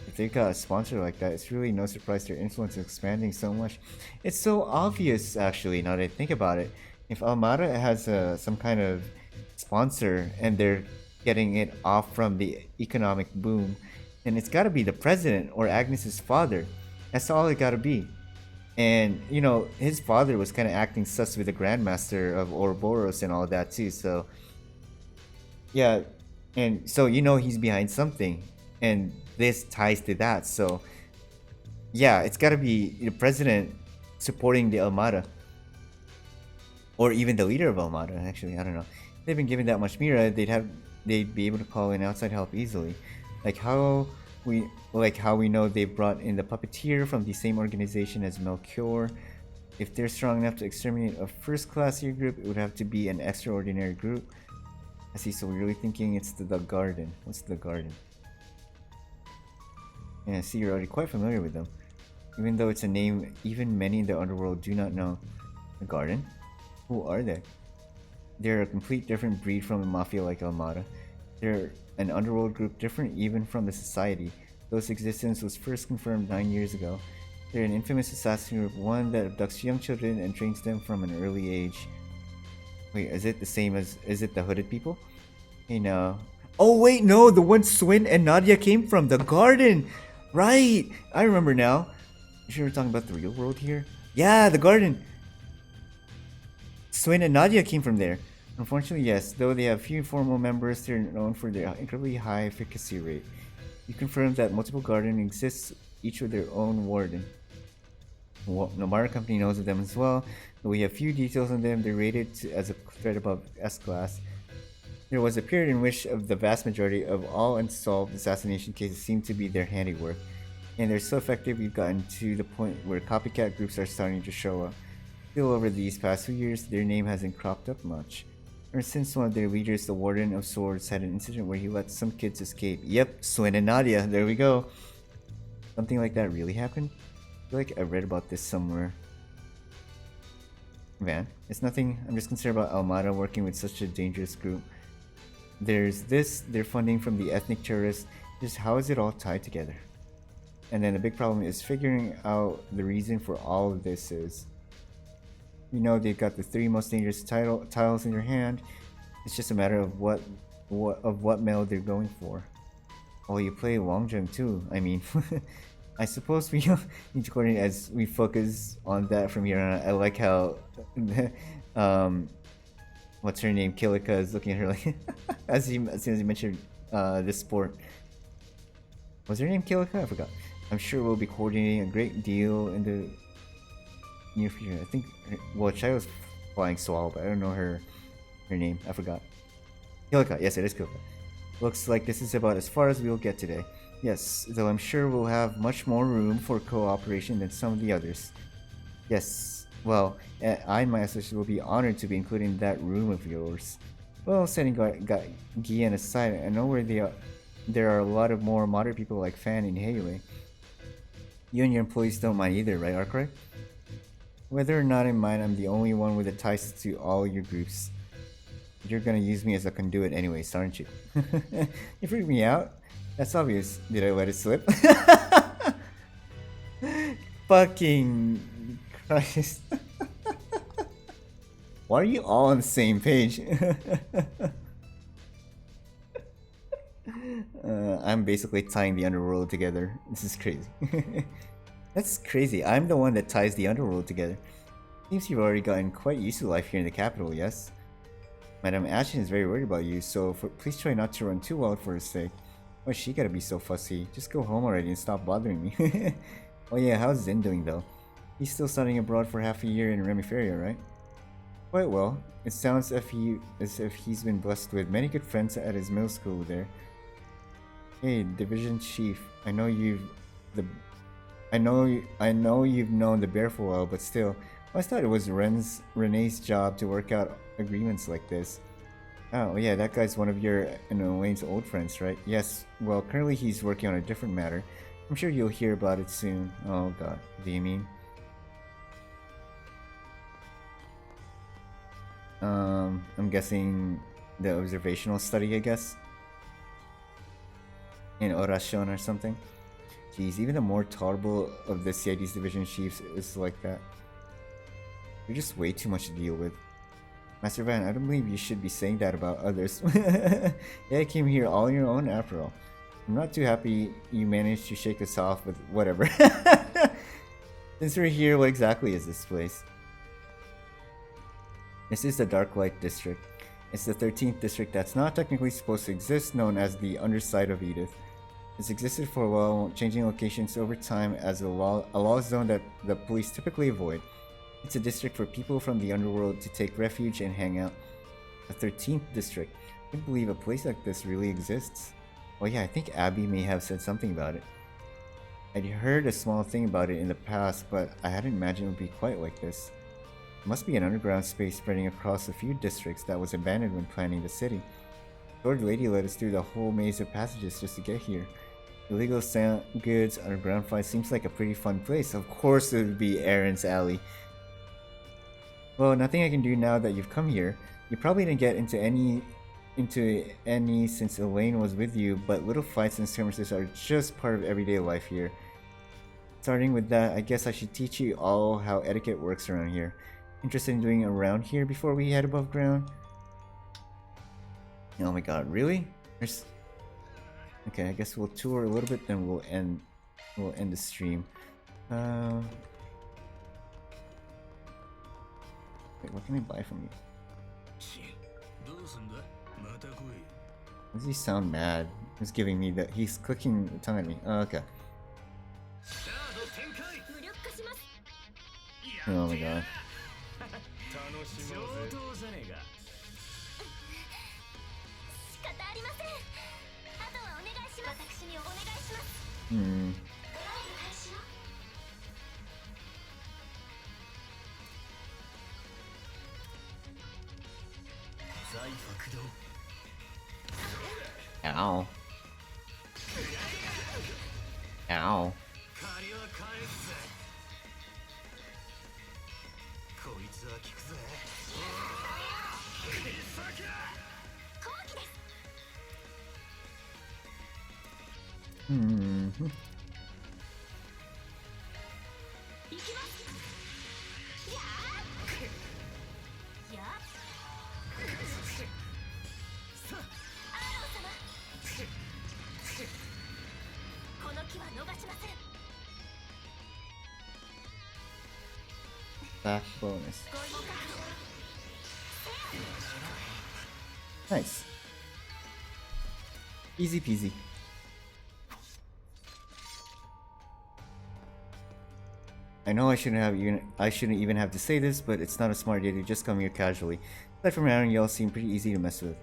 if they've got a sponsor like that, it's really no surprise their influence is expanding so much. It's so obvious, actually, now that I think about it. If Almada has some kind of sponsor and they're getting it off from the economic boom, then it's gotta be the president or Agnes's father. That's all it gotta be. And, you know, his father was kind of acting sus with the Grandmaster of Ouroboros and all that too, so... yeah, and so you know he's behind something. And this ties to that, so... yeah, it's gotta be the president supporting the Almada. Or even the leader of Almada, actually, I don't know. If they've been given that much mira, they'd have they'd be able to call in outside help easily. Like how we know they brought in the puppeteer from the same organization as Melchior. If they're strong enough to exterminate a first-class year group, it would have to be an extraordinary group. I see, so we're really thinking it's the Garden. What's the Garden? Yeah, I see you're already quite familiar with them. Even though it's a name even many in the underworld do not know. The Garden? Who are they? They're a complete different breed from a mafia like Almada. They're an underworld group different even from the society, whose existence was first confirmed 9 years ago. They're an infamous assassin group, one that abducts young children and trains them from an early age. Wait, is it the same as... is it the hooded people? Hey, no. Oh wait, no! The one Swin and Nadia came from! The Garden! Right! I remember now. You sure we're talking about the real world here? Yeah, the Garden! Swin and Nadia came from there. Unfortunately, yes. Though they have few formal members, they're known for their incredibly high efficacy rate. You confirmed that multiple Garden exists, each with their own warden. Well, Nomura Company knows of them as well, but we have few details on them. They're rated as a threat above S-class. There was a period in which the vast majority of all unsolved assassination cases seemed to be their handiwork, and they're so effective we've gotten to the point where copycat groups are starting to show up. Still, over these past few years, their name hasn't cropped up much. Ever since one of their leaders, the Warden of Swords, had an incident where he let some kids escape. Yep, Swin and Nadia, there we go. Something like that really happened? I feel like I read about this somewhere. Van, it's nothing. I'm just concerned about Almada working with such a dangerous group. There's this, their funding from the ethnic terrorists. Just how is it all tied together? And then the big problem is figuring out the reason for all of this is. You know they've got the 3 most dangerous tiles in your hand. It's just a matter of what meld they're going for. Oh, you play Longjung too. I mean, I suppose we need to coordinate as we focus on that from here on. I like how, what's her name, Kilika is looking at her like, as soon as you mentioned this sport. Was her name Kilika? I forgot. I'm sure we'll be coordinating a great deal in the near future. I think, well, Chai was flying Swallow, but I don't know her name. I forgot. Kilika. Yes, it is Kilika. Looks like this is about as far as we'll get today. Yes, though I'm sure we'll have much more room for cooperation than some of the others. Yes, well, I and my associates will be honored to be included in that room of yours. Well, setting Gian aside, I know where they are. There are a lot of more modern people like Fan and Haley. You and your employees don't mind either, right, Arkwright? Whether or not in mind, I'm the only one with the ties to all your groups. You're gonna use me as a conduit anyways, aren't you? You freaked me out? That's obvious. Did I let it slip? Fucking Christ. Why are you all on the same page? I'm basically tying the underworld together. This is crazy. That's crazy. I'm the one that ties the underworld together. Seems you've already gotten quite used to life here in the capital, yes? Madame Ashton is very worried about you, so please try not to run too wild for her sake. Why's she gotta be so fussy? Just go home already and stop bothering me. Oh yeah, how's Zen doing though? He's still studying abroad for half a year in Remiferia, right? Quite well. It sounds as if he's been blessed with many good friends at his middle school there. Hey, Division Chief, I know you've known the bear for a while, but still, I thought it was Renee's job to work out agreements like this. Oh yeah, that guy's one of your and Elaine's old friends, right? Yes, well, currently he's working on a different matter. I'm sure you'll hear about it soon. Oh god, do you mean? I'm guessing the observational study, I guess? In Orashon or something? Jeez, even the more tolerable of the CID's division chiefs is like that. You're just way too much to deal with. Master Van, I don't believe you should be saying that about others. Yeah, I came here all on your own after all. I'm not too happy you managed to shake us off, but whatever. Since we're here, what exactly is this place? This is the Dark Light District. It's the 13th district that's not technically supposed to exist, known as the underside of Edith. It's existed for a while, changing locations over time as a law zone that the police typically avoid. It's a district for people from the underworld to take refuge and hang out. The 13th district. can't believe a place like this really exists. Oh yeah, I think Abby may have said something about it. I'd heard a small thing about it in the past, but I hadn't imagined it would be quite like this. It must be an underground space spreading across a few districts that was abandoned when planning the city. The Lord Lady led us through the whole maze of passages just to get here. Illegal goods, underground fights, seems like a pretty fun place. Of course it would be Aaron's alley. Well, nothing I can do now that you've come here. You probably didn't get into any since Elaine was with you, but little fights and skirmishes are just part of everyday life here. Starting with that, I guess I should teach you all how etiquette works around here. Interested in doing around here before we head above ground? Oh my god, really? There's... Okay, I guess we'll tour a little bit, then we'll end the stream. Wait, what can I buy from you? Why does he sound mad? He's giving me that. He's clicking the tongue at me. Oh, okay. Oh my god. うん。Ow. Ow. Mm-hmm. Back bonus. Nice. Easy peasy. I know I shouldn't even have to say this, but it's not a smart idea to just come here casually. Aside from Aaron, y'all seem pretty easy to mess with.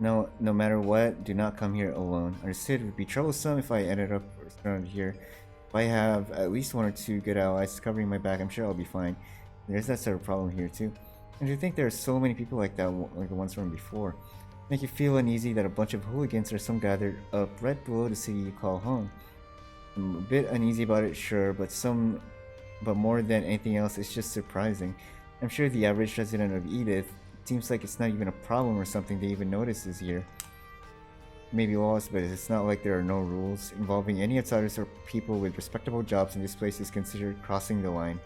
No matter what, do not come here alone. Understood, it would be troublesome if I ended up around here. If I have at least one or two good allies covering my back, I'm sure I'll be fine. There's that sort of problem here too. And to think there are so many people like that, like the ones from before. Make you feel uneasy that a bunch of hooligans or some gathered up right below the city you call home. I'm a bit uneasy about it, sure, but more than anything else, it's just surprising. I'm sure the average resident of Edith, it seems like it's not even a problem or something they even notices here. Maybe lost, but it's not like there are no rules. Involving any outsiders or people with respectable jobs in this place is considered crossing the line.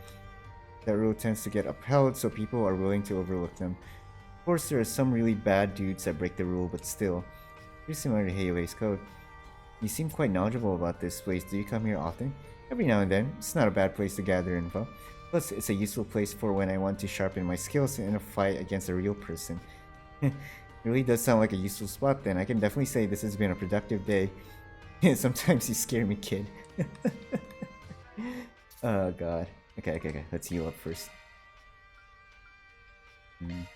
That rule tends to get upheld, so people are willing to overlook them. Of course, there are some really bad dudes that break the rule, but still. Pretty similar to Heiwei's code. You seem quite knowledgeable about this place. Do you come here often? Every now and then. It's not a bad place to gather info. Plus, it's a useful place for when I want to sharpen my skills in a fight against a real person. It really does sound like a useful spot then. I can definitely say this has been a productive day. Sometimes you scare me, kid. Oh god. Okay. Let's heal up first. Okay.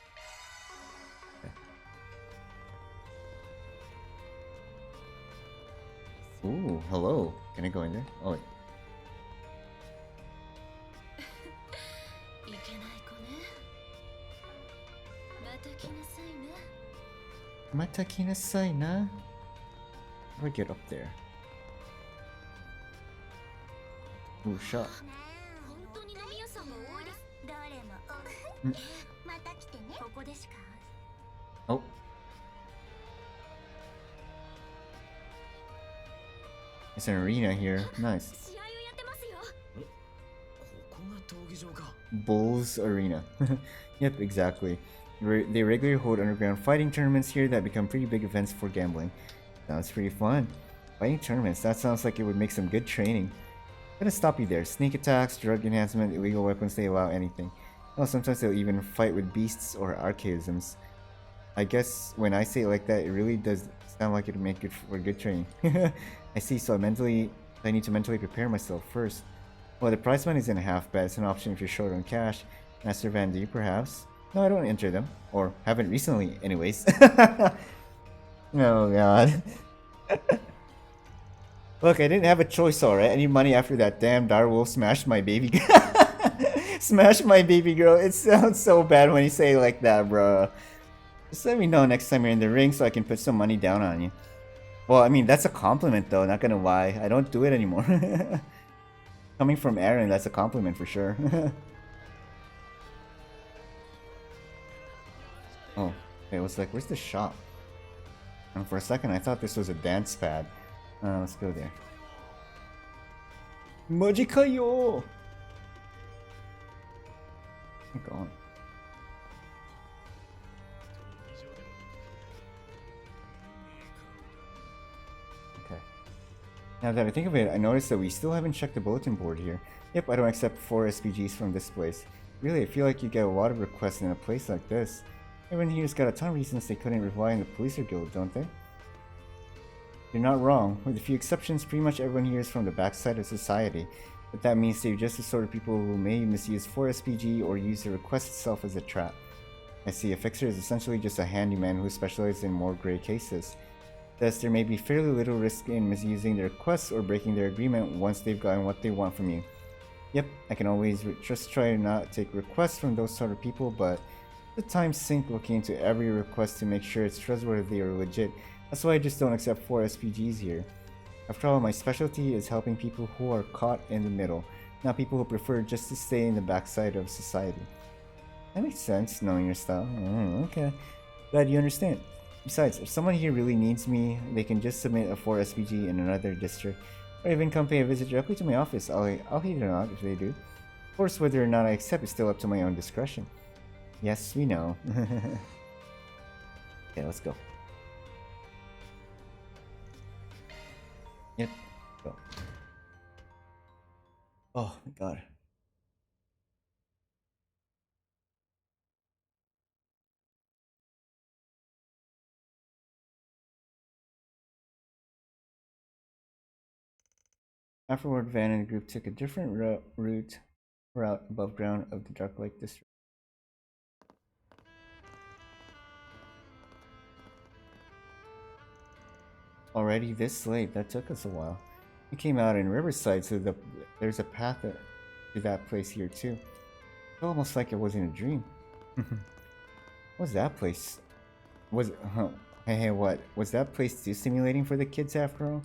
Ooh, hello. Can I go in there? Oh, wait. Mata kinasai na. How do I get up there? Ooh, shot. Oh. It's an arena here. Nice. Bulls Arena. Yep, exactly. They regularly hold underground fighting tournaments here that become pretty big events for gambling. Sounds pretty fun. Fighting tournaments, that sounds like it would make some good training. I'm gonna stop you there. Sneak attacks, drug enhancement, illegal weapons, they allow anything. Well, sometimes they'll even fight with beasts or archaisms. I guess when I say it like that, it really does sound like it would make good for good training. I see, so I need to mentally prepare myself first. Well, the prize money isn't a half bad. It's an option if you're short on cash. Master Van D, perhaps? No, I don't enter them. Or haven't recently, anyways. Oh god. Look, I didn't have a choice, alright? I need money after that damn direwolf smashed my baby girl. Smashed my baby girl. It sounds so bad when you say it like that, bro. Just let me know next time you're in the ring so I can put some money down on you. Well, I mean, that's a compliment though, not gonna lie. I don't do it anymore. Coming from Aaron, that's a compliment for sure. Oh, okay, I was like, where's the shop? And for a second, I thought this was a dance pad. Let's go there. Majikayo! Go on. Okay. Now that I think of it, I noticed that we still haven't checked the bulletin board here. Yep, I don't accept 4 SPGs from this place. Really, I feel like you get a lot of requests in a place like this. Everyone here's got a ton of reasons they couldn't rely on the police or guild, don't they? You're not wrong. With a few exceptions, pretty much everyone here is from the backside of society. But that means they're just the sort of people who may misuse 4SPG or use the request itself as a trap. I see, a fixer is essentially just a handyman who specializes in more grey cases. Thus, there may be fairly little risk in misusing their requests or breaking their agreement once they've gotten what they want from you. Yep, I can always just try to not take requests from those sort of people, but the time sink looking into every request to make sure it's trustworthy or legit. That's why I just don't accept 4 SPGs here. After all, my specialty is helping people who are caught in the middle, not people who prefer just to stay in the backside of society. That makes sense, knowing your style. Okay. Glad you understand. Besides, if someone here really needs me, they can just submit a 4 SPG in another district, or even come pay a visit directly to my office. I'll hit it out if they do. Of course, whether or not I accept is still up to my own discretion. Yes, we know. Okay, let's go. Yep, go. Oh my god. Afterward, Van and the group took a different route above ground of the Dark Lake district. Already this late, that took us a while. We came out in Riverside, so there's a path to that place here too. It's almost like it wasn't a dream. What's that place? Hey, what? Was that place too stimulating for the kids after all?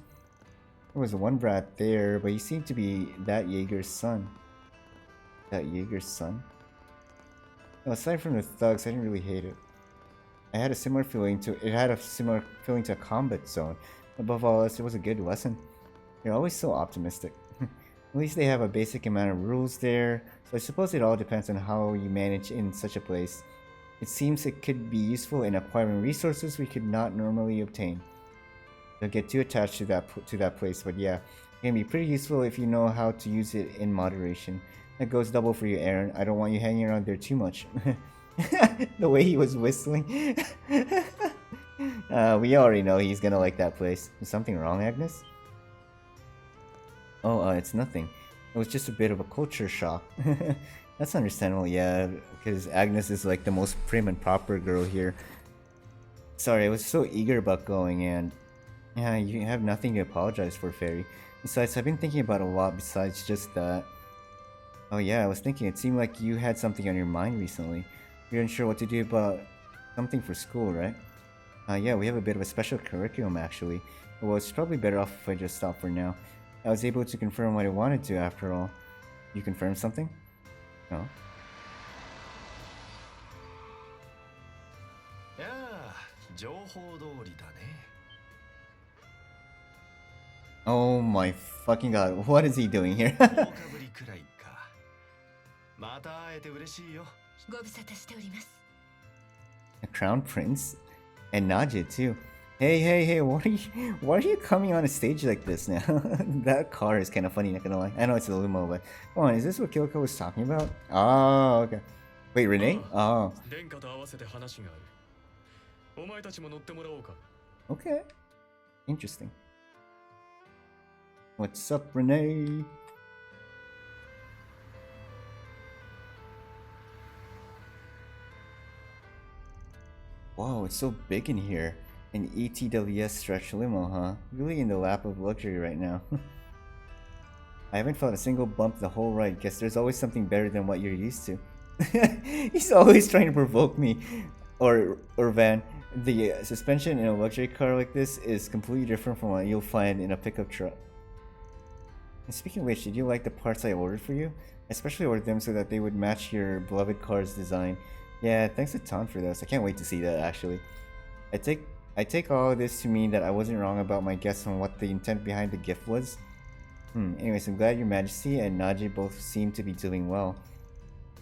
There was one brat there, but he seemed to be that Jaeger's son. That Jaeger's son? No, aside from the thugs, I didn't really hate it. It had a similar feeling to a combat zone. Above all else, it was a good lesson. You're always so optimistic. At least they have a basic amount of rules there, so I suppose it all depends on how you manage in such a place. It seems it could be useful in acquiring resources we could not normally obtain. Don't get too attached to that place, but yeah, it can be pretty useful if you know how to use it in moderation. That goes double for you, Aaron. I don't want you hanging around there too much. The way he was whistling. We already know he's gonna like that place. Is something wrong, Agnes? Oh, it's nothing. It was just a bit of a culture shock. That's understandable, yeah, because Agnes is like the most prim and proper girl here. Sorry, I was so eager about going, and yeah, you have nothing to apologize for, Fairy. Besides, I've been thinking about a lot besides just that. Oh yeah, I was thinking, it seemed like you had something on your mind recently. You're unsure what to do about something for school, right? Yeah, we have a bit of a special curriculum actually. Well, it's probably better off if I just stop for now. I was able to confirm what I wanted to after all. You confirmed something? No? Oh my fucking god, what is he doing here? A crown prince? And Najid too. Hey, why are you coming on a stage like this now? That car is kind of funny, not gonna lie. I know it's a limo, but come on, is this what Kyoko was talking about? Oh, okay. Wait, Renee? Oh. Okay. Interesting. What's up, Renee? Whoa, it's so big in here. An ETWS stretch limo, huh? Really in the lap of luxury right now. I haven't felt a single bump the whole ride. Guess there's always something better than what you're used to. He's always trying to provoke me. Or Van, the suspension in a luxury car like this is completely different from what you'll find in a pickup truck. And speaking of which, did you like the parts I ordered for you? I especially ordered them so that they would match your beloved car's design. Yeah, thanks a ton for this. I can't wait to see that, actually. I take all of this to mean that I wasn't wrong about my guess on what the intent behind the gift was. Anyways, I'm glad your majesty and Naji both seem to be doing well.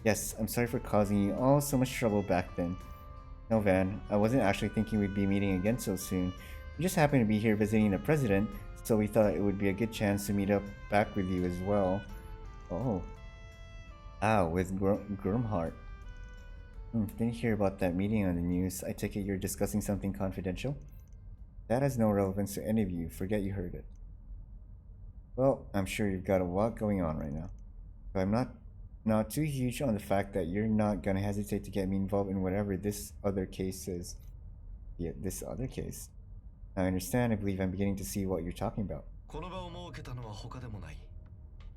Yes, I'm sorry for causing you all so much trouble back then. No, Van, I wasn't actually thinking we'd be meeting again so soon. We just happened to be here visiting the president, so we thought it would be a good chance to meet up back with you as well. Oh. Ah, with Grumhart. Didn't hear about that meeting on the news. I take it you're discussing something confidential? That has no relevance to any of you. Forget you heard it. Well, I'm sure you've got a lot going on right now. But I'm not too huge on the fact that you're not gonna hesitate to get me involved in whatever this other case is. Yeah, this other case. I understand. I believe I'm beginning to see what you're talking about. この場を設けたのは他でもない。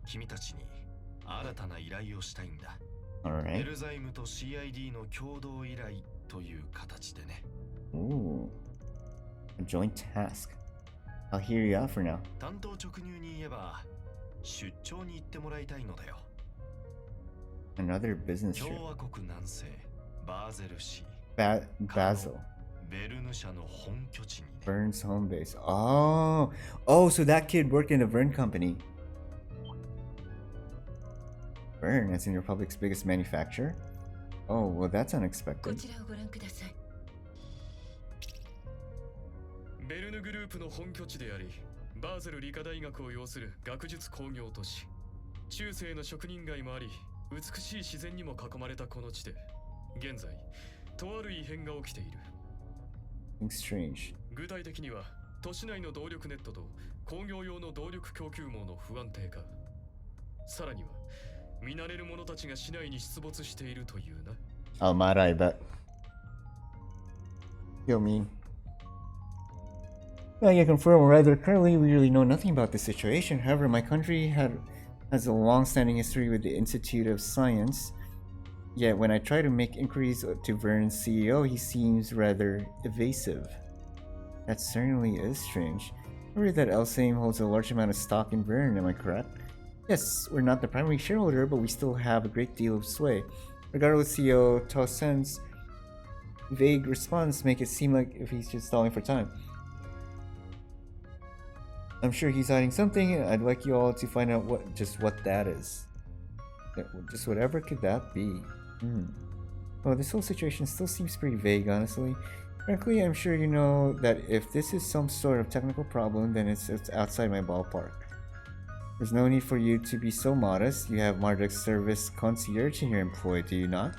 君たちに新たな依頼をしたいんだ。Alright. エルザイムと CID の共同依頼という形でね。Ooh. A joint task. I'll hear you out for now. 担当直入に言えば出張に行ってもらいたいのだよ。Another business trip. 共和国南西バーゼル市 Basel. ベルヌ社の本拠地にね。Vern's home base. Oh, so that kid worked in the Vern company. Vern, as in Republic's biggest manufacturer? Oh, well, that's unexpected. ちらをご覧ください。ベルヌグループの本拠地であり、バーゼル理科大学を擁する学術工業都市。中世の職人街もあり、美しい自然にも囲まれたこの地で、現在、とある異変が起きている。Strange. 具体的には、都市内の動力ネットと工業用の動力供給網の不安定化。さらには、見慣れる者たちが市内に出没しているというな。Almada, I bet. Yo, mean. I can confirm, or rather, currently we really know nothing about this situation. However, my country has a long-standing history with the Institute of Science. Yet, when I try to make inquiries to Vern's CEO, he seems rather evasive. That certainly is strange. I read that Elsame holds a large amount of stock in Vern, am I correct? Yes, we're not the primary shareholder, but we still have a great deal of sway. Regardless, CEO Tosen's vague response make it seem like if he's just stalling for time. I'm sure he's hiding something, and I'd like you all to find out what that is. Just whatever could that be? Well, this whole situation still seems pretty vague, honestly. Frankly, I'm sure you know that if this is some sort of technical problem, then it's outside my ballpark. There's no need for you to be so modest. You have Marduk's service concierge in your employ, do you not?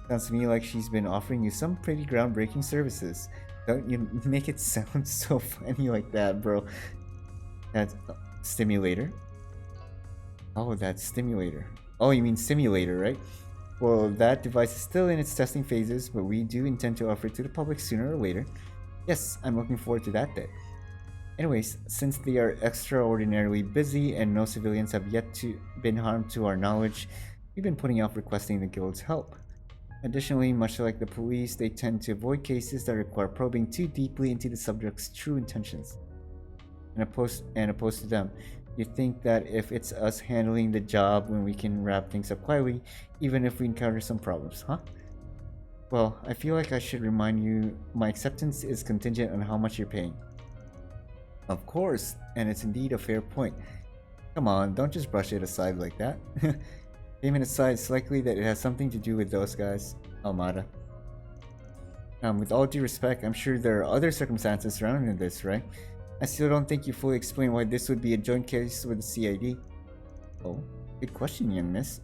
Sounds to me like she's been offering you some pretty groundbreaking services. Don't you make it sound so funny like that, bro. That's stimulator? Oh, that's stimulator. Oh, you mean simulator, right? Well, that device is still in its testing phases, but we do intend to offer it to the public sooner or later. Yes, I'm looking forward to that day. Anyways, since they are extraordinarily busy and no civilians have yet been harmed to our knowledge, we've been putting off requesting the guild's help. Additionally, much like the police, they tend to avoid cases that require probing too deeply into the subject's true intentions. And opposed to them, you think that if it's us handling the job when we can wrap things up quietly, even if we encounter some problems, huh? Well, I feel like I should remind you, my acceptance is contingent on how much you're paying. Of course, and it's indeed a fair point. Come on, don't just brush it aside like that. Payment aside, it's likely that it has something to do with those guys, Almada. With all due respect, I'm sure there are other circumstances surrounding this, right? I still don't think you fully explain why this would be a joint case with the CID. Oh, good question, young miss.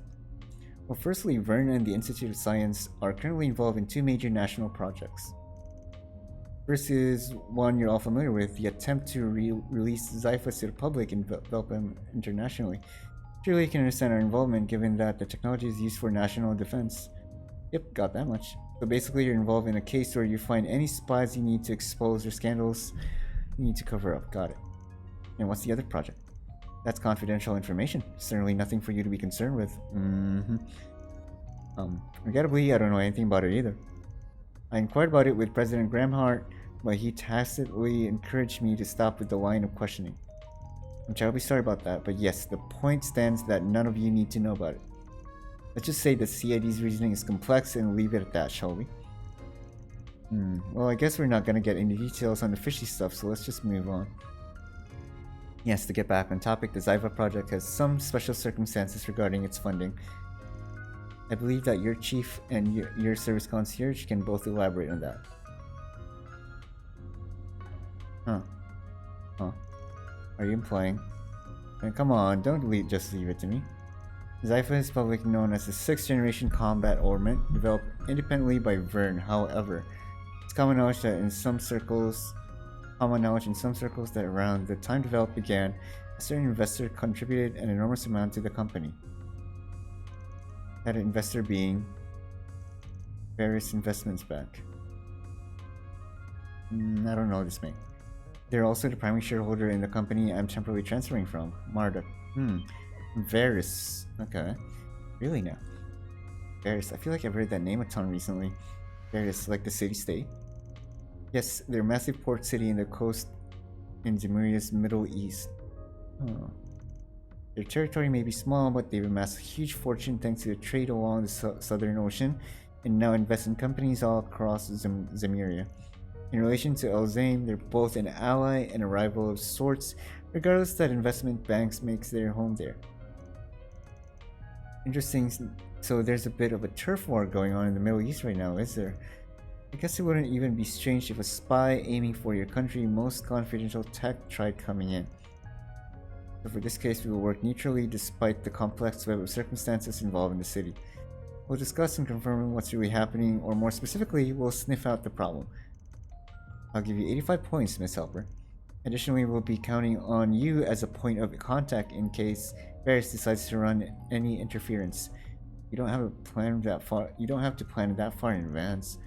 Well, firstly, Vern and the Institute of Science are currently involved in two major national projects. First is one you're all familiar with, the attempt to release Zyphus to the public and develop them internationally. Surely you can understand our involvement given that the technology is used for national defense. Yep, got that much. So basically, you're involved in a case where you find any spies you need to expose or scandals you need to cover up. Got it. And what's the other project? That's confidential information. Certainly nothing for you to be concerned with. Regrettably, I don't know anything about it either. I inquired about it with President Gramhart, but he tacitly encouraged me to stop with the line of questioning. I'm terribly sorry about that, but yes, the point stands that none of you need to know about it. Let's just say that CID's reasoning is complex and leave it at that, shall we? Well, I guess we're not gonna get into details on the fishy stuff, so let's just move on. Yes, to get back on topic, the Zyva project has some special circumstances regarding its funding. I believe that your chief and your service concierge can both elaborate on that. Huh. Are you implying? Come on, don't just leave it to me. Zypha is publicly known as the 6th generation combat ornament developed independently by Vern. However, it's common knowledge in some circles that around the time development began, a certain investor contributed an enormous amount to the company. That investor being various investments bank. I don't know this man. They're also the primary shareholder in the company I'm temporarily transferring from, Marduk. Varys. Okay. Really now? Varys. I feel like I've heard that name a ton recently. Varys, like the city-state? Yes, they're a massive port city in the coast in Zemuria's Middle East. Their territory may be small, but they've amassed a huge fortune thanks to the trade along the Southern Ocean, and now invest in companies all across Zemuria. In relation to Elzame, they're both an ally and a rival of sorts, regardless that investment banks makes their home there. Interesting. So there's a bit of a turf war going on in the Middle East right now, is there? I guess it wouldn't even be strange if a spy aiming for your country's most confidential tech tried coming in. So for this case, we will work neutrally despite the complex web of circumstances involved in the city. We'll discuss and confirm what's really happening, or more specifically, we'll sniff out the problem. I'll give you 85 points, Miss Helper. Additionally, we'll be counting on you as a point of contact in case Varys decides to run any interference. You don't have to plan that far in advance.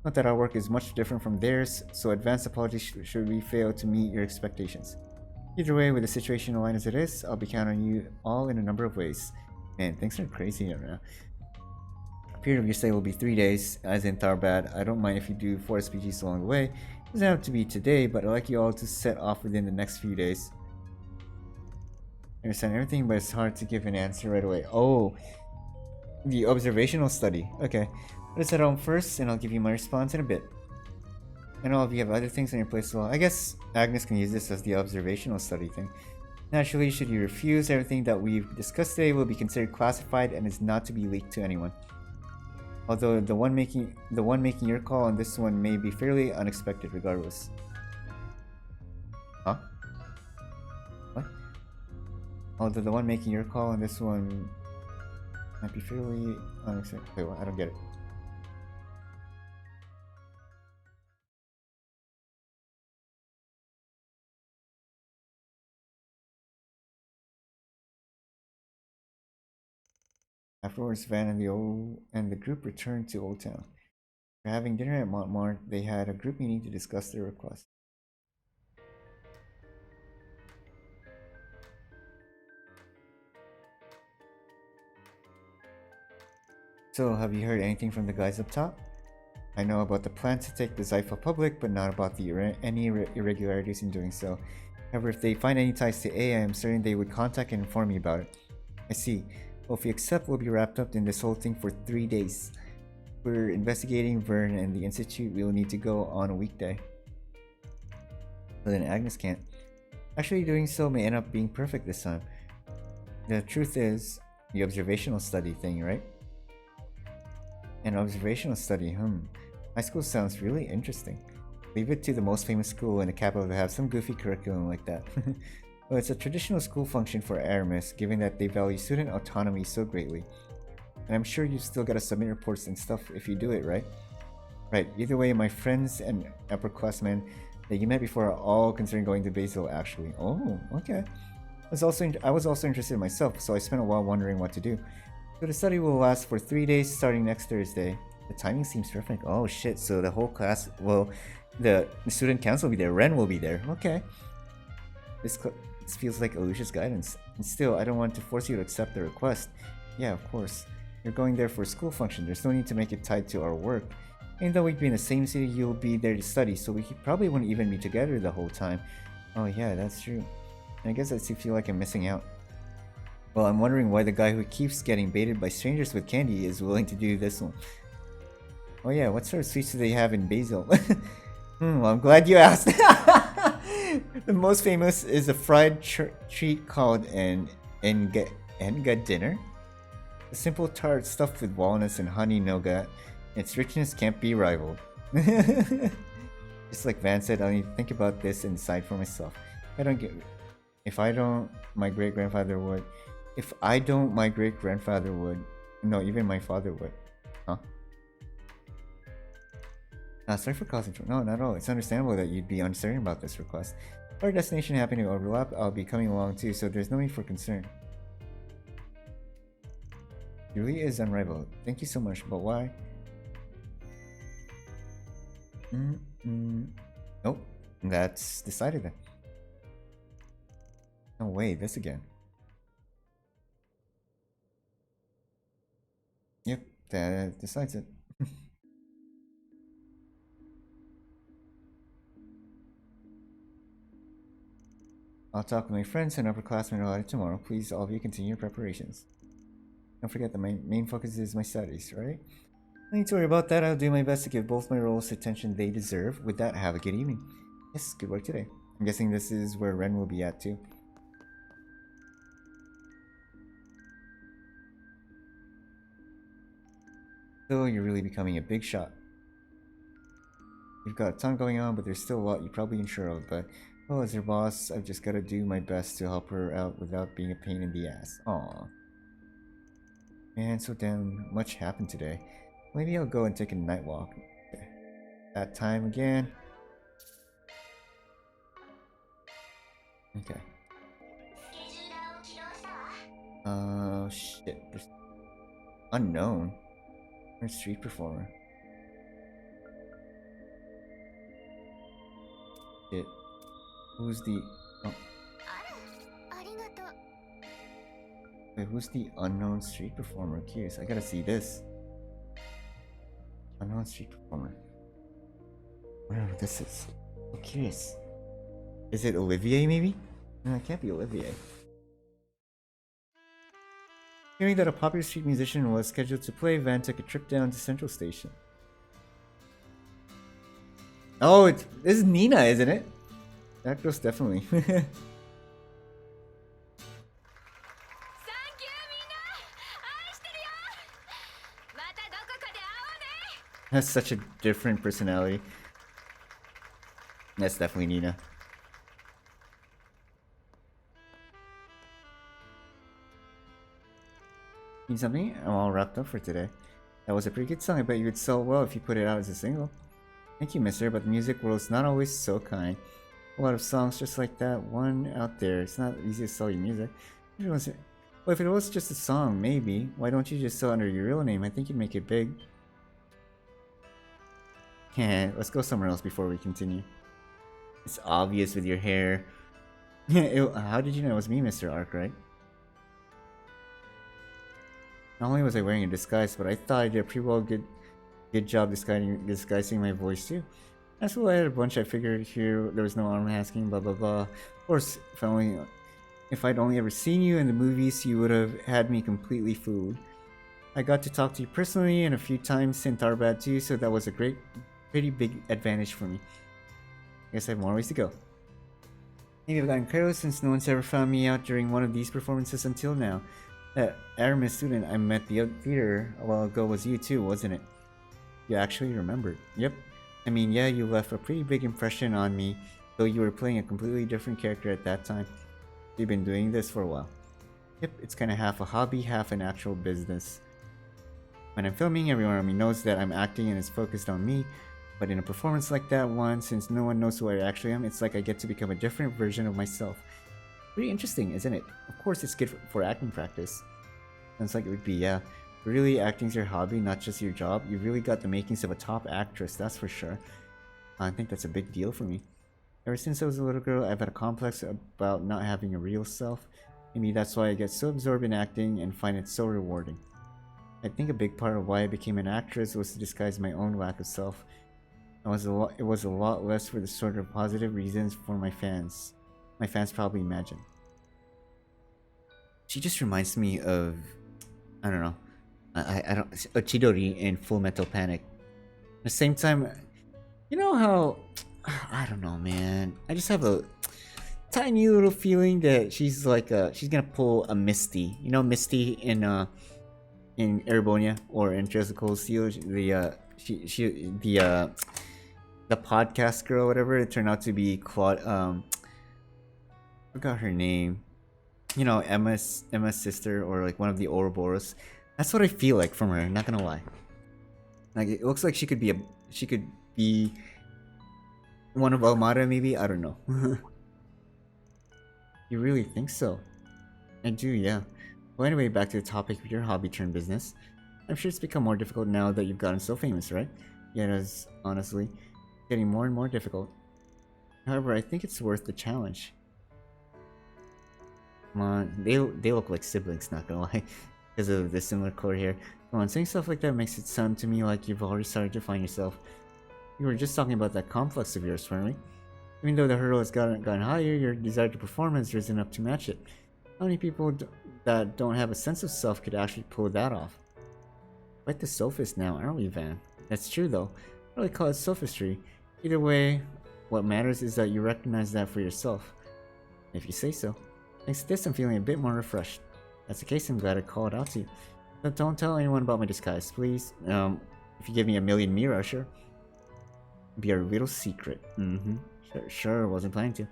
Not that our work is much different from theirs, so advance apologies should we fail to meet your expectations. Either way, with the situation aligned as it is, I'll be counting on you all in a number of ways. Man, things are crazy right now. The period of your stay will be 3 days, as in Tharbad. I don't mind if you do 4 SPGs along the way. It doesn't have to be today, but I'd like you all to set off within the next few days. I understand everything, but it's hard to give an answer right away. Oh, the observational study. Okay, let's head home first, and I'll give you my response in a bit. And all of you have other things on your plate as well. I guess Agnes can use this as the observational study thing. Naturally, should you refuse, everything that we've discussed today will be considered classified and is not to be leaked to anyone. Although the one making your call on this one may be fairly unexpected regardless. Huh? What? Although the one making your call on this one might be fairly unexpected. Wait, what? I don't get it. Afterwards, Van and the group returned to Old Town. After having dinner at Montmartre, they had a group meeting to discuss their request. So, have you heard anything from the guys up top? I know about the plan to take the Zypha public, but not about any irregularities in doing so. However, if they find any ties to A, I am certain they would contact and inform me about it. I see. Well, if we accept, we'll be wrapped up in this whole thing for 3 days. We're investigating Vern and the Institute. We'll need to go on a weekday. But then Agnes can't. Actually, doing so may end up being perfect this time. The truth is, the observational study thing, right? An observational study, High school sounds really interesting. Leave it to the most famous school in the capital to have some goofy curriculum like that. Well, it's a traditional school function for Aramis, given that they value student autonomy so greatly. And I'm sure you've still got to submit reports and stuff if you do it, right? Right, either way, my friends and upperclassmen that you met before are all considering going to Basil, actually. Oh, okay. I was also interested myself, so I spent a while wondering what to do. So the study will last for 3 days starting next Thursday. The timing seems perfect. Oh shit, so the whole class, well, the student council will be there, Ren will be there. Okay. This feels like Alicia's guidance. And still, I don't want to force you to accept the request. Yeah, of course. You're going there for a school function. There's no need to make it tied to our work. Even though we'd be in the same city, you'll be there to study, so we probably wouldn't even be together the whole time. Oh yeah, that's true. I guess I still feel like I'm missing out. Well, I'm wondering why the guy who keeps getting baited by strangers with candy is willing to do this one. Oh yeah, what sort of sweets do they have in Basil? Well, I'm glad you asked. The most famous is a fried treat called an Enga dinner. A simple tart stuffed with walnuts and honey nougat. Its richness can't be rivaled. Just like Van said, I need to think about this and decide for myself. If I don't, my great-grandfather would. If I don't, my great-grandfather would. No, even my father would. Huh? Sorry for causing trouble. No, not at all. It's understandable that you'd be uncertain about this request. If our destination happening to overlap, I'll be coming along too, so there's no need for concern. It really is unrivaled. Thank you so much, but why? Nope. That's decided then. No way, this again. Yep, that decides it. I'll talk with my friends and upperclassmen about it tomorrow. Please, all of you, continue your preparations. Don't forget that my main focus is my studies, right? No need to worry about that. I'll do my best to give both my roles the attention they deserve. With that, have a good evening. Yes, good work today. I'm guessing this is where Ren will be at too. So you're really becoming a big shot. You've got a ton going on, but there's still a lot you're probably unsure of, but well, as your boss, I've just gotta do my best to help her out without being a pain in the ass. Aww. Man, so damn much happened today. Maybe I'll go and take a night walk. Okay. That time again. Okay. Shit. There's unknown. Or street performer. Shit. Who's the... Oh. Wait, who's the unknown street performer? I'm curious. I gotta see this. Unknown street performer. Whatever this is. I'm curious. Is it Olivier, maybe? No, it can't be Olivier. Hearing that a popular street musician was scheduled to play, Van took a trip down to Central Station. Oh, this is Nina, isn't it? That girl's definitely. Has such a different personality. That's definitely Nina. Need something? I'm all wrapped up for today. That was a pretty good song. I bet you would sell well if you put it out as a single. Thank you, mister, but the music world's not always so kind. A lot of songs just like that one out there. It's not easy to sell your music. Well, if it was just a song, maybe. Why don't you just sell under your real name? I think you'd make it big. Yeah, let's go somewhere else before we continue. It's obvious with your hair. How did you know it was me, Mr. Arkwright? Not only was I wearing a disguise, but I thought I did a pretty good job disguising my voice too. As well, I had a bunch. I figured here there was no arm asking, blah blah blah. Of course, if I'd only ever seen you in the movies, you would have had me completely fooled. I got to talk to you personally and a few times in Tarbad too, so that was a pretty big advantage for me. I guess I have more ways to go. Maybe I've gotten careless since no one's ever found me out during one of these performances until now. That Aramis student I met the theater a while ago was you too, wasn't it? You actually remembered. Yep. I mean, yeah, you left a pretty big impression on me, though you were playing a completely different character at that time. You've been doing this for a while. Yep, it's kind of half a hobby, half an actual business. When I'm filming, everyone around me knows that I'm acting and is focused on me, but in a performance like that one, since no one knows who I actually am, it's like I get to become a different version of myself. Pretty interesting, isn't it? Of course it's good for acting practice. Sounds like it would be, yeah. Really, acting's your hobby, not just your job. You really got the makings of a top actress, that's for sure. I think that's a big deal for me. Ever since I was a little girl, I've had a complex about not having a real self. Maybe that's why I get so absorbed in acting and find it so rewarding. I think a big part of why I became an actress was to disguise my own lack of self. It was a lot less for the sort of positive reasons for my fans. My fans probably imagine. She just reminds me of, I don't know, I don't, a Chidori in Full Metal Panic. At the same time, you know how, I don't know, man. I just have a tiny little feeling that she's like, she's gonna pull a Misty. You know, Misty in Erebonia or in Jessica Steel, the podcast girl, whatever. It turned out to be Claude. Forgot her name. You know, Emma's sister, or like one of the Ouroboros. That's what I feel like from her. Not gonna lie. Like it looks like she could be one of Almada, maybe. I don't know. You really think so? I do, yeah. Well, anyway, back to the topic of your hobby turned business. I'm sure it's become more difficult now that you've gotten so famous, right? Yeah, it is, honestly, getting more and more difficult. However, I think it's worth the challenge. Come on, they look like siblings, not gonna lie, because of the similar color hair. Come on, saying stuff like that makes it sound to me like you've already started to find yourself. We were just talking about that complex of yours, weren't we? Even though the hurdle has gotten higher, your desire to perform has risen up to match it. How many people that don't have a sense of self could actually pull that off? Quite the sophist now, aren't we, Van? That's true, though. I really call it sophistry. Either way, what matters is that you recognize that for yourself. If you say so. Thanks to this, I'm feeling a bit more refreshed. That's the case, I'm glad I called out to you. But don't tell anyone about my disguise, please. If you give me a million Mira, sure. Be a little secret. Sure, wasn't planning to.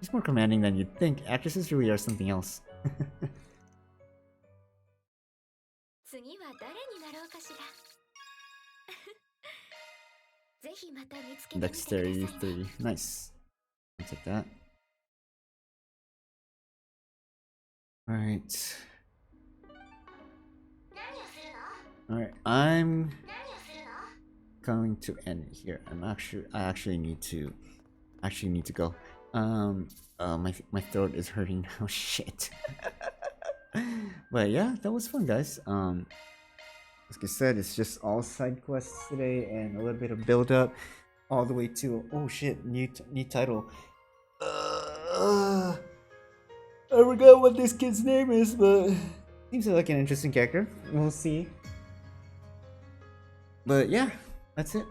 He's more commanding than you'd think. Actresses really are something else. Dexterity 3. Nice. I'll take that. Alright. Alright, I'm going to end it here. I actually need to go. My throat is hurting now. Shit. But yeah, that was fun, guys. Like I said, it's just all side quests today and a little bit of build up, all the way to oh shit, new title. I forgot what this kid's name is, but seems like an interesting character. We'll see. But yeah, that's it.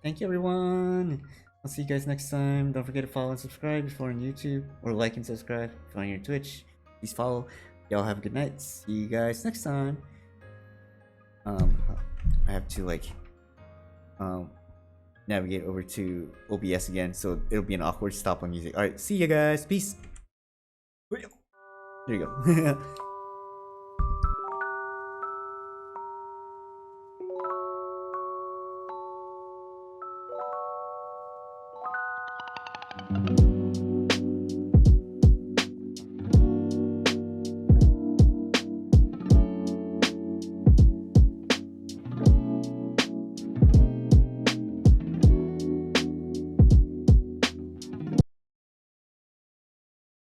Thank you, everyone. I'll see you guys next time. Don't forget to follow and subscribe if you're on YouTube, or like and subscribe if you're on your Twitch. Please follow. Y'all have a good night. See you guys next time. I have to like navigate over to OBS again, so it'll be an awkward stop on music. All right, see you guys. Peace. There you go.